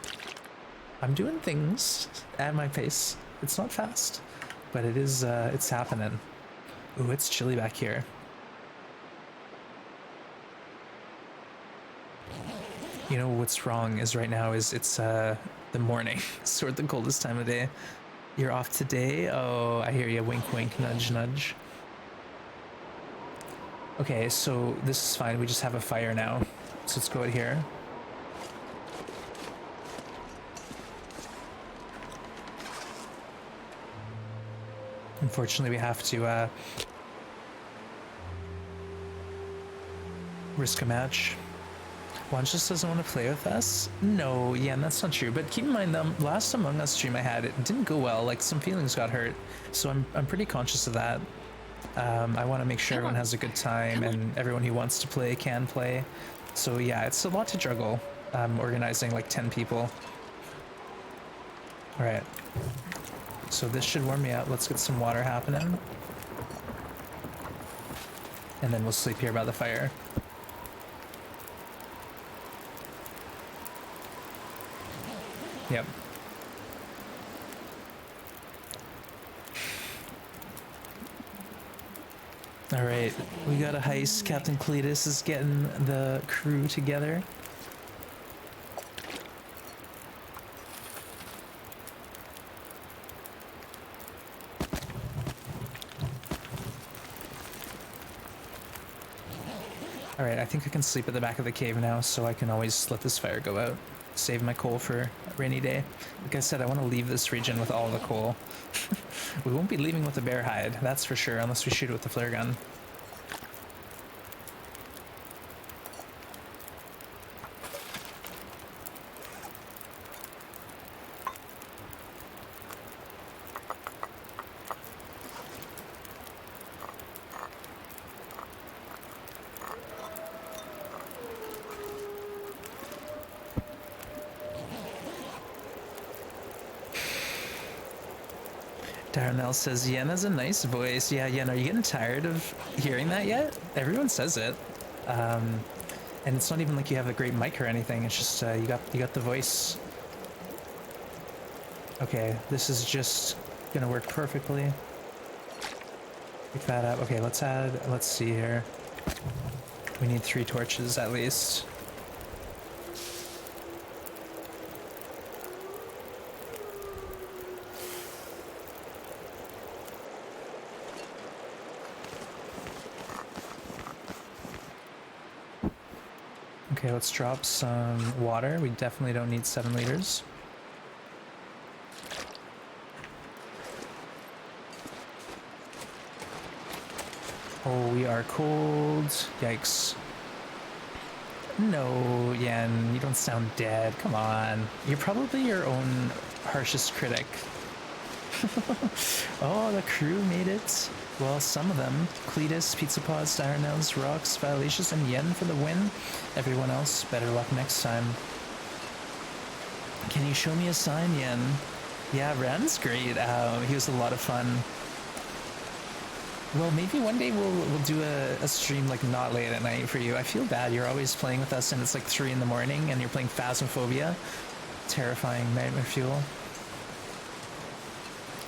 I'm doing things at my pace. It's not fast, but it is. It's happening. Ooh, it's chilly back here. You know what's wrong is right now is it's the morning. Sort of the coldest time of day. You're off today? Oh, I hear you. Wink, wink, nudge, nudge. Okay, so this is fine. We just have a fire now. So let's go out here. Unfortunately, we have to risk a match. One just doesn't want to play with us? No, yeah, that's not true. But keep in mind, the last Among Us stream I had, it didn't go well. Like, some feelings got hurt. So I'm pretty conscious of that. I want to make sure everyone has a good time and everyone who wants to play can play. So yeah, it's a lot to juggle, organizing like 10 people. All right. So this should warm me up. Let's get some water happening. And then we'll sleep here by the fire. Yep. All right, we got a heist. Captain Cletus is getting the crew together. All right, I think I can sleep at the back of the cave now, so I can always let this fire go out. save my coal for a rainy day. Like I said, I want to leave this region with all the coal. We won't be leaving with the bear hide, that's for sure, unless we shoot it with the flare gun. Darnell says, Yen has a nice voice. Yeah, Yen, are you getting tired of hearing that yet? Everyone says it. And it's not even like you have a great mic or anything. It's just you got the voice. Okay, this is just gonna work perfectly. Pick that up. Okay, let's see here. We need 3 torches at least. Okay, let's drop some water. We definitely don't need 7 liters. Oh, we are cold. Yikes. No, Yen, you don't sound dead. Come on. You're probably your own harshest critic. Oh, the crew made it. Well, some of them. Cletus, Pizza Pods, Diurnels, Rocks, Violacious, and Yen for the win. Everyone else, better luck next time. Can you show me a sign, Yen? Yeah, Ran's great. He was a lot of fun. Well, maybe one day we'll do a stream like not late at night for you. I feel bad. You're always playing with us and it's like 3 in the morning and you're playing Phasmophobia. Terrifying nightmare fuel.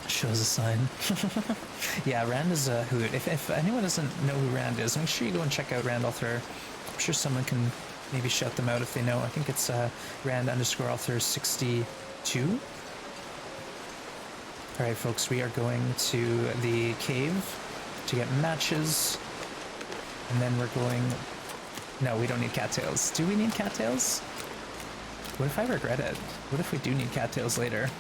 Shows a sign. Yeah, Rand is a hoot. If anyone doesn't know who Rand is, make sure you go and check out Rand_Author. I'm sure someone can maybe shout them out if they know. I think it's Rand_Author62. Alright folks, we are going to the cave to get matches. And then we're going... No, we don't need cattails. Do we need cattails? What if I regret it? What if we do need cattails later?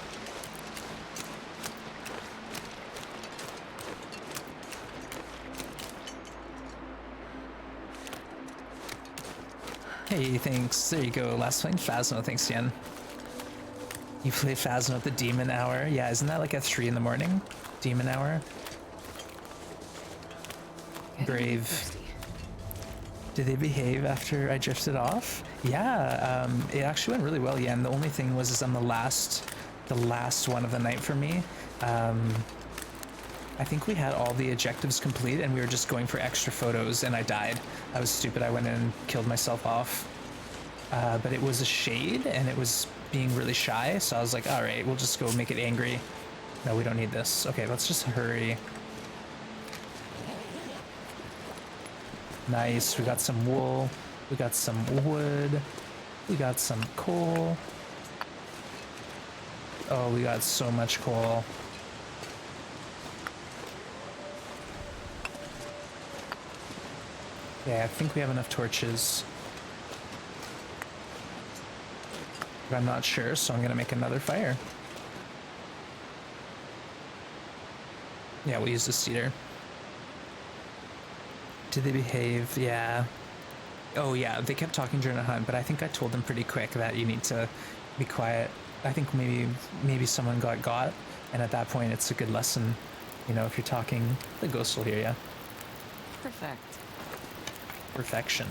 Hey, thanks. There you go. Last playing Phasmo. Thanks, Yen. You play Phasmo at the Demon Hour? Yeah, isn't that like at 3 in the morning? Demon Hour? Brave. Did they behave after I drifted off? Yeah, it actually went really well, Yen. The only thing was I'm the last one of the night for me. I think we had all the objectives complete and we were just going for extra photos and I died. I was stupid. I went in and killed myself off. But it was a shade and it was being really shy. So I was like, all right, we'll just go make it angry. No, we don't need this. Okay, let's just hurry. Nice. We got some wool. We got some wood. We got some coal. Oh, we got so much coal. Yeah, I think we have enough torches. But I'm not sure, so I'm gonna make another fire. Yeah, we'll use the cedar. Did they behave? Yeah. Oh yeah, they kept talking during the hunt, but I think I told them pretty quick that you need to be quiet. I think maybe someone got, and at that point it's a good lesson. You know, if you're talking, the ghost will hear you. Perfect. Perfection.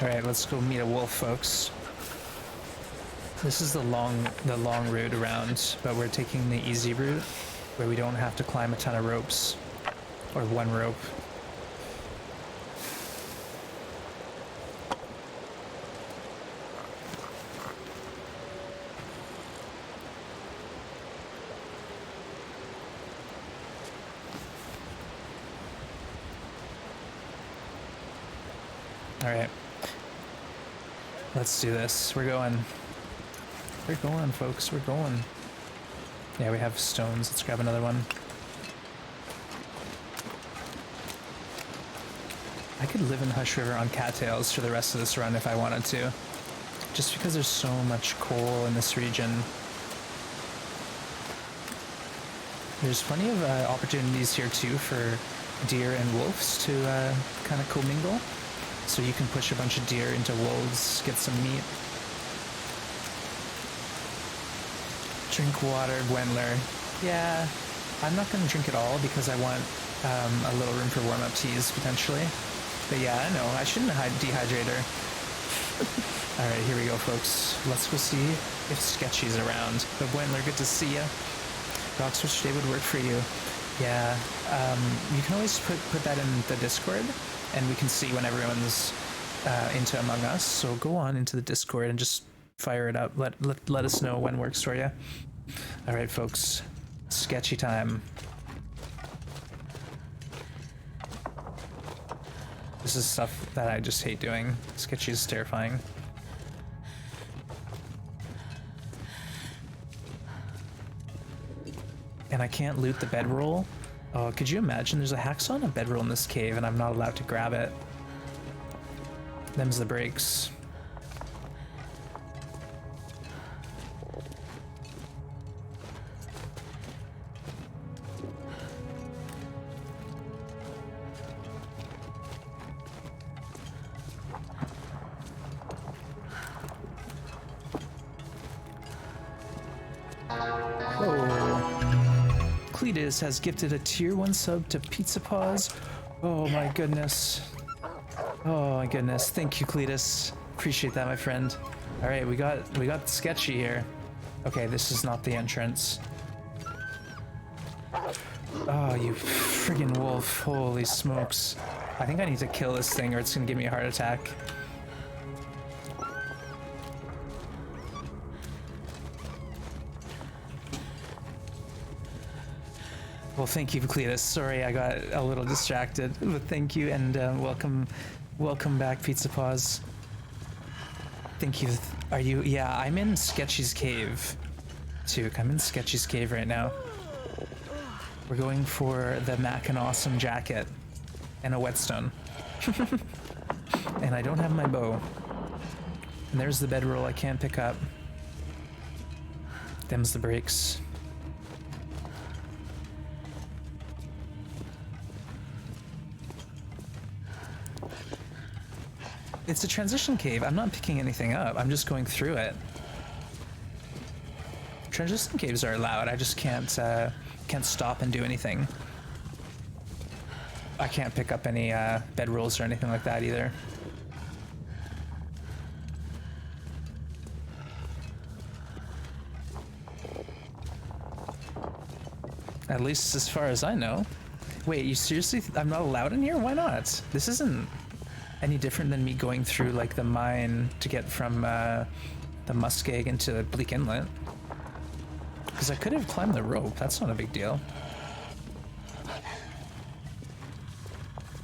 Alright, let's go meet a wolf, folks. This is the long route around, but we're taking the easy route, where we don't have to climb a ton of ropes. Or one rope. Alright. Let's do this. We're going. We're going, folks. We're going. Yeah, we have stones. Let's grab another one. I could live in Hush River on cattails for the rest of this run if I wanted to. Just because there's so much coal in this region. There's plenty of opportunities here too for deer and wolves to kind of commingle. So you can push a bunch of deer into wolves, get some meat. Drink water, Gwendler. Yeah, I'm not going to drink it all because I want a little room for warm-up teas potentially. But yeah, I know, I shouldn't dehydrate her. Alright, here we go, folks. Let's go see if Sketchy's around. But Gwendler, good to see you. Rock Switch Day would work for you. Yeah, you can always put that in the Discord, and we can see when everyone's into Among Us. So go on into the Discord and just fire it up. Let us know when works for you. All right, folks. Sketchy time. This is stuff that I just hate doing. Sketchy is terrifying. And I can't loot the bedroll. Oh, could you imagine? There's a hacksaw and a bedroll in this cave, and I'm not allowed to grab it. Them's the breaks. Cletus has gifted a tier 1 sub to Pizza Paws. Oh my goodness. Oh my goodness. Thank you, Cletus. Appreciate that, my friend. All right, we got Sketchy here. Okay, this is not the entrance. Oh, you friggin' wolf. Holy smokes. I think I need to kill this thing or it's gonna give me a heart attack. Well, thank you, Cletus. Sorry, I got a little distracted, but thank you, and welcome back, Pizza Paws. Thank you. Are you? Yeah, I'm in Sketchy's cave, Took. I'm in Sketchy's cave right now. We're going for the Mac and Awesome jacket and a whetstone, and I don't have my bow. And there's the bedroll I can't pick up. Them's the breaks. It's a transition cave. I'm not picking anything up. I'm just going through it. Transition caves are allowed. I just can't stop and do anything. I can't pick up any bedrolls or anything like that either. At least as far as I know. Wait, you seriously? I'm not allowed in here? Why not? This isn't any different than me going through like the mine to get from the Muskeg into Bleak Inlet. Because I could have climbed the rope. That's not a big deal.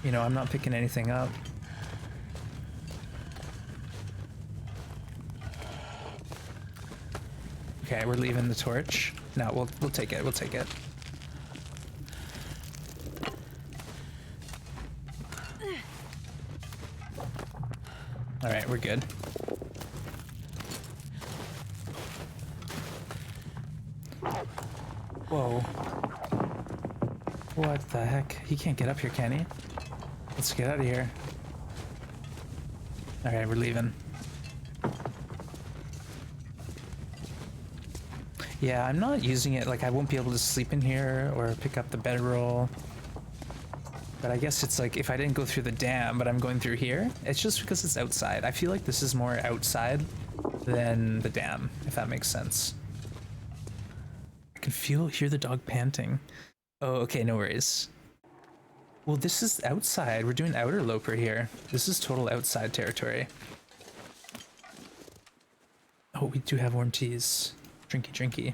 You know, I'm not picking anything up. Okay, we're leaving the torch. No, we'll take it. We'll take it. All right, we're good. Whoa. What the heck? He can't get up here, can he? Let's get out of here. All right, we're leaving. Yeah, I'm not using it. Like, I won't be able to sleep in here or pick up the bedroll. But I guess it's like if I didn't go through the dam, but I'm going through here, it's just because it's outside. I feel like this is more outside than the dam, if that makes sense. I can hear the dog panting. Oh, okay, no worries. Well, this is outside. We're doing Outerloper here. This is total outside territory. Oh, we do have warm teas. Drinky, drinky.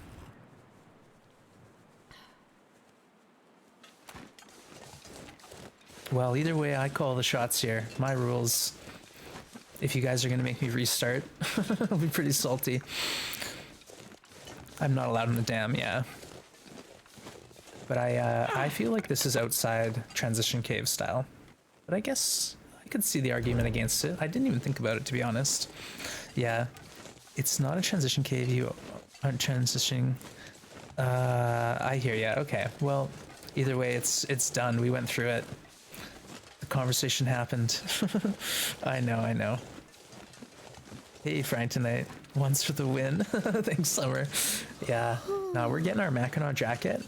Well, either way, I call the shots here. My rules. If you guys are going to make me restart, I'll be pretty salty. I'm not allowed in the dam, yeah. But I feel like this is outside transition cave style. But I guess I could see the argument against it. I didn't even think about it, to be honest. Yeah, it's not a transition cave. You aren't transitioning. I hear ya. Okay, well, either way, it's done. We went through it. The conversation happened. I know. Hey, Frank tonight. Once for the win. Thanks, Summer. Yeah, no, we're getting our Mackinac jacket.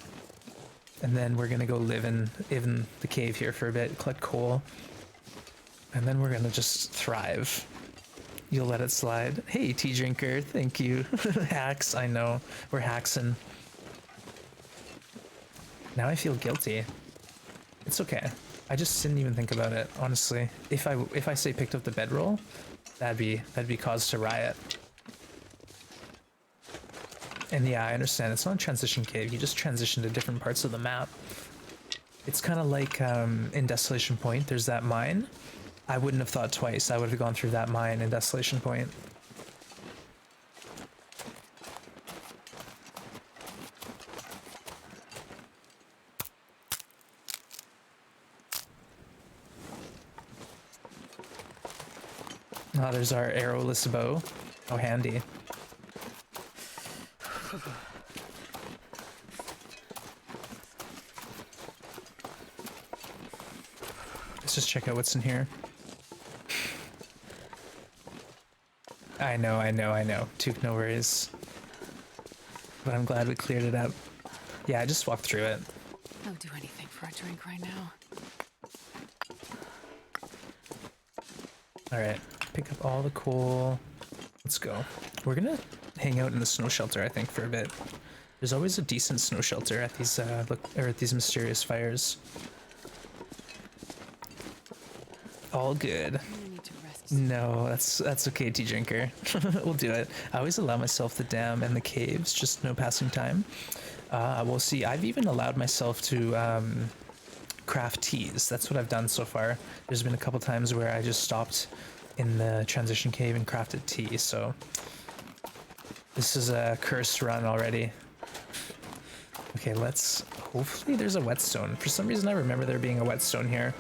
And then we're gonna go live in the cave here for a bit, collect coal. And then we're gonna just thrive. You'll let it slide. Hey, tea drinker, thank you. Hacks, I know. We're hacksing. Now I feel guilty. It's okay. I just didn't even think about it, honestly. If I say picked up the bedroll, that'd be cause to riot. And yeah, I understand. It's not a transition cave. You just transition to different parts of the map. It's kind of like in Desolation Point, there's that mine. I wouldn't have thought twice. I would have gone through that mine in Desolation Point. Oh, there's our arrowless bow. How handy. Let's just check out what's in here. I know. Took no worries. But I'm glad we cleared it up. Yeah, I just walked through it. I'll do anything for a drink right now. Alright, pick up all the coal. Let's go. We're gonna hang out in the snow shelter, I think, for a bit. There's always a decent snow shelter at these at these mysterious fires. All good. I need to rest. No, that's okay, tea drinker. We'll do it. I always allow myself the dam and the caves, just no passing time. We'll see. I've even allowed myself to craft teas. That's what I've done so far. There's been a couple times where I just stopped in the transition cave and crafted tea, so this is a cursed run already. Okay, let's... Hopefully there's a whetstone. For some reason I remember there being a whetstone here.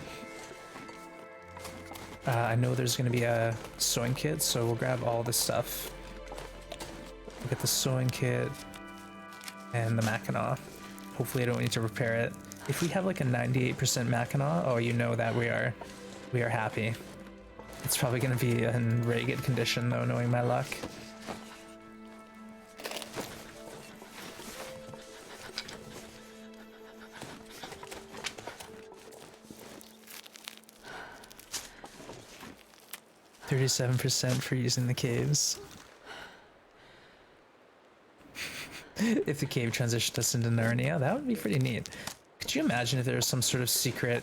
I know there's going to be a sewing kit, so we'll grab all this stuff. We'll get the sewing kit and the Mackinac. Hopefully I don't need to repair it. If we have like a 98% Mackinac, oh, you know that we are happy. It's probably going to be in ragged condition though, knowing my luck. %, for using the caves. If the cave transitioned us into Narnia, that would be pretty neat. Could you imagine if there was some sort of secret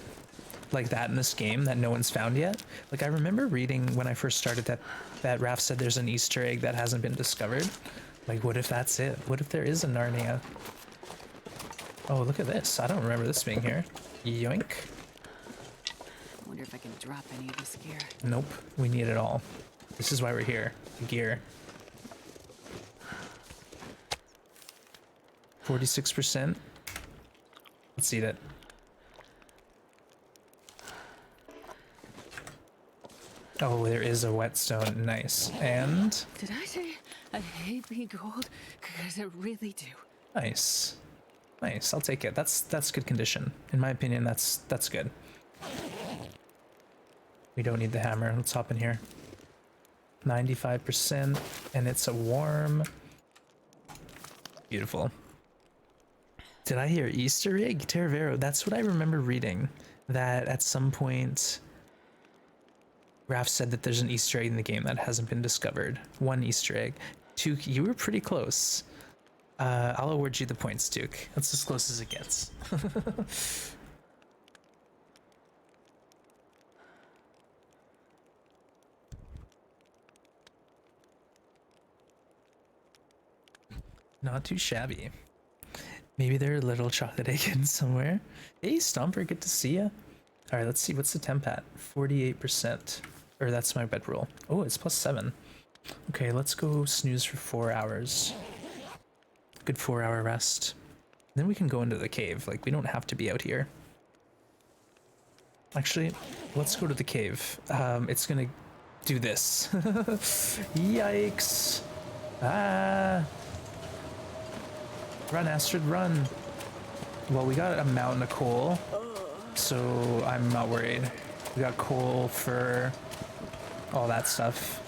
like that in this game that no one's found yet? Like, I remember reading when I first started that Raph said there's an Easter egg that hasn't been discovered. Like, what if that's it? What if there is a Narnia? Oh, look at this. I don't remember this being here. Yoink. I wonder if I can drop any of this gear. Nope. We need it all. This is why we're here. The gear. 46%. Let's eat it. Oh, there is a whetstone. Nice. And Did I say I hate being cold? Because I really do. nice. Nice. I'll take it. That's good condition. In my opinion, that's good. We don't need the hammer. Let's hop in here. 95%, and it's a warm. Beautiful. Did I hear Easter egg? Terravero. That's what I remember reading. That at some point, Raph said that there's an Easter egg in the game that hasn't been discovered. One Easter egg. Tuke, you were pretty close. I'll award you the points, Tuke. That's as close as it gets. Not too shabby. Maybe they're a little chocolate egg in somewhere. Hey, Stomper, good to see ya. All right, let's see. What's the temp at? 48%. Or that's my bedroll. Oh, it's +7. Okay, let's go snooze for 4 hours. Good 4-hour rest. Then we can go into the cave. Like, we don't have to be out here. Actually, let's go to the cave. It's gonna do this. Yikes. Ah. Run, Astrid, run. Well, we got a mountain of coal, so I'm not worried. We got coal for all that stuff.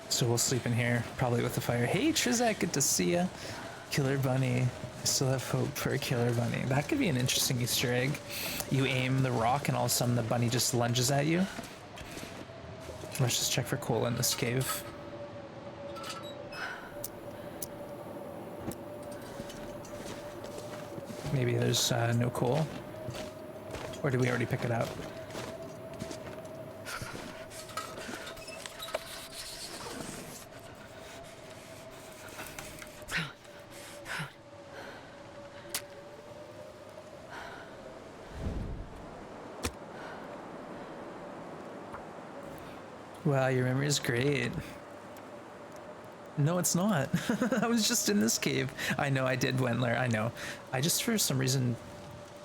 So we'll sleep in here, probably with the fire. Hey, Trizak, good to see ya. Killer bunny. I still have hope for a killer bunny. That could be an interesting Easter egg. You aim the rock and all of a sudden the bunny just lunges at you. Let's just check for coal in this cave. Maybe there's no coal. Or did we already pick it up? Wow, your memory is great. No, it's not. I was just in this cave. I know I did, Wendler. I know. I just, for some reason,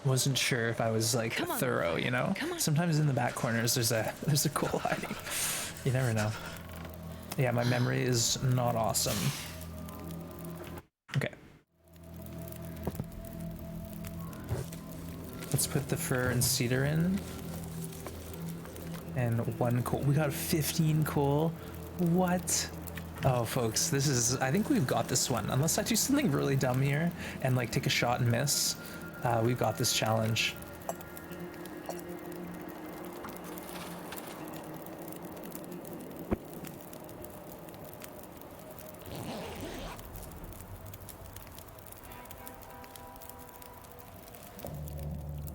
wasn't sure if I was like thorough. You know. Sometimes in the back corners, there's a coal hiding. You never know. Yeah, my memory is not awesome. Okay. Let's put the fir and cedar in. And 1 coal. We got 15 coal. What? Oh, folks, this is... I think we've got this one. Unless I do something really dumb here and, like, take a shot and miss, we've got this challenge.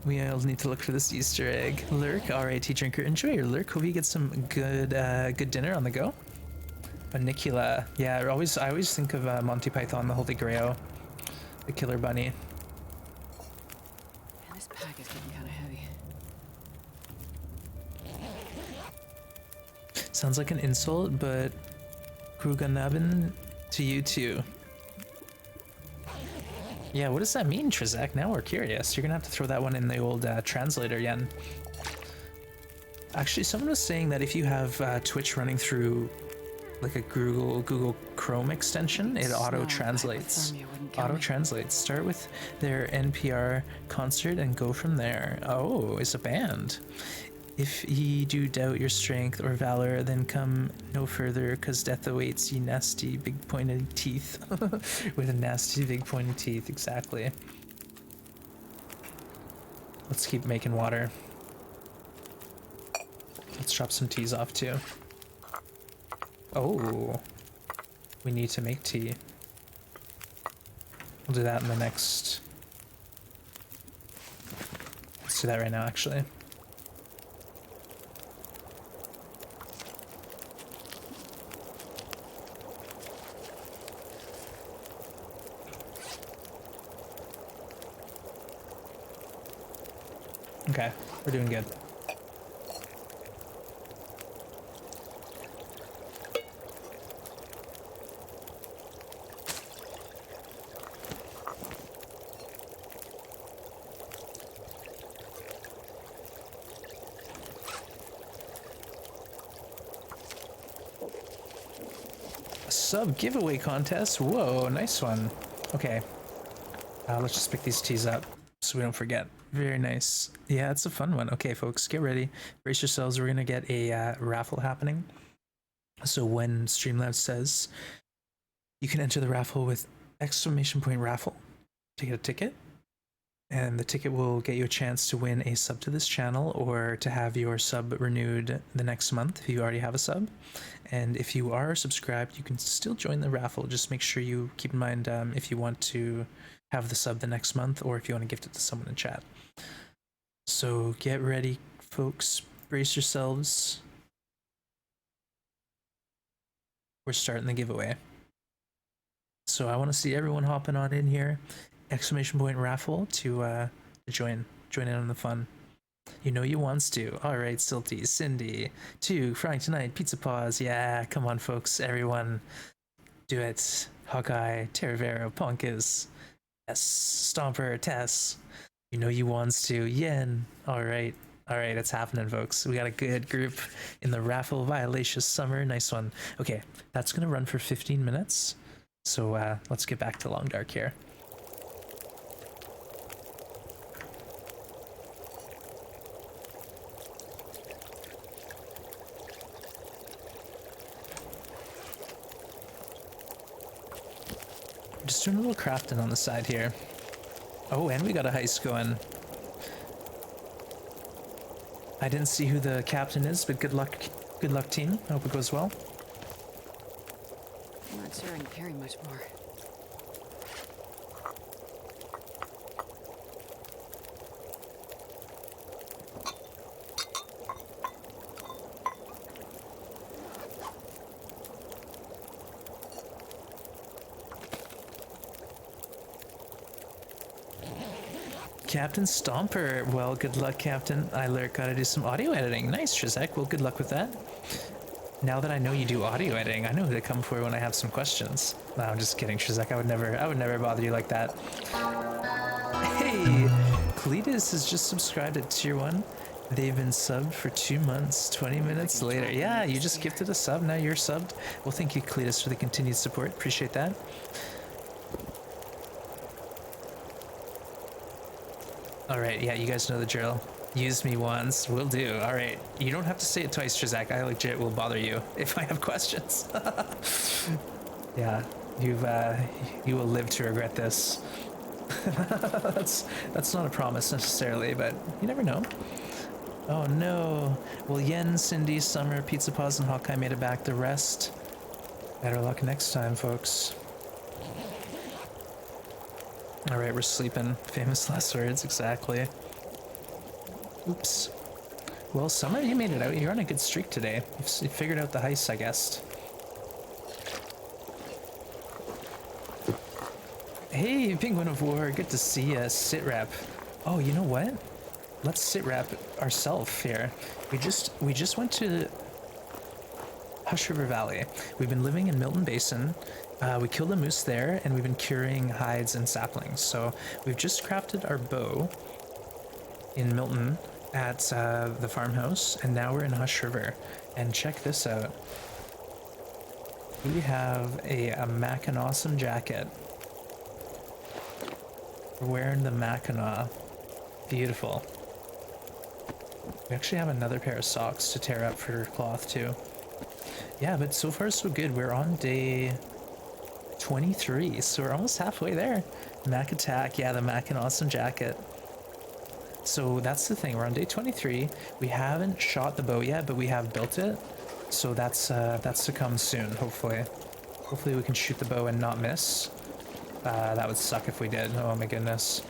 We'll need to look for this Easter egg. Lurk, alright, tea drinker, enjoy your lurk. Hope you get some good good dinner on the go. Bunnicula, yeah, I always think of Monty Python, the Holy Grail, the killer bunny. Man, this pack is getting kind of heavy. Sounds like an insult, but Kruganabin to you too. Yeah, what does that mean, Trizak? Now we're curious. You're gonna have to throw that one in the old translator, Yen. Actually, someone was saying that if you have Twitch running through like a Google Chrome extension, it auto-translates. Auto-translates. Start with their NPR concert and go from there. Oh, it's a band. If ye do doubt your strength or valor, then come no further, cause death awaits ye nasty big pointed teeth. With a nasty big pointed teeth, exactly. Let's keep making water. Let's drop some teas off too. Oh, we need to make tea. We'll do that in the next... Let's do that right now, actually. Okay, we're doing good. Sub giveaway contest. Whoa, nice one. Okay, let's just pick these teas up so we don't forget. Very nice. Yeah, it's a fun one. Okay, folks, get ready. Brace yourselves. We're gonna get a raffle happening. So when Streamlabs says you can enter the raffle with !raffle to get a ticket, and the ticket will get you a chance to win a sub to this channel or to have your sub renewed the next month if you already have a sub. And if you are subscribed, you can still join the raffle. Just make sure you keep in mind if you want to have the sub the next month or if you want to gift it to someone in chat. So get ready, folks. Brace yourselves. We're starting the giveaway. So I want to see everyone hopping on in here. Exclamation point raffle to join in on the fun. You know you wants to. All right, Silty, Cindy, 2, Frying Tonight, Pizza Paws. Yeah, come on, folks. Everyone, do it. Hawkeye, Terravero, Punkus, S, Stomper, Tess. You know you wants to. Yen. All right, it's happening, folks. We got a good group in the raffle. Violacious Summer. Nice one. Okay, that's going to run for 15 minutes. So let's get back to Long Dark here. Just doing a little crafting on the side here. Oh, and we got a heist going. I didn't see who the captain is, but good luck team. I hope it goes well. I'm not sure I can carry much more. Captain Stomper. Well, good luck, Captain. I gotta do some audio editing. Nice, Shizek. Well, good luck with that. Now that I know you do audio editing, I know who to come for when I have some questions. No, I'm just kidding, Shizek. I would never bother you like that. Hey, Cletus has just subscribed at tier 1. They've been subbed for 2 months, 20 minutes later. Yeah, you just gifted a sub, now you're subbed. Well, thank you, Cletus, for the continued support. Appreciate that. Alright, yeah, you guys know the drill. Use me once, will do. Alright, you don't have to say it twice, Shazak. I legit will bother you if I have questions. Yeah, you will live to regret this. That's not a promise necessarily, but you never know. Oh no. Well, Yen, Cindy, Summer, Pizza Paws, and Hawkeye made it back. The rest, better luck next time, folks. Alright, we're sleeping. Famous last words, exactly. Oops. Well, Summer, you made it out. You're on a good streak today. You figured out the heist, I guess. Hey, Penguin of War, good to see ya. Sit rep. Oh, you know what? Let's sit rep ourselves here. We just went to Hush River Valley. We've been living in Milton Basin. We killed a moose there, and we've been curing hides and saplings. So we've just crafted our bow in Milton at the farmhouse, and now we're in Hush River. And check this out. We have a Mackinaw awesome jacket. We're wearing the Mackinaw. Beautiful. We actually have another pair of socks to tear up for cloth too. Yeah, but so far so good. We're on day 23, so we're almost halfway there. Mac attack, yeah, the Mackinaw awesome jacket. So that's the thing, we're on day 23. We haven't shot the bow yet, but we have built it. So that's to come soon, hopefully. Hopefully we can shoot the bow and not miss. That would suck if we did, oh my goodness.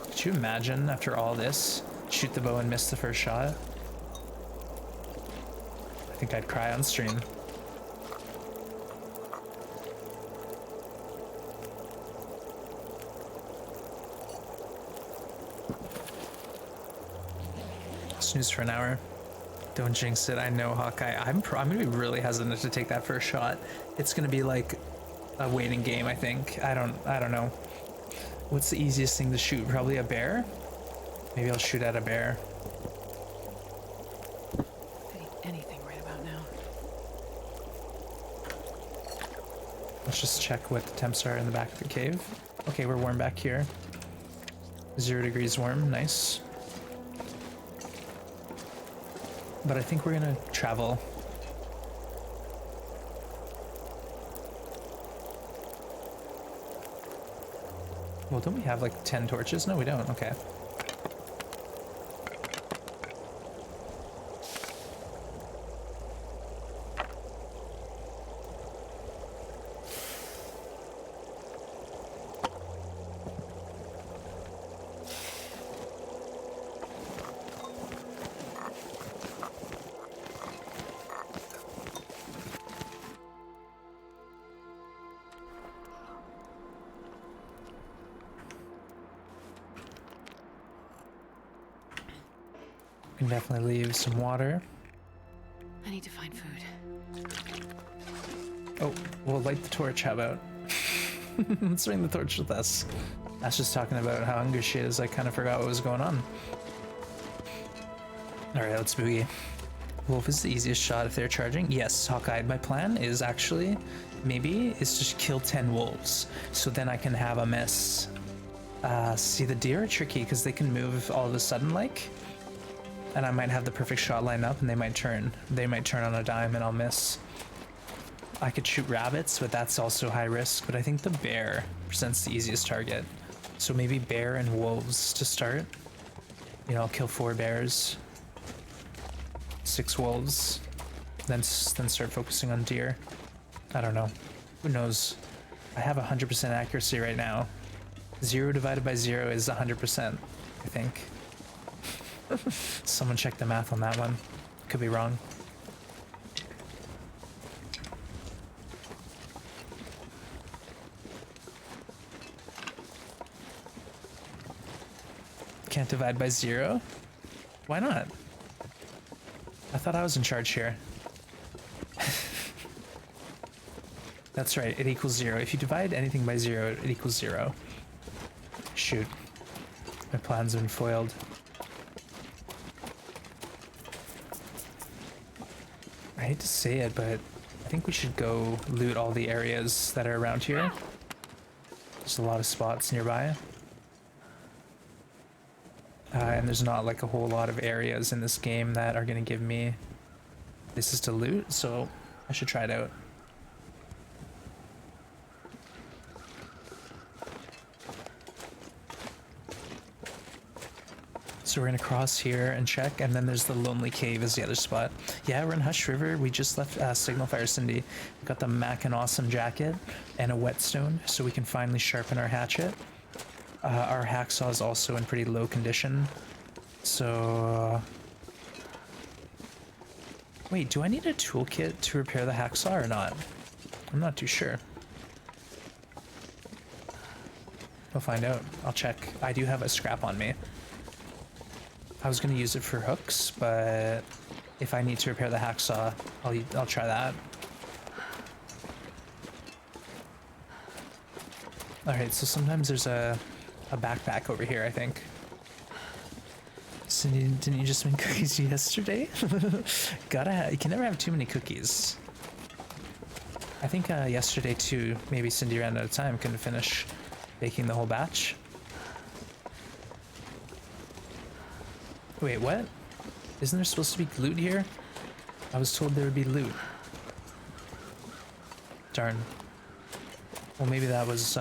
Could you imagine, after all this, shoot the bow and miss the first shot? I think I'd cry on stream. Snooze for an hour. Don't jinx it. I know, Hawkeye. I'm gonna be really hesitant to take that first shot. It's gonna be like a waiting game, I think. I don't know. What's the easiest thing to shoot? Probably a bear? Maybe I'll shoot at a bear. Could eat anything right about now. Let's just check what the temps are in the back of the cave. Okay, we're warm back here. 0 degrees warm, nice. But I think we're gonna travel. Well, don't we have like 10 torches? No, we don't. Okay. can definitely leave some water. I need to find food. Oh, we'll light the torch, how about? Let's bring the torch with us. That's just talking about how hungry she is. I kind of forgot what was going on. Alright, let's boogie. Wolf is the easiest shot if they're charging. Yes, Hawkeye, my plan is actually, maybe, is just kill 10 wolves. So then I can have a miss. See, the deer are tricky because they can move all of a sudden, like. And I might have the perfect shot line up and they might turn. They might turn on a dime and I'll miss. I could shoot rabbits, but that's also high risk. But I think the bear presents the easiest target. So maybe bear and wolves to start. You know, I'll kill 4 bears. 6 wolves, then start focusing on deer. I don't know. Who knows? I have 100% accuracy right now. 0 divided by 0 is 100%, I think. Someone check the math on that one. Could be wrong. Can't divide by 0? Why not? I thought I was in charge here. That's right, it equals 0. If you divide anything by 0, it equals 0. Shoot. My plan's been foiled. I hate to say it, but I think we should go loot all the areas that are around here. There's a lot of spots nearby. And there's not like a whole lot of areas in this game that are going to give me places to loot, so I should try it out. So we're going to cross here and check, and then there's the Lonely Cave is the other spot. Yeah, we're in Hush River. We just left Signal Fire Cindy. We got the Mac and Awesome jacket and a whetstone, so we can finally sharpen our hatchet. Our hacksaw is also in pretty low condition, so... Wait, do I need a toolkit to repair the hacksaw or not? I'm not too sure. We'll find out. I'll check. I do have a scrap on me. I was going to use it for hooks, but if I need to repair the hacksaw, I'll try that. Alright, so sometimes there's a backpack over here, I think. Cindy, didn't you just make cookies yesterday? You can never have too many cookies. I think yesterday too, maybe Cindy ran out of time, couldn't finish baking the whole batch. Wait, what? Isn't there supposed to be loot here? I was told there would be loot. Darn. Well, maybe that was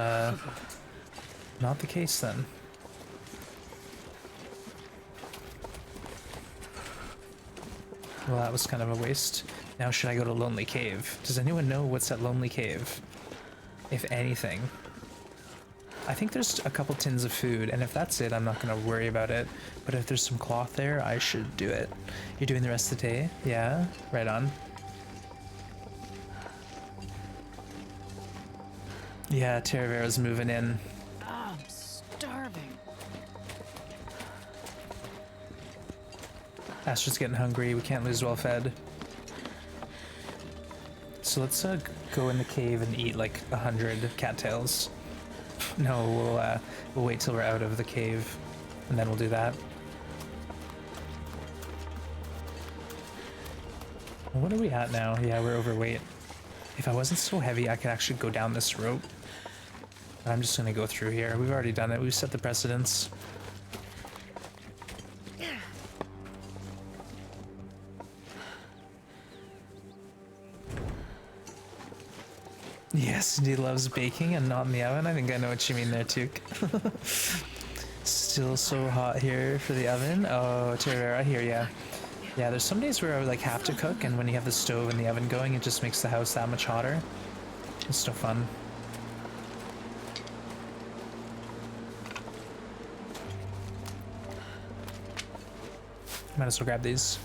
not the case then. Well, that was kind of a waste. Now should I go to Lonely Cave? Does anyone know what's at Lonely Cave? If anything. I think there's a couple tins of food, and if that's it, I'm not going to worry about it. But if there's some cloth there, I should do it. You're doing the rest of the day? Yeah? Right on. Yeah, Terravera's moving in. Oh, I'm starving. Astrid's getting hungry. We can't lose well fed. So let's go in the cave and eat like 100 cattails. No, we'll wait till we're out of the cave, and then we'll do that. Well, what are we at now? Yeah, we're overweight. If I wasn't so heavy, I could actually go down this rope. But I'm just gonna go through here. We've already done it. We've set the precedence. Yes, Cindy loves baking and not in the oven. I think I know what you mean there, too. Still so hot here for the oven. Oh, Terravera, I hear ya. Yeah, there's some days where I would like have to cook, and when you have the stove and the oven going, it just makes the house that much hotter. It's so fun. Might as well grab these.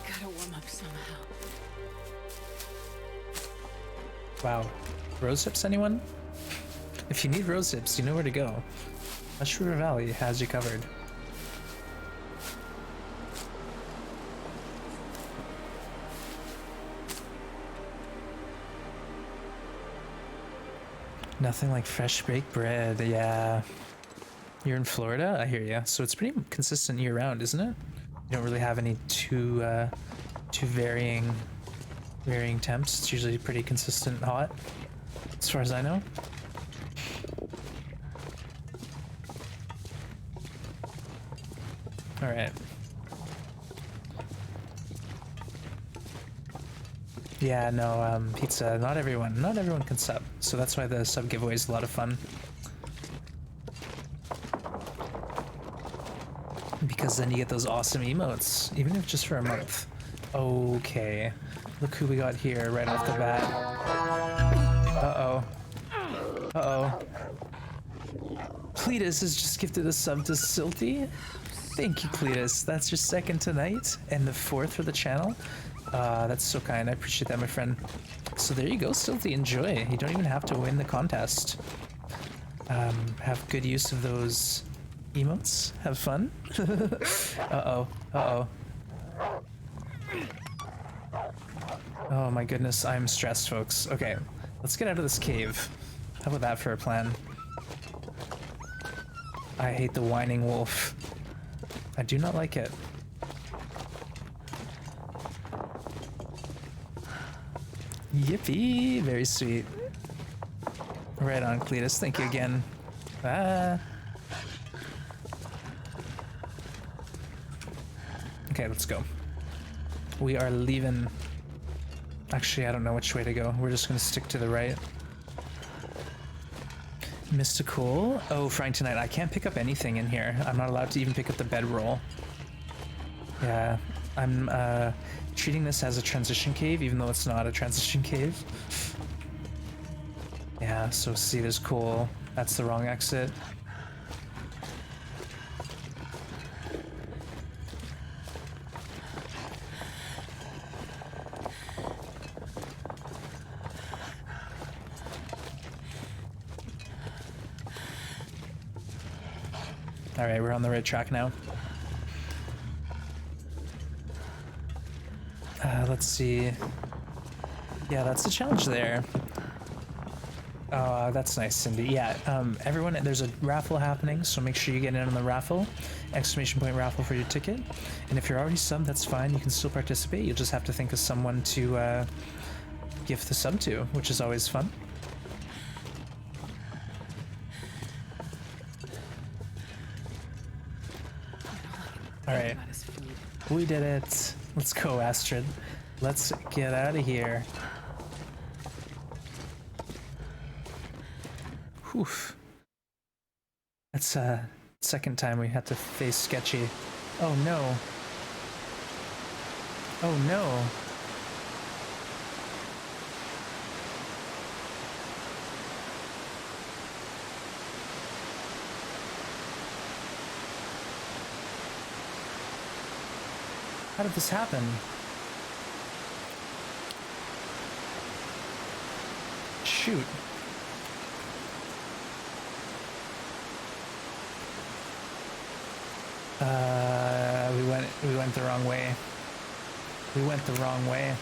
Gotta warm up somehow. Wow. Rose hips, anyone? If you need rose hips, you know where to go. Mush River Valley has you covered. Nothing like fresh baked bread, yeah. You're in Florida? I hear ya. So it's pretty consistent year round, isn't it? You don't really have any too varying temps. It's usually pretty consistent hot, as far as I know. All right. Yeah, no, pizza. Not everyone can sub, so that's why the sub giveaway is a lot of fun. Because then you get those awesome emotes, even if just for a month. Okay, look who we got here right off the bat. Uh-oh. Uh-oh. Cletus has just gifted a sub to Silty. Thank you, Cletus. That's your second tonight, and the fourth for the channel. That's so kind. I appreciate that, my friend. So there you go, Silty. Enjoy. You don't even have to win the contest. Have good use of those emotes. Have fun. Uh-oh. Uh-oh. Oh my goodness, I'm stressed, folks. Okay, let's get out of this cave. How about that for a plan? I hate the whining wolf. I do not like it. Yippee! Very sweet. Right on, Cletus. Thank you again. Ah. Okay, let's go. We are leaving. Actually, I don't know which way to go. We're just gonna stick to the right. Mystical. Oh, Frank tonight. I can't pick up anything in here. I'm not allowed to even pick up the bedroll. Yeah, I'm treating this as a transition cave, even though it's not a transition cave. Yeah, so see, there's coal. That's the wrong exit. All right, we're on the right track now. Let's see. Yeah, that's the challenge there. That's nice, Cindy. Yeah, everyone, there's a raffle happening, so make sure you get in on the raffle. Exclamation point raffle for your ticket. And if you're already subbed, that's fine. You can still participate. You'll just have to think of someone to gift the sub to, which is always fun. All right, we did it. Let's go, Astrid. Let's get out of here. Whew. That's second time we had to face Sketchy. Oh no. Oh no. How did this happen? Shoot. We went the wrong way. We went the wrong way.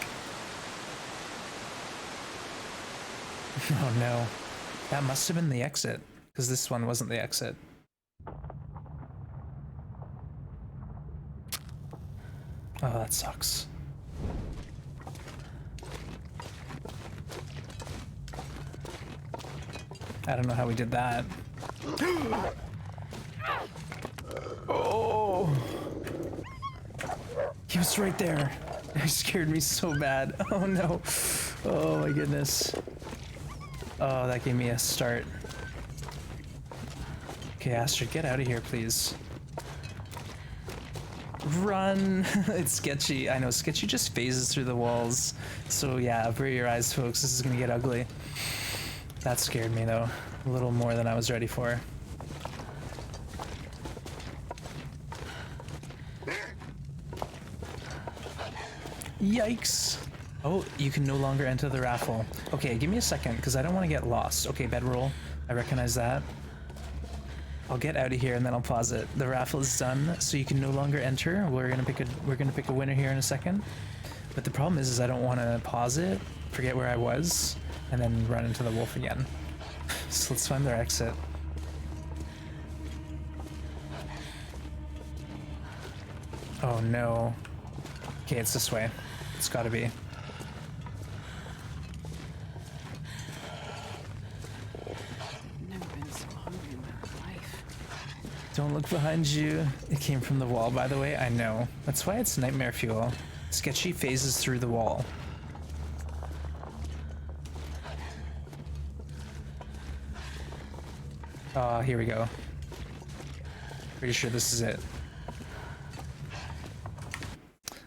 Oh no. That must have been the exit, because this one wasn't the exit. Oh, that sucks. I don't know how we did that. Oh! He was right there. He scared me so bad. Oh no. Oh my goodness. Oh, that gave me a start. Okay, Astrid, get out of here, please. Run! It's Sketchy. I know, Sketchy just phases through the walls. So yeah, avert your eyes, folks. This is gonna get ugly. That scared me, though. A little more than I was ready for. Yikes! Oh, you can no longer enter the raffle. Okay, give me a second, because I don't want to get lost. Okay, bedroll. I recognize that. I'll get out of here and then I'll pause it. The raffle is done, so you can no longer enter. We're gonna pick a winner here in a second. But the problem is I don't want to pause it, forget where I was, and then run into the wolf again. So let's find their exit. Oh no. Okay, it's this way. It's gotta be. Never been so hungry in my life. Don't look behind you. It came from the wall, by the way. I know. That's why it's nightmare fuel. Sketchy phases through the wall. Oh, here we go. Pretty sure this is it.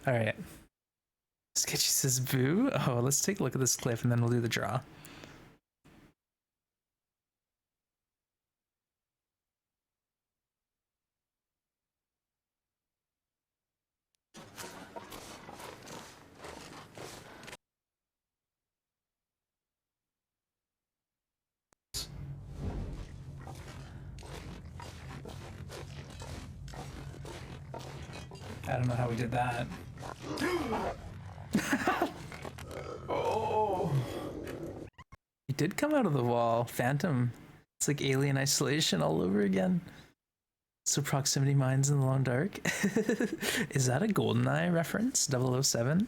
Alright. Sketchy says boo. Oh, let's take a look at this cliff and then we'll do the draw. I don't know how we did that. Oh. He did come out of the wall. Phantom. It's like Alien Isolation all over again. So proximity mines in the long dark. Is that a GoldenEye reference? 007?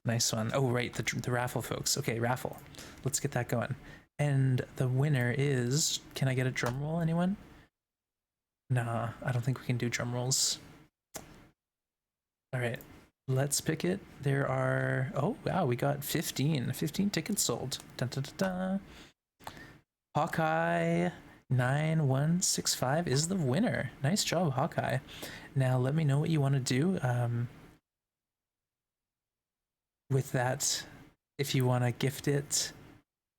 Nice one. Oh, right. The raffle, folks. Okay, raffle. Let's get that going. And the winner is... Can I get a drum roll, anyone? Nah, I don't think we can do drum rolls. All right, let's pick it. There are, oh wow, we got 15 tickets sold. Dun, dun, dun, dun. Hawkeye 9165 is the winner. Nice job, Hawkeye. Now let me know what you want to do with that. If you want to gift it,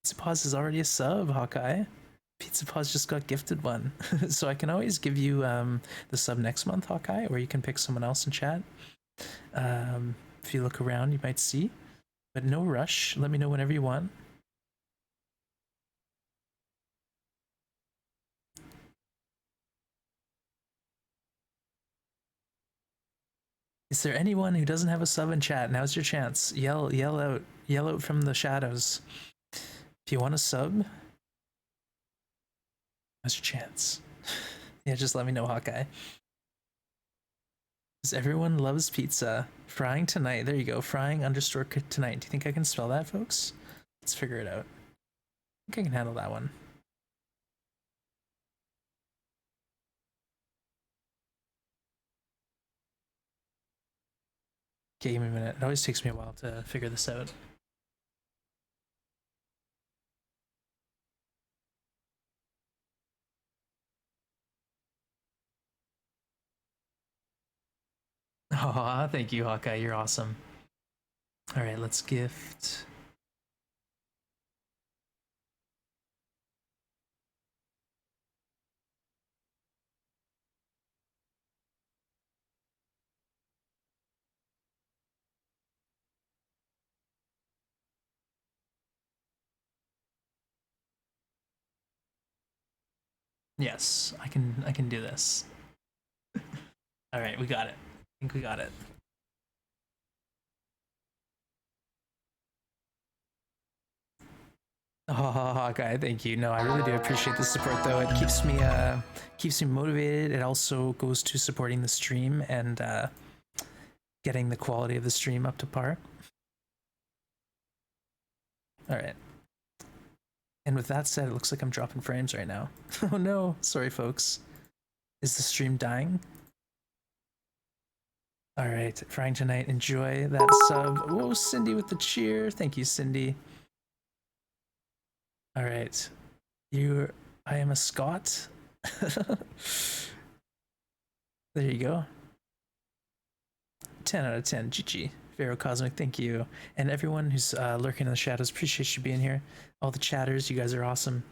Pizza Paws is already a sub, Hawkeye. Pizza Paws just got gifted one. So I can always give you the sub next month, Hawkeye, or you can pick someone else in chat. If you look around, you might see, but no rush. Let me know whenever you want. Is there anyone who doesn't have a sub in chat? Now's your chance. Yell out from the shadows. If you want a sub, now's your chance. Yeah, just let me know, Hawkeye. Because everyone loves pizza. Frying tonight. There you go. Frying underscore tonight. Do you think I can spell that, folks? Let's figure it out. I think I can handle that one. Okay, give me a minute. It always takes me a while to figure this out. Oh, thank you, Hawkeye. You're awesome. All right, let's gift. Yes, I can do this. All right, we got it. I think we got it. Oh, Hawkeye, thank you. No, I really do appreciate the support, though. It keeps me motivated. It also goes to supporting the stream and getting the quality of the stream up to par. All right. And with that said, it looks like I'm dropping frames right now. Oh no, sorry, folks. Is the stream dying? All right, Frying tonight. Enjoy that sub. Whoa, Cindy with the cheer. Thank you, Cindy. All right, I am a Scot. There you go. 10 out of 10. GG. Pharaoh Cosmic, thank you. And everyone who's lurking in the shadows, appreciate you being here. All the chatters, you guys are awesome.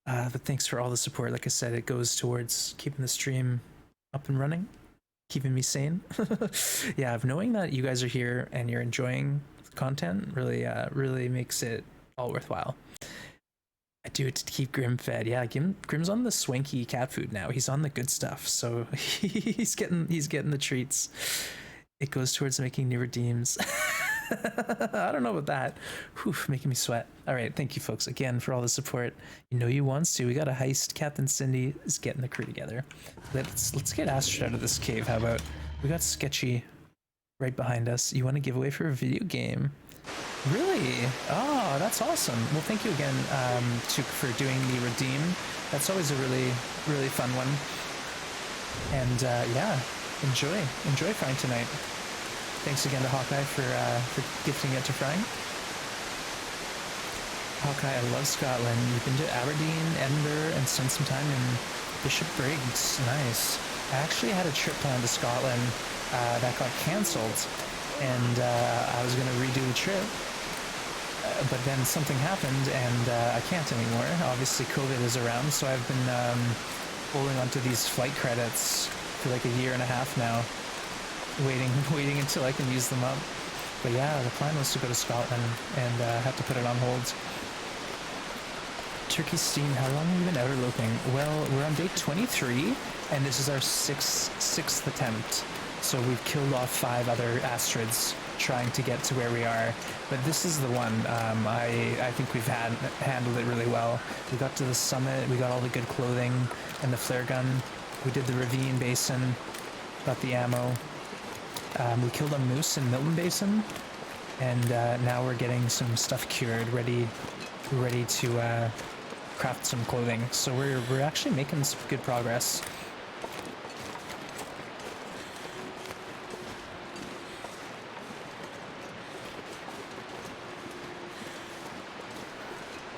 But thanks for all the support. Like I said, it goes towards keeping the stream up and running, keeping me sane. Yeah, knowing that you guys are here and you're enjoying the content really makes it all worthwhile. I do it to keep Grim fed. Yeah, Grim's on the swanky cat food now. He's on the good stuff, so he's getting the treats. It goes towards making new redeems. I don't know about that. Whew, making me sweat. All right, thank you folks again for all the support. You know you wants to. We got a heist. Captain Cindy is getting the crew together. Let's get Astrid out of this cave. How about we got Sketchy right behind us. You want to give away for a video game? Really? Oh, that's awesome. Well, thank you again, Took, for doing the redeem. That's always a really fun one. And yeah, enjoy frying tonight. Thanks again to Hawkeye for gifting it to frying. Hawkeye, I love Scotland. You've been to Aberdeen, Edinburgh, and spent some time in Bishop Briggs. Nice. I actually had a trip planned to Scotland that got cancelled, and I was going to redo the trip. But then something happened, and I can't anymore. Obviously, COVID is around, so I've been holding onto these flight credits for like a year and a half now, waiting until I can use them up. But yeah, the plan was to go to Scotland, and had to put it on hold. Turkey Steam, how long have you been outerloping? Well, we're on day 23, and this is our sixth attempt. So we've killed off 5 other Astrids trying to get to where we are, but this is the one. I think we've handled it really well. We got to the summit, we got all the good clothing and the flare gun. We did the ravine basin, got the ammo. We killed a moose in Milton Basin, and now we're getting some stuff cured, ready to craft some clothing. So we're actually making some good progress.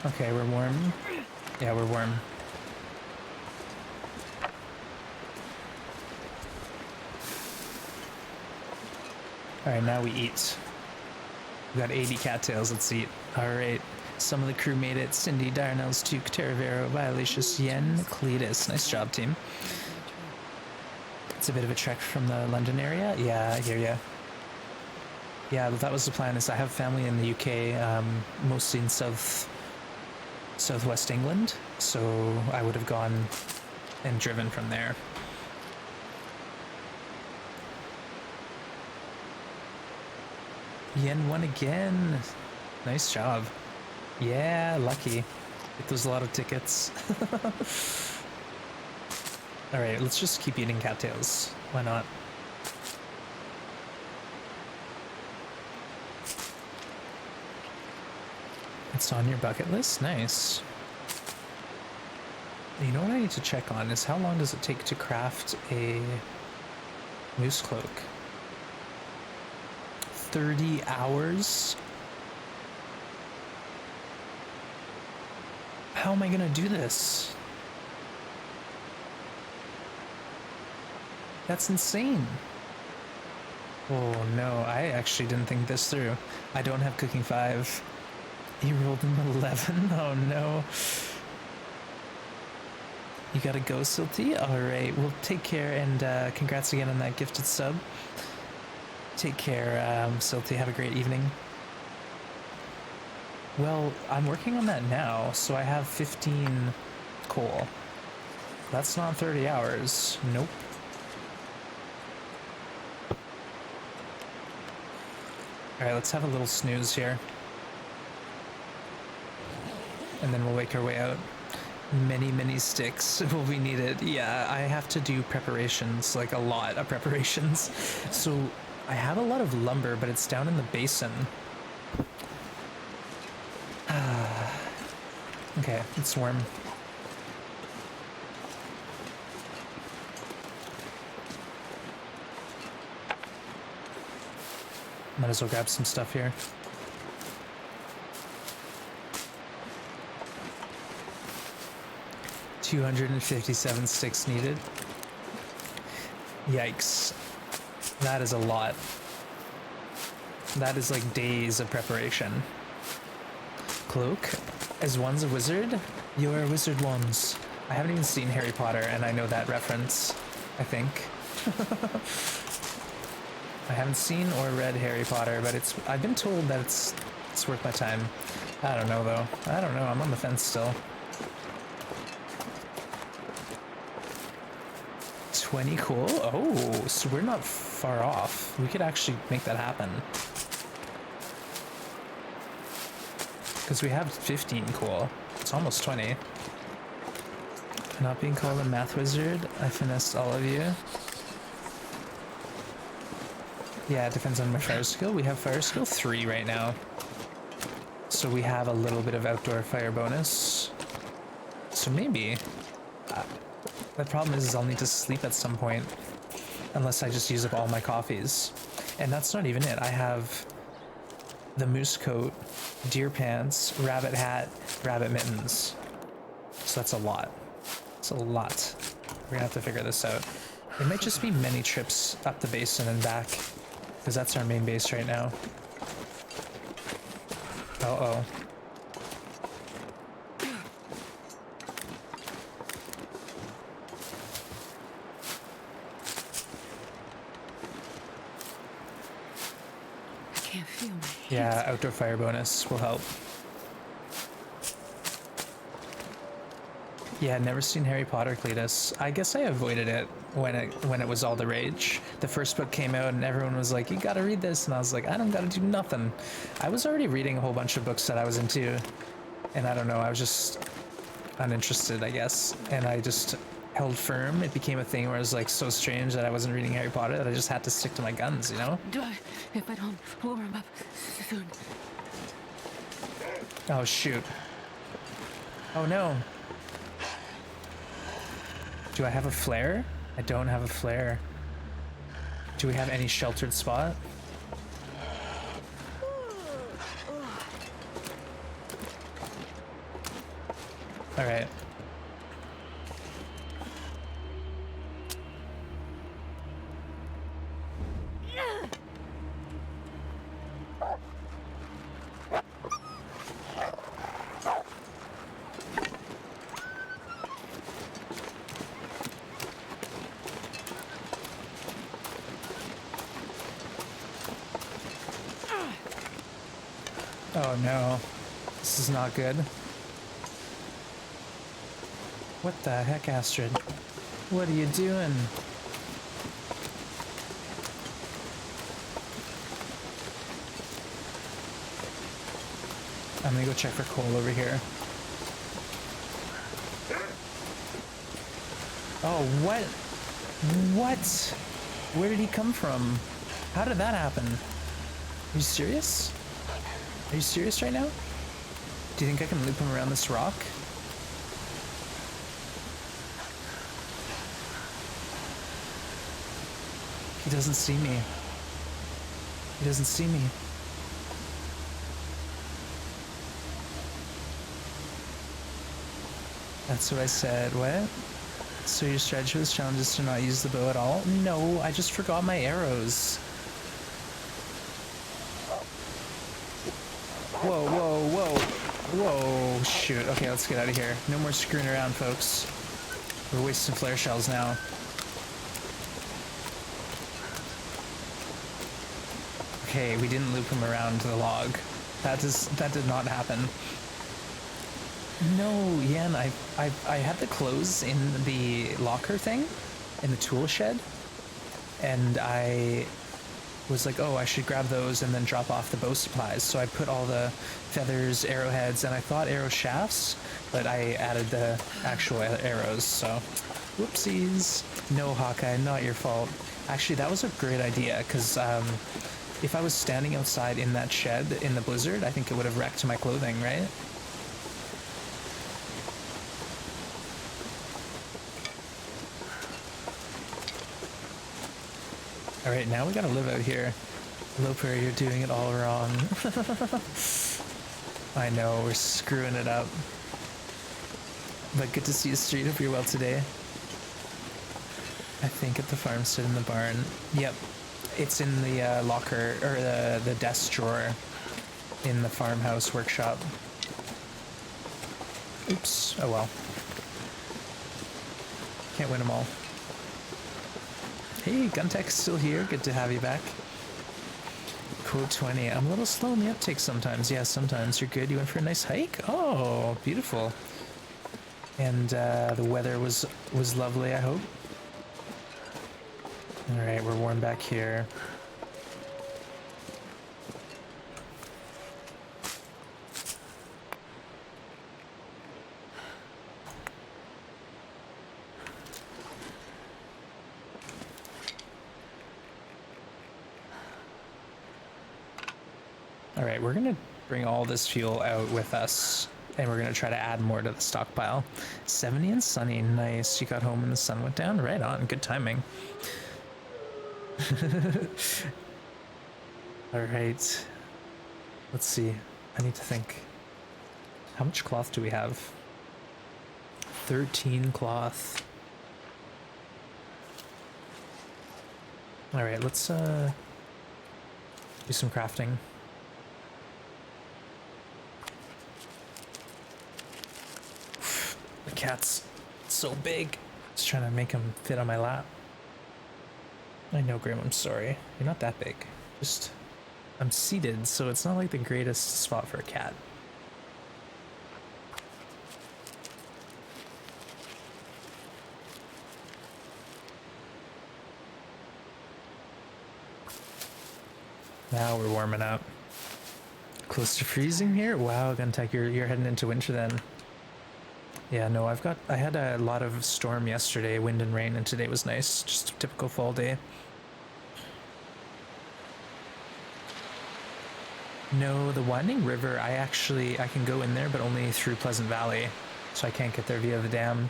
Okay, we're warm. Yeah, we're warm. Alright, now we eat. We got 80 cattails, let's eat. Alright, some of the crew made it. Cindy, Darnell's, Tuke, Terravero, Violacious, Yen, Cletus. Nice job, team. It's a bit of a trek from the London area. Yeah, I hear ya. Yeah, that was the plan, is I have family in the UK, mostly in southwest England, so I would have gone and driven from there. Yen won again. Nice job. Yeah, lucky. Get those lotto tickets. Alright, let's just keep eating cattails. Why not? It's on your bucket list? Nice. You know what I need to check on is how long does it take to craft a moose cloak? 30 hours? How am I gonna do this? That's insane. Oh no, I actually didn't think this through. I don't have cooking 5. You rolled an 11? Oh no. You gotta go, Silty? Alright, well take care, and congrats again on that gifted sub. Take care, Silty. Have a great evening. Well, I'm working on that now, so I have 15 coal. That's not 30 hours. Nope. Alright, let's have a little snooze here. And then we'll wake our way out. Many sticks will be needed. Yeah, I have to do preparations, like a lot of preparations. So I have a lot of lumber, but it's down in the basin. Okay, it's warm. Might as well grab some stuff here. $257 sticks needed. Yikes. That is a lot. That is like days of preparation. Cloak? As one's a wizard? You're a wizard ones. I haven't even seen Harry Potter, and I know that reference, I think. I haven't seen or read Harry Potter, but I've been told that it's worth my time. I don't know though. I don't know, I'm on the fence still. 20 cool. Oh, so we're not far off. We could actually make that happen. Because we have 15 cool. It's almost 20. Not being called a math wizard, I finessed all of you. Yeah, it depends on my fire skill. We have fire skill 3 right now. So we have a little bit of outdoor fire bonus. So maybe. The problem is I'll need to sleep at some point. Unless I just use up all my coffees. And that's not even it. I have the moose coat, deer pants, rabbit hat, rabbit mittens. So that's a lot. It's a lot. We're gonna have to figure this out. It might just be many trips up the basin and back. Because that's our main base right now. Uh-oh. I can't feel my hands. Yeah, outdoor fire bonus will help. Yeah, never seen Harry Potter, Cletus. I guess I avoided it when it was all the rage. The first book came out and everyone was like, you gotta read this, and I was like, I don't gotta do nothing. I was already reading a whole bunch of books that I was into, and I don't know, I was just uninterested, I guess, and I just held firm. It became a thing where it was like so strange that I wasn't reading Harry Potter that I just had to stick to my guns, you know? If I don't warm up soon. Oh shoot. Oh no. Do I have a flare? I don't have a flare. Do we have any sheltered spot? All right. Oh no, this is not good. What the heck, Astrid? What are you doing? I'm gonna go check for coal over here. Oh, what? What? Where did he come from? How did that happen? Are you serious? Are you serious right now? Do you think I can loop him around this rock? He doesn't see me. He doesn't see me. That's what I said. What? So your strategy was challenges to not use the bow at all? No, I just forgot my arrows. Whoa, whoa, whoa. Whoa, shoot. Okay, let's get out of here. No more screwing around, folks. We're wasting flare shells now. Okay, we didn't loop him around the log. That did not happen. No, Yan, I had the clothes in the locker thing, in the tool shed, and I was like, oh, I should grab those and then drop off the bow supplies. So I put all the feathers, arrowheads, and I thought arrow shafts, but I added the actual arrows, so whoopsies. No, Hawkeye, not your fault. Actually, that was a great idea, because if I was standing outside in that shed in the blizzard, I think it would have wrecked my clothing, right? Alright, now we gotta live out here. Loper, you're doing it all wrong. I know, we're screwing it up. But good to see you straight up your well today. I think at the farmstead in the barn. Yep, it's in the locker, or the desk drawer in the farmhouse workshop. Oops, oh well. Can't win them all. Hey, Guntech's still here. Good to have you back. Code 20. I'm a little slow in the uptake sometimes. Yeah, sometimes. You're good. You went for a nice hike? Oh, beautiful. And the weather was lovely, I hope. All right, we're warm back here. All right, we're gonna bring all this fuel out with us, and we're gonna try to add more to the stockpile. 70 and sunny, nice. You got home when the sun went down? Right on, good timing. All right, let's see. I need to think. How much cloth do we have? 13 cloth. All right, let's do some crafting. The cat's so big. Just trying to make him fit on my lap. I know, Grim, I'm sorry. You're not that big. Just, I'm seated, so it's not like the greatest spot for a cat. Now we're warming up. Close to freezing here? Wow, Guntek, you're heading into winter then. Yeah, no, I had a lot of storm yesterday, wind and rain, and today was nice. Just a typical fall day. No, the Winding River, I can go in there, but only through Pleasant Valley. So I can't get there via the dam.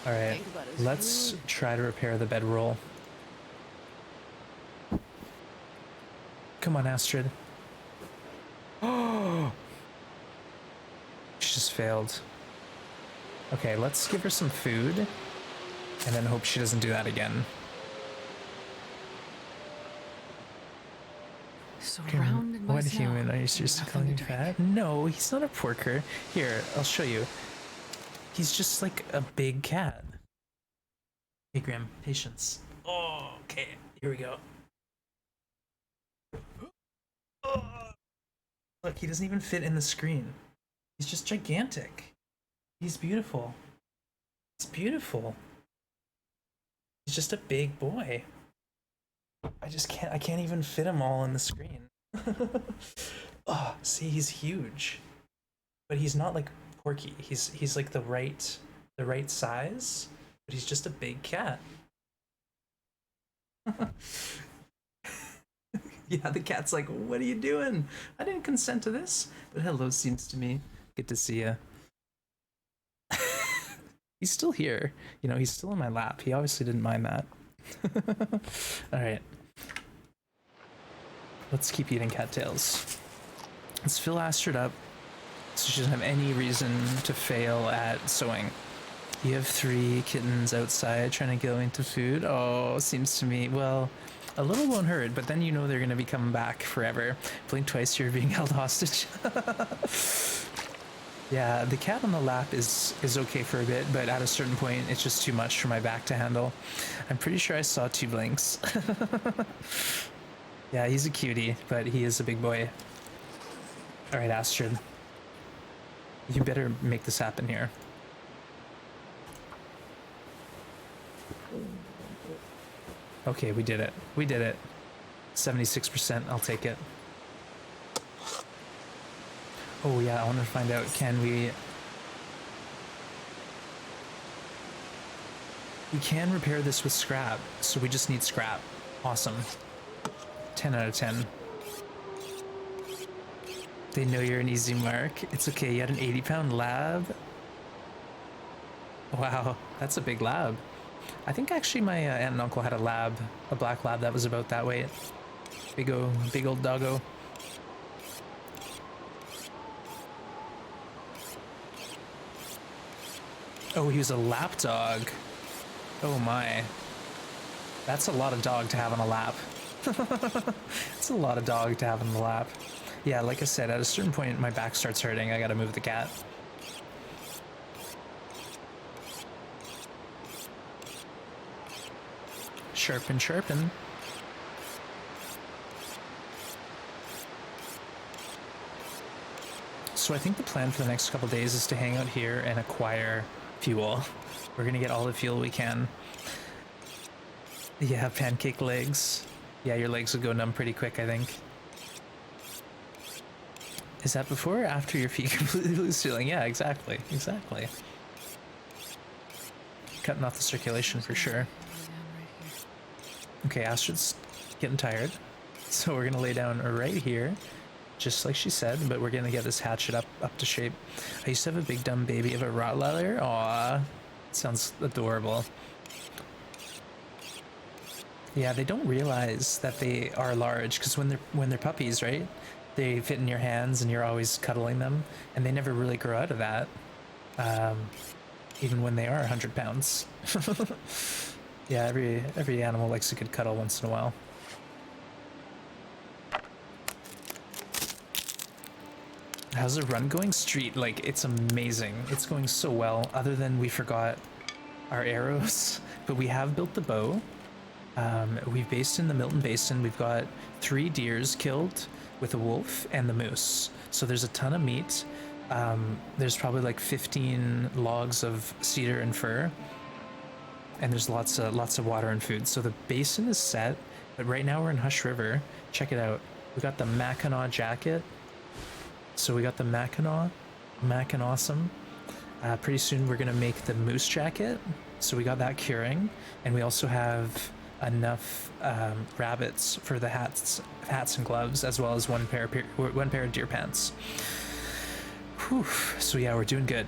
All right, let's try to repair the bedroll. Come on, Astrid. Oh, she just failed. Okay, let's give her some food and then hope she doesn't do that again. Surrounded by What snow. human are you seriously calling him fat? No, he's not a porker. Here, I'll show you. He's just like a big cat. Hey, Grim, patience. Oh, okay, here we go. Oh. Look, he doesn't even fit in the screen. He's just gigantic. He's beautiful. It's beautiful. He's just a big boy. I can't even fit him all in the screen. Oh, see, he's huge. But he's not like Porky. He's like the right size, but he's just a big cat. Yeah, the cat's like, what are you doing? I didn't consent to this. But hello, seems to me. Good to see you. He's still here. You know, he's still in my lap. He obviously didn't mind that. All right. Let's keep eating cattails. Let's fill Astrid up so she doesn't have any reason to fail at sewing. You have 3 kittens outside trying to go into food. Oh, seems to me, well, a little won't hurt, but then you know they're going to be coming back forever. Blink twice, you're being held hostage. Yeah, the cat on the lap is okay for a bit, but at a certain point, it's just too much for my back to handle. I'm pretty sure I saw 2 blinks. Yeah, he's a cutie, but he is a big boy. All right, Astrid. You better make this happen here. Okay, we did it. We did it. 76%, I'll take it. Oh yeah, I want to find out, can we can repair this with scrap, so we just need scrap. Awesome. 10 out of 10. They know you're an easy mark. It's okay, you had an 80-pound lab? Wow, that's a big lab. I think actually my aunt and uncle had a lab, a black lab that was about that weight. Big old doggo. Oh, he was a lap dog. Oh my. That's a lot of dog to have on a lap. It's a lot of dog to have on the lap. Yeah, like I said, at a certain point my back starts hurting. I gotta move the cat. Sharpen, sharpen. So I think the plan for the next couple days is to hang out here and acquire fuel. We're gonna get all the fuel we can. Yeah, pancake legs. Yeah, your legs would go numb pretty quick, I think. Is that before or after your feet completely lose feeling? Yeah, exactly, exactly. Cutting off the circulation for sure. Okay, Astrid's getting tired. So we're gonna lay down right here, just like she said, but we're gonna get this hatchet up to shape. I used to have a big dumb baby of a Rottweiler. Aw, sounds adorable. Yeah, they don't realize that they are large because when they're puppies, right? They fit in your hands and you're always cuddling them, and they never really grow out of that. Even when they are 100 pounds. Yeah, every animal likes a good cuddle once in a while. How's the run going? Street, like, it's amazing. It's going so well, other than we forgot our arrows, but we have built the bow. We've based in the Milton Basin. We've got 3 deers killed with a wolf and the moose. So there's a ton of meat. There's probably like 15 logs of cedar and fir. And there's lots of water and food. So the basin is set, but right now we're in Hush River. Check it out. We got the Mackinaw jacket. So we got the Mackinaw awesome. Pretty soon we're gonna make the moose jacket. So we got that curing, and we also have enough rabbits for the hats and gloves, as well as one pair of deer pants. Whew. So yeah, we're doing good.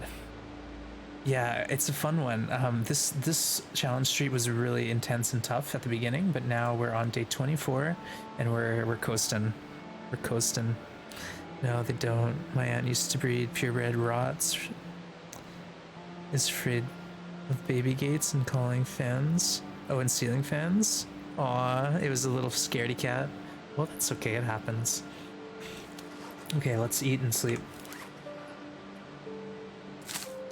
Yeah, it's a fun one. This challenge street was really intense and tough at the beginning, but now we're on day 24, and we're coasting. We're coasting. No, they don't. My aunt used to breed purebred rots. Is afraid of baby gates and calling fans. Oh, and ceiling fans. Aw, it was a little scaredy cat. Well, that's okay. It happens. Okay, let's eat and sleep.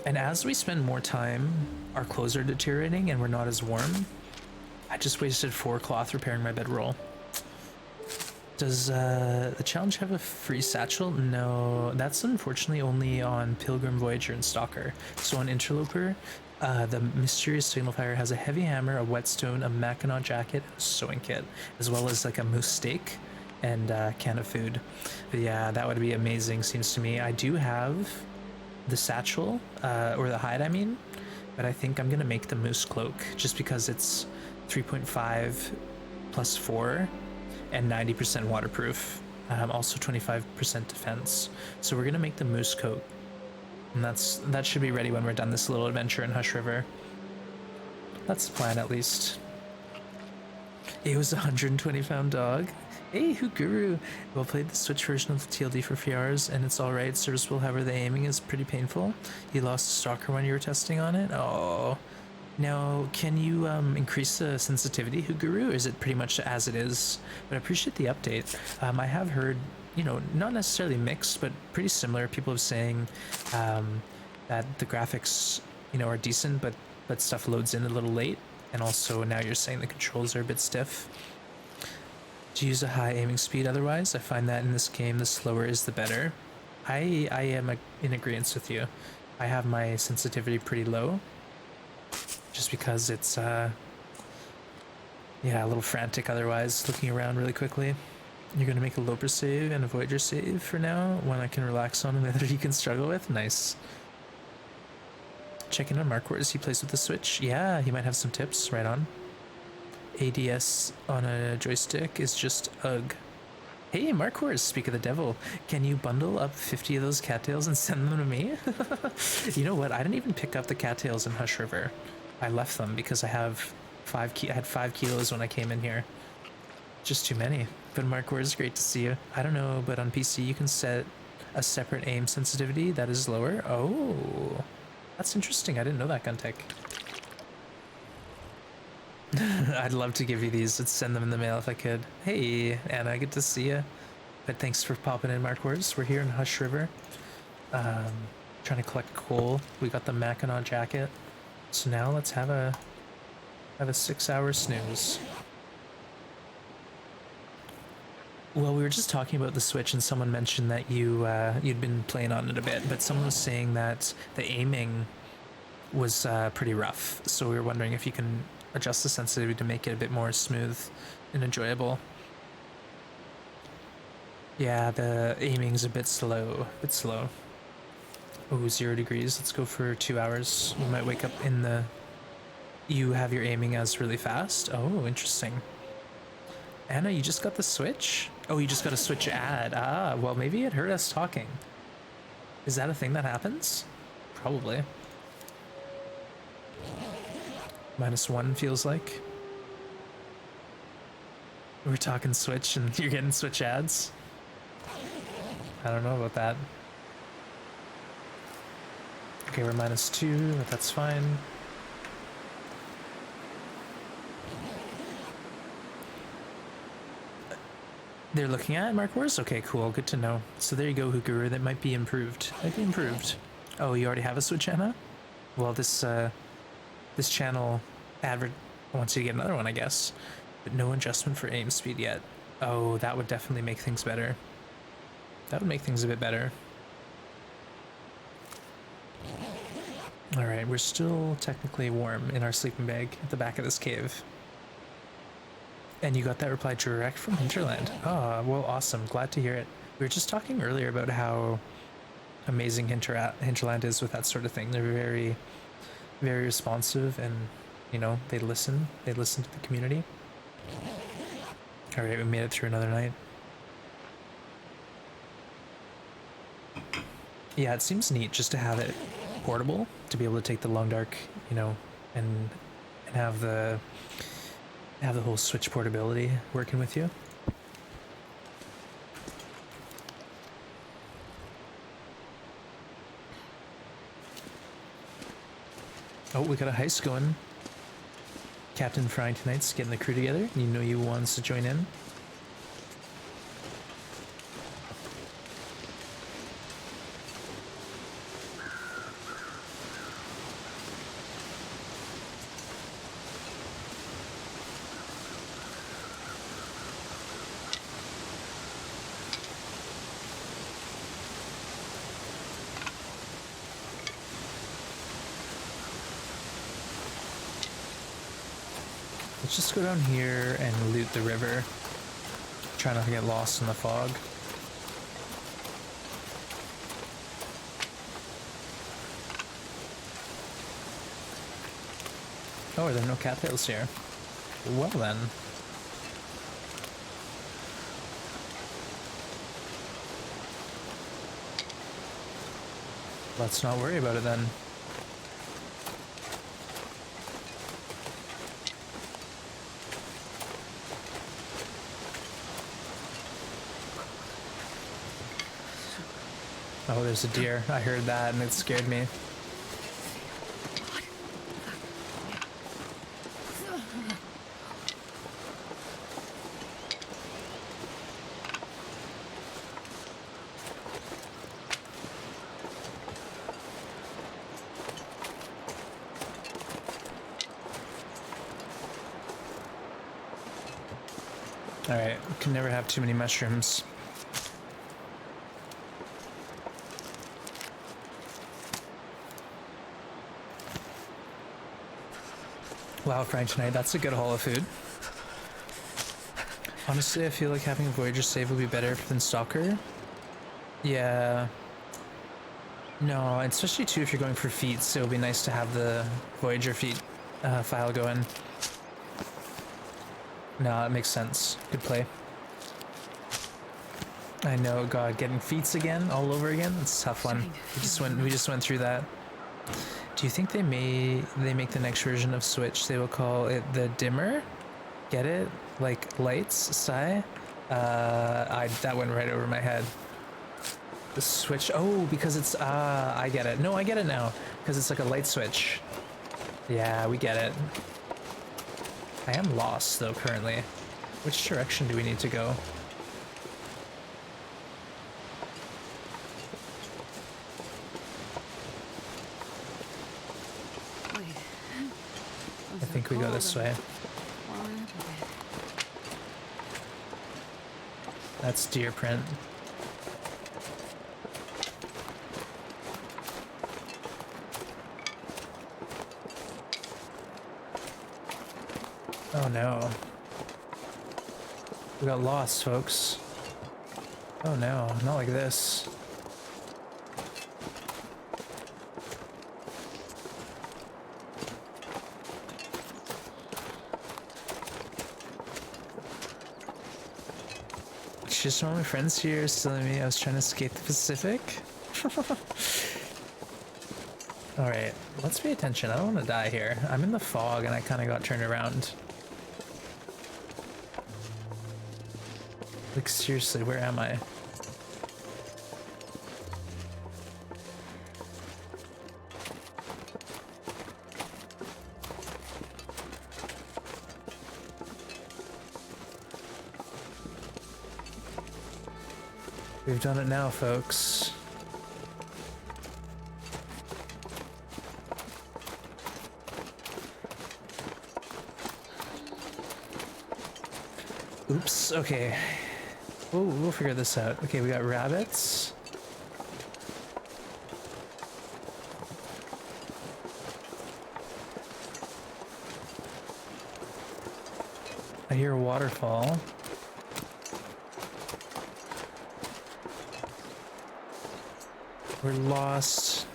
And as we spend more time, our clothes are deteriorating and we're not as warm. I just wasted 4 cloth repairing my bedroll. Does the challenge have a free satchel? No, that's unfortunately only on Pilgrim, Voyager, and Stalker. So on Interloper, the mysterious signal fire has a heavy hammer, a whetstone, a Mackinaw jacket, and a sewing kit, as well as like a moose steak and a can of food. But yeah, that would be amazing, seems to me. I do have the satchel, or the hide, I mean, but I think I'm gonna make the moose cloak just because it's 3.5 plus 4 and 90% waterproof, also 25% defense. So we're gonna make the moose coat, and that should be ready when we're done this little adventure in Hush River. That's the plan, at least. It was a 120-pound dog. Hey, Huguru! Well played the Switch version of the TLD for a few hours, and it's alright, serviceable, however the aiming is pretty painful. You lost a stalker when you were testing on it? Oh. Now, can you increase the sensitivity, Huguru, or is it pretty much as it is? But I appreciate the update. I have heard, you know, not necessarily mixed, but pretty similar. People have saying that the graphics, you know, are decent, but stuff loads in a little late. And also now you're saying the controls are a bit stiff. Do you use a high aiming speed otherwise? I find that in this game, the slower is the better. I am in agreement with you. I have my sensitivity pretty low, just because it's yeah, a little frantic otherwise, looking around really quickly. You're gonna make a Loper save and a Voyager save for now, one I can relax on and the other you can struggle with. Nice. Checking on Mark, where he plays with the Switch. Yeah, he might have some tips. Right on. ADS on a joystick is just ugh. Hey, Mark Horse, speak of the devil. Can you bundle up 50 of those cattails and send them to me? You know what? I didn't even pick up the cattails in Hush River. I left them because I had 5 kilos when I came in here. Just too many. But Mark Horse, great to see you. I don't know, but on PC you can set a separate aim sensitivity that is lower. Oh, that's interesting. I didn't know that, Guntek. I'd love to give you these. I'd send them in the mail if I could. Hey, Anna, good to see you. But thanks for popping in, Mark Wars. We're here in Hush River. Trying to collect coal. We got the Mackinaw jacket. So now let's have a 6-hour snooze. Well, we were just talking about the Switch, and someone mentioned that you'd been playing on it a bit, but someone was saying that the aiming was pretty rough. So we were wondering if you can adjust the sensitivity to make it a bit more smooth and enjoyable. Yeah, the aiming's a bit slow. Oh, 0 degrees. Let's go for 2 hours. We might wake up in the... You have your aiming as really fast? Oh, interesting. Anna, you just got the Switch? Oh, you just got a Switch ad. Ah, well, maybe it heard us talking. Is that a thing that happens? Probably. -1 feels like. We're talking Switch and you're getting Switch ads? I don't know about that. Okay, we're -2, but that's fine. They're looking at Mark Wars? Okay, cool. Good to know. So there you go, Hukuru. That might be improved. Oh, you already have a Switch, Anna? Well, this channel wants you to get another one, I guess. But no adjustment for aim speed yet. Oh, that would definitely make things better. That would make things a bit better. Alright, we're still technically warm in our sleeping bag at the back of this cave. And you got that reply direct from Hinterland. Oh, well, awesome. Glad to hear it. We were just talking earlier about how amazing Hinterland is with that sort of thing. They're very, very responsive, and, you know, they listen. They listen to the community. All right, we made it through another night. Yeah, it seems neat just to have it portable, to be able to take the long dark, you know, and have the whole Switch portability working with you. Oh, we got a heist going. Captain Frying tonight's getting the crew together. You know you wants to join in. Let's just go down here and loot the river. Try not to get lost in the fog. Oh, are there no cattails here? Well then. Let's not worry about it then. Oh, there's a deer. I heard that and it scared me. Alright, can never have too many mushrooms. Wow, Frank, tonight, that's a good haul of food. Honestly, I feel like having a Voyager save would be better than Stalker. Yeah. No, especially too if you're going for feats, it would be nice to have the Voyager feat file going. No, it makes sense. Good play. I know, God, getting feats again, all over again. It's a tough one. We just went through that. Do you think they make the next version of Switch? They will call it the dimmer. Get it? Like lights, Sai? That went right over my head. The Switch. Oh, because it's I get it. No, I get it now. Because it's like a light switch. Yeah, we get it. I am lost though currently. Which direction do we need to go? I think we go this way. That's deer print. Oh no. We got lost, folks. Oh no, not like this. Just one of my friends here is telling me I was trying to escape the Pacific. Alright, let's pay attention. I don't want to die here. I'm in the fog and I kind of got turned around. Like, seriously, where am I? We've done it now, folks. Oops, okay. We'll figure this out. Okay, we got rabbits. I hear a waterfall. We're lost.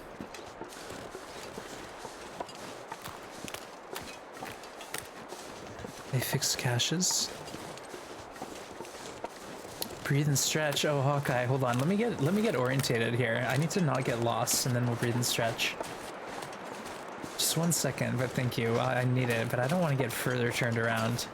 They fixed caches. Breathe and stretch. Oh, Hawkeye, hold on. Let me get orientated here. I need to not get lost, and then we'll breathe and stretch. Just 1 second, but thank you. I need it, but I don't want to get further turned around.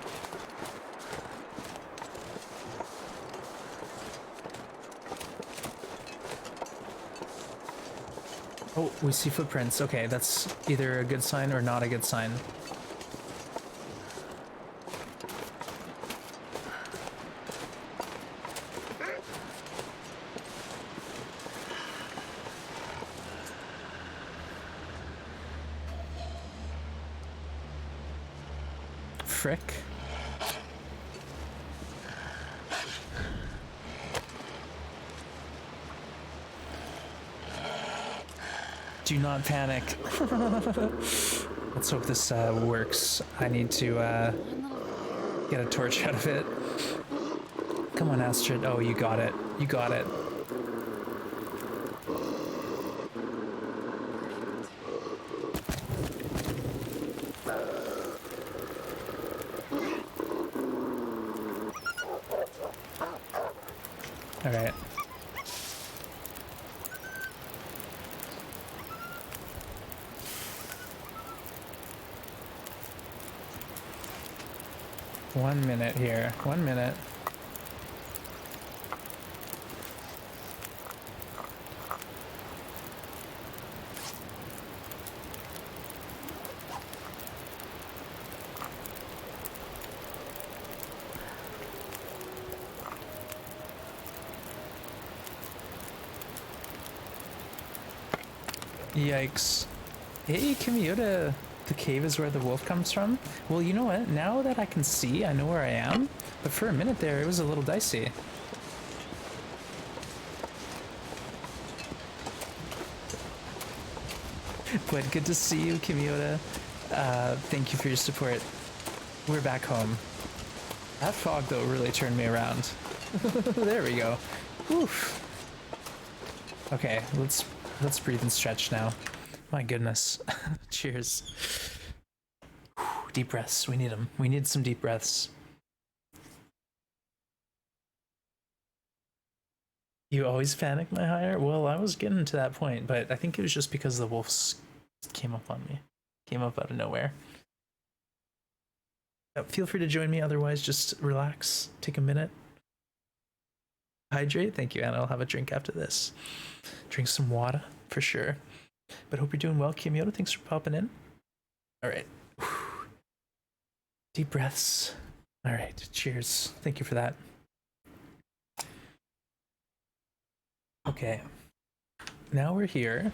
Oh, we see footprints. Okay, that's either a good sign or not a good sign. Frick. Do not panic. Let's hope this works. I need to get a torch out of it. Come on, Astrid. Oh, you got it. You got it. All right. One minute here. 1 minute. Yikes. Hey, Commute. The cave is where the wolf comes from? Well, you know what? Now that I can see, I know where I am. But for a minute there, it was a little dicey. But good to see you, Commute. Thank you for your support. We're back home. That fog, though, really turned me around. There we go. Oof. Okay, let's breathe and stretch now. My goodness. Cheers. Deep breaths. We need them. We need some deep breaths. You always panic, my hire? Well, I was getting to that point, but I think it was just because the wolves came up on me. Came up out of nowhere. Feel free to join me. Otherwise, just relax. Take a minute. Hydrate. Thank you, Anna. I'll have a drink after this. Drink some water, for sure. But hope you're doing well, Kimiota. Thanks for popping in. All right. Deep breaths. All right. Cheers. Thank you for that. Okay. Now we're here.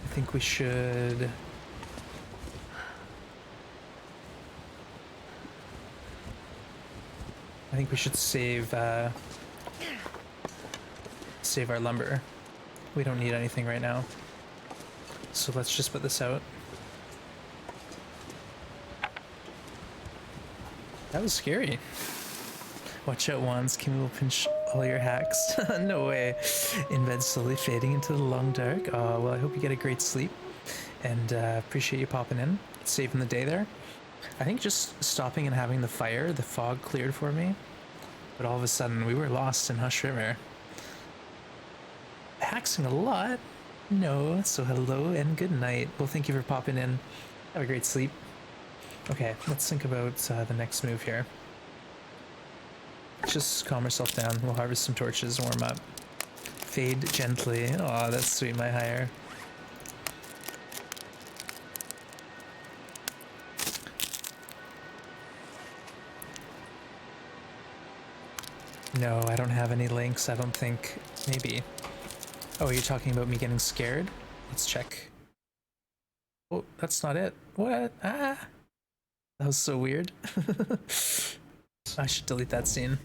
I think we should I think we should save save our lumber. We don't need anything right now. So let's just put this out. That was scary. Watch out, Wands. Kimmy will pinch all your hacks. No way. In bed, slowly fading into the long dark. Oh, well, I hope you get a great sleep. And appreciate you popping in. Saving the day there. I think just stopping and having the fire, the fog cleared for me. But all of a sudden, we were lost in Hush River. Haxing a lot. No, so hello and good night. Well, thank you for popping in. Have a great sleep. Okay, let's think about the next move here. Just calm herself down. We'll harvest some torches, warm up. Fade gently. Aw, that's sweet, my hire. No, I don't have any links, I don't think. Maybe. Oh, you're talking about me getting scared? Let's check. Oh, that's not it. What? Ah! That was so weird. I should delete that scene.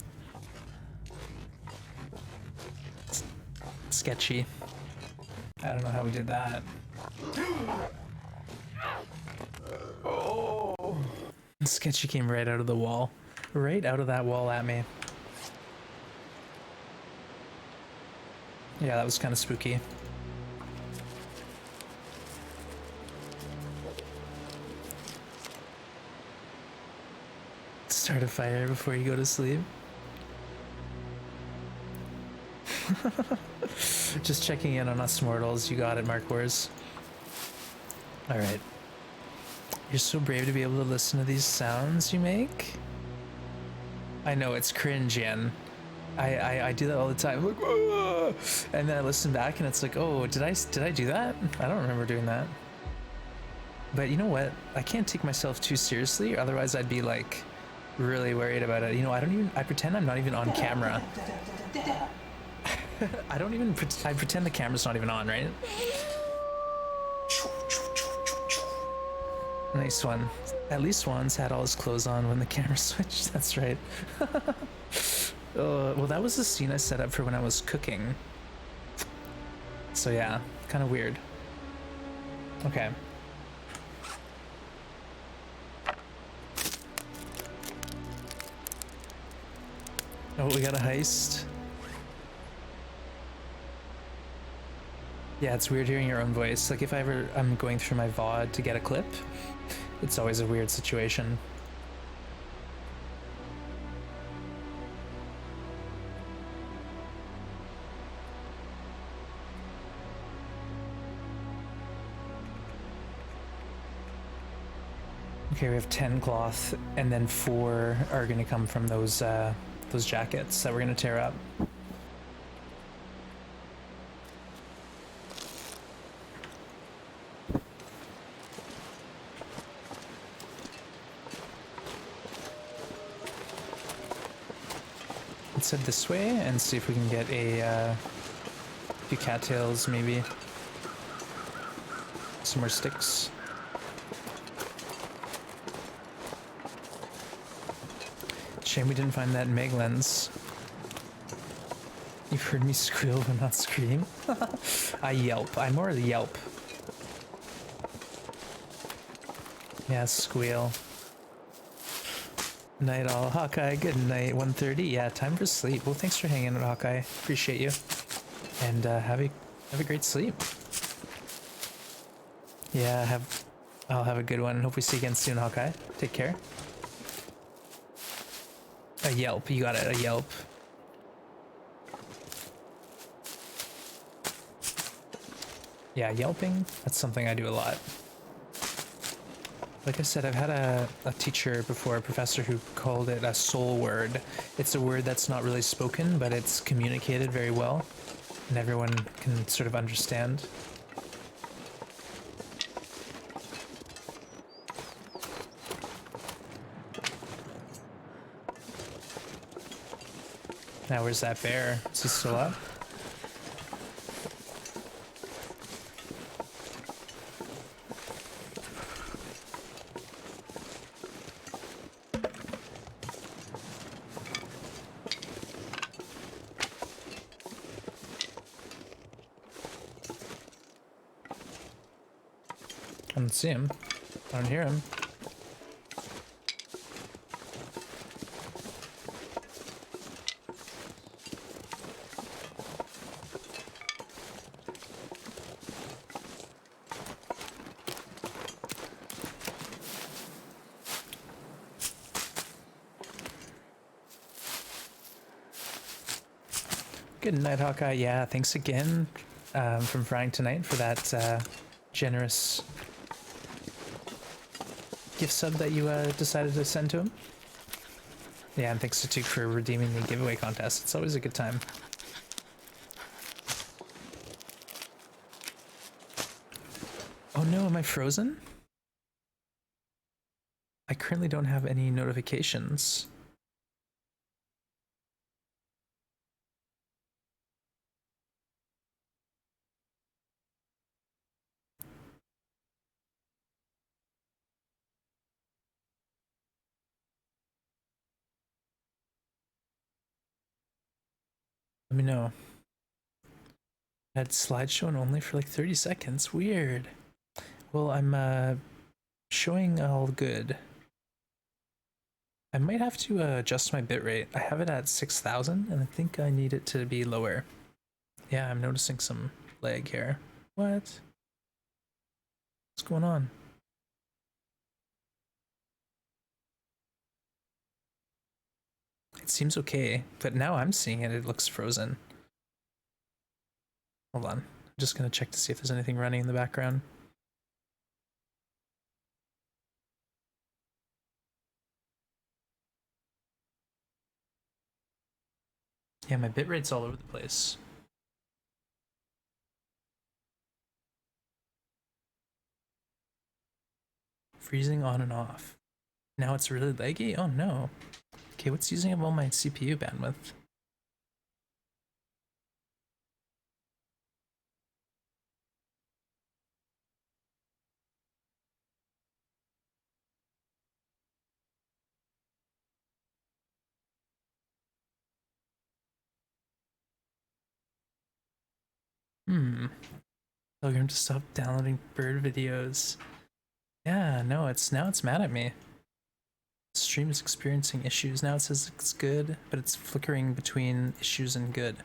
It's sketchy. I don't know how we did that. Oh! Sketchy came right out of the wall. Right out of that wall at me. Yeah, that was kind of spooky. Start a fire before you go to sleep. Just checking in on us mortals. You got it, Mark Wars. Alright. You're so brave to be able to listen to these sounds you make. I know, it's cringe, Yen. I do that all the time. Like, "Ah!" And then I listen back and it's like, oh, did I do that? I don't remember doing that. But you know what? I can't take myself too seriously, otherwise I'd be like really worried about it. You know, I pretend I'm not even on camera. I pretend the camera's not even on, right? Nice one. At least Wands had all his clothes on when the camera switched. That's right. Well, that was the scene I set up for when I was cooking. So yeah, kind of weird. Okay. Oh, we got a heist. Yeah, it's weird hearing your own voice. Like if I'm going through my VOD to get a clip, it's always a weird situation. Okay, we have 10 cloth, and then 4 are going to come from those jackets that we're going to tear up. Let's head this way and see if we can get a few cattails, maybe. Some more sticks. Shame we didn't find that Meg lens. You've heard me squeal but not scream. I yelp. I'm more the yelp. Yeah, squeal. Night all. Hawkeye, good night. 1:30. Yeah, time for sleep. Well, thanks for hanging out, Hawkeye. Appreciate you. And have a great sleep. Yeah, I'll have a good one. Hope we see you again soon, Hawkeye. Take care. A yelp, you got it, a yelp. Yeah, yelping, that's something I do a lot. Like I said, I've had a teacher before, a professor, who called it a soul word. It's a word that's not really spoken, but it's communicated very well, and everyone can sort of understand. Now where's that bear? Is he still up? don't see him. I don't hear him. Good night, Hawkeye. Yeah, thanks again from Frying Tonight for that generous gift sub that you decided to send to him. Yeah, and thanks to Tuke for redeeming the giveaway contest. It's always a good time. Oh no, am I frozen? I currently don't have any notifications. Let me know. I had slideshow and only for like 30 seconds. Weird. Well, I'm showing all good. I might have to adjust my bitrate. I have it at 6,000 and I think I need it to be lower. Yeah, I'm noticing some lag here. What? What's going on? It seems okay, but now I'm seeing it. It looks frozen. Hold on. I'm just gonna check to see if there's anything running in the background. Yeah, my bitrate's all over the place. Freezing on and off. Now it's really laggy? Oh no. Okay, what's using up all my CPU bandwidth? Tell him to stop downloading bird videos. Yeah, no, now it's mad at me. Stream is experiencing issues. Now it says it's good, but it's flickering between issues and good.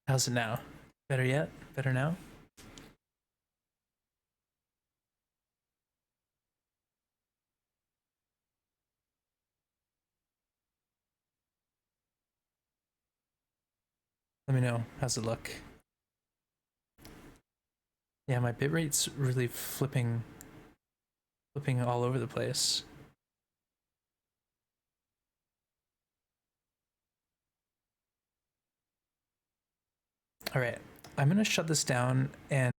How's it now? Better yet? Better now? Let me know. How's it look? Yeah, my bitrate's really flipping all over the place. All right, I'm gonna shut this down and